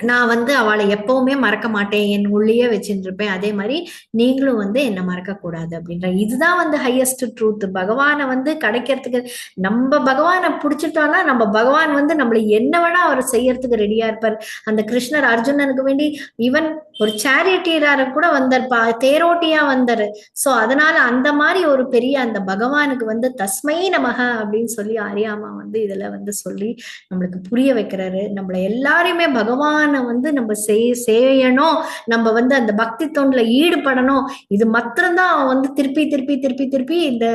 நான் வந்து அவளை எப்பவுமே மறக்க மாட்டேன், என் உள்ளேயே வச்சுட்டு இருப்பேன், அதே மாதிரி நீங்களும் வந்து என்ன மறக்க கூடாது அப்படின்ற. இதுதான் வந்து ஹையஸ்ட் ட்ரூத். பகவானை வந்து கிடைக்கிறதுக்கு நம்ம பகவானை பிடிச்சிட்டோம்னா நம்ம பகவான் வந்து நம்மளை என்ன வேணா அவர் செய்யறதுக்கு ரெடியா இருப்பார். அந்த கிருஷ்ணர் அர்ஜுனனுக்கு வேண்டி ஈவன் ஒரு சேரியட்டியராக கூட வந்தார்ப்பா, தேரோட்டியா வந்தாரு. சோ அதனால அந்த மாதிரி ஒரு பெரிய அந்த பகவானுக்கு வந்து தஸ்மை நமக அப்படின்னு சொல்லி ஆரியாமா வந்து இதுல வந்து சொல்லி நம்மளுக்கு புரிய வைக்கிறாரு. நம்மளை எல்லாரையுமே பகவான் வந்து நம்ம செய்யணும், நம்ம வந்து அந்த பக்தி தொண்டுல ஈடுபடணும். இது மாத்திரம்தான் அவன் வந்து திருப்பி திருப்பி திருப்பி திருப்பி இந்த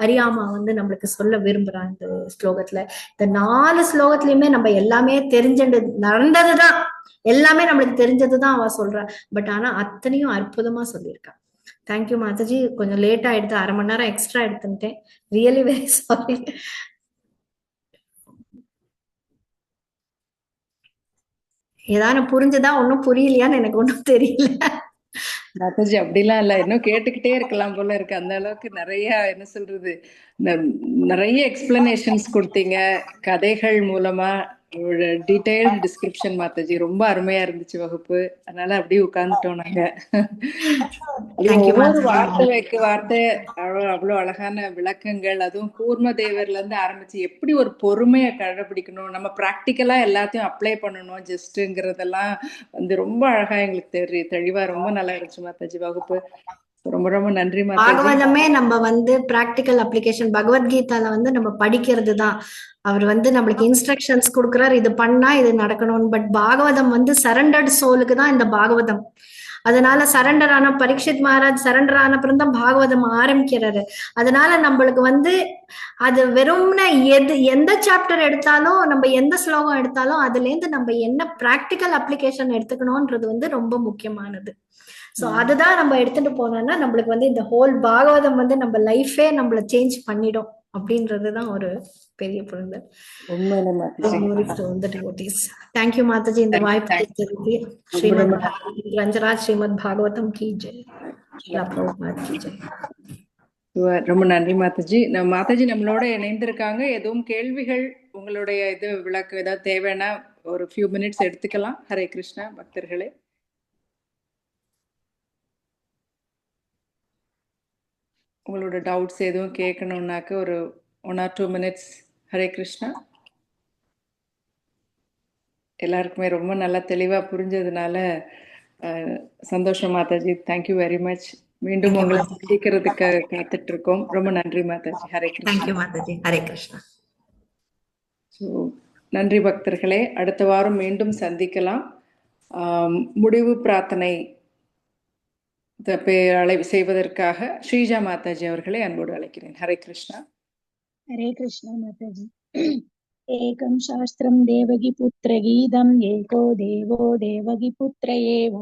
அரியாமா வந்து நம்மளுக்கு சொல்ல விரும்புறான் இந்த ஸ்லோகத்துல. இந்த 4 ஸ்லோகத்திலயுமே நம்ம எல்லாமே தெரிஞ்சது நடந்ததுதான், எல்லாமே நம்மளுக்கு தெரிஞ்சதுதான் அவ சொல்றா. பட் ஆனா அத்தனையும் அற்புதமா சொல்லியிருக்கா. தேங்க்யூ மாதாஜி. கொஞ்சம் லேட் ஆயிடுது, 1/2 மணி நேரம் எக்ஸ்ட்ரா எடுத்துட்டேன். Really very sorry. ஏதாவது புரிஞ்சுதா, ஒன்னும் புரியலையான்னு எனக்கு ஒன்னும் தெரியல. மாதாஜி அப்படிலாம் இல்ல, இன்னும் கேட்டுக்கிட்டே இருக்கலாம் போல இருக்கு. அந்த அளவுக்கு நிறைய என்ன சொல்றது, நிறைய எக்ஸ்பிளனேஷன்ஸ் கொடுத்தீங்க கதைகள் மூலமா, டீடைல்டு டிஸ்கிரிப்ஷன். மாதாஜி ரொம்ப அருமையா இருந்துச்சு வகுப்பு, அதனால அப்படியே உட்கார்ந்துட்டோம் நாங்க. ஒவ்வொரு வார்த்தைக்கு வார்த்தை அவ்வளவு அழகான விளக்கங்கள், அதுவும் கூர்ம தேவர்ல இருந்து ஆரம்பிச்சு எப்படி ஒரு பொறுமையை கடைபிடிக்கணும், நம்ம பிராக்டிக்கலா எல்லாத்தையும் அப்ளை பண்ணணும் ஜஸ்ட்ங்கிறதெல்லாம் வந்து ரொம்ப அழகா எங்களுக்கு தெளிவா ரொம்ப நல்லா இருந்துச்சு மாதாஜி வகுப்பு. ரொம்ப ரொம்ப நன்றி மாதாஜி. பாகவதமே நம்ம வந்து பிராக்டிக்கல் அப்ளிகேஷன், பகவத்கீதால வந்து நம்ம படிக்கிறது தான். அவர் வந்து நம்மளுக்கு இன்ஸ்ட்ரக்ஷன்ஸ் கொடுக்குறாரு, இது பண்ணா இது நடக்கணும். பட் பாகவதம் வந்து சரண்டர்ட் சோலுக்கு தான் இந்த பாகவதம். அதனால சரண்டர் ஆன பரீட்சித் மகாராஜ் சரண்டர் ஆன அப்புறம் தான் பாகவதம் ஆரம்பிக்கிறாரு. அதனால நம்மளுக்கு வந்து அது வெறும்னா எந்த சாப்டர் எடுத்தாலும், நம்ம எந்த ஸ்லோகம் எடுத்தாலும் அதுல இருந்து நம்ம என்ன பிராக்டிக்கல் அப்ளிகேஷன் எடுத்துக்கணும்ன்றது வந்து ரொம்ப முக்கியமானது. சோ அதுதான் நம்ம எடுத்துட்டு போனோம்னா நம்மளுக்கு வந்து இந்த ஹோல் பாகவதம் வந்து நம்ம லைஃபே நம்மள சேஞ்ச் பண்ணிடும் அப்படின்றதுதான் ஒரு பெரிய புரிதல். உண்மையிலே மாதாஜி. தேங்க்யூ மாதாஜி இந்த வாய்ப்பு கொடுத்ததுக்கு. ஸ்ரீமத் ரஞ்சராஜ் ஸ்ரீமத் பாகவதம் கி ஜெய். ரொம்ப நன்றி மாதாஜி. மாதாஜி நம்மளோட இணைந்திருக்காங்க. எதுவும் கேள்விகள் உங்களுடைய இது விளக்கம் ஏதாவது தேவைன்னா ஒரு ஃபியூ மினிட்ஸ் எடுத்துக்கலாம். ஹரே கிருஷ்ணா பக்தர்களே. உங்களோட டவுட்ஸ் எதுவும் கேட்கணும்னாக்க ஒரு 1 or 2 minutes. ஹரே கிருஷ்ணா. எல்லாருக்குமே ரொம்ப நல்லா தெளிவா புரிஞ்சதுனால சந்தோஷம் மாதாஜி. Thank you very much. மீண்டும் உங்களை சந்திக்கிறதுக்கு காத்துட்டு இருக்கோம். ரொம்ப நன்றி மாதாஜி. ஹரே கிருஷ்ணா. மாதாஜி. ஹரே கிருஷ்ணா. நன்றி பக்தர்களே. அடுத்த வாரம் மீண்டும் சந்திக்கலாம். முடிவு பிரார்த்தனை செய்வதற்காக ஸ்ரீஜா மாதாஜி அவர்களை அன்போடு அழைக்கிறேன். ஹரே கிருஷ்ணா. ஹரே கிருஷ்ணா மாதாஜி. ஏகம் சாஸ்திரம் தேவகி புத்திர கீதம் ஏகோ தேவோ தேவகி புத்திர ஏவ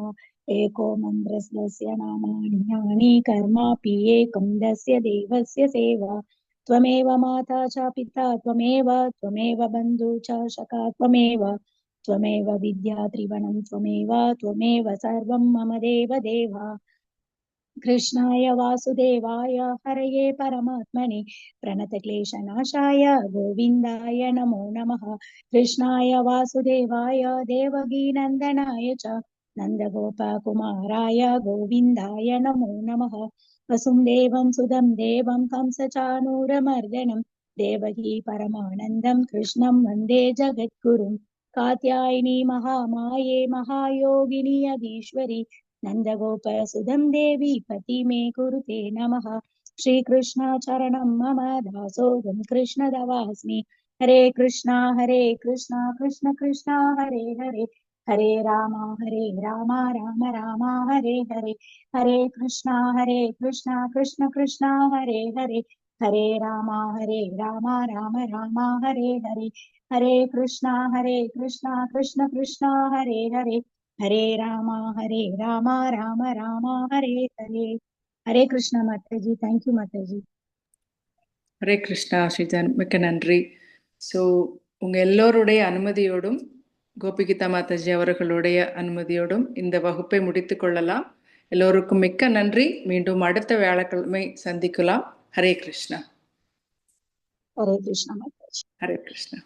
ஏகோ மந்திரஸ்ய நாமானி ஞானி கர்மாபி ஏகம் தஸ்ய தேவஸ்ய சேவா त्वमेव माता च पिता त्वमेव बन्धु च सखा त्वमेव विद्या त्रिवणं त्वमेव सर्वं मम देव कृष्णाय वासुदेवाय हरये परमात्मने प्रणतक्लेशनाशाय गोविन्दाय नमो नमः। कृष्णाय वासुदेवाय देवकीनन्दनाय च नन्दगोपकुमाराय गोविन्दाय नमो नमः। वसुदेवं सुदं देवं कंसचाणूरमर्दनं देवकी परमानन्दं कृष्णं वन्दे जगद्गुरुं। कात्यायनी महामाये महायोगिनी अधीश्वरी नन्दगोपसुदं देवी पति मे कुरुते नमः। श्रीकृष्ण चरणं मम दासोऽहं कृष्णदवास्मि। हरे कृष्णा कृष्ण कृष्णा हरे हरे हरे राम राम राम हरे हरे हरे कृष्णा कृष्ण कृष्णा हरे हरे हरे राम राम राम हरे हरे हरे कृष्णा कृष्ण कृष्णा हरे हरे हरे राम राम राम हरे हरे हरे कृष्णा माताजी. தேங்க்யூ மாதாஜி. ஹரே கிருஷ்ணா ஸ்ரீஜான், மிக்க நன்றி. ஸோ உங்க எல்லோருடைய அனுமதியோடும் கோபிகீதா மாதாஜி அவர்களுடைய அனுமதியோடும் இந்த வகுப்பை முடித்து கொள்ளலாம். எல்லோருக்கும் மிக்க நன்றி. மீண்டும் அடுத்த வியாழக்கிழமை சந்திக்கலாம். ஹரே கிருஷ்ணா. ஹரே கிருஷ்ணா மாதாஜி. ஹரே கிருஷ்ணா.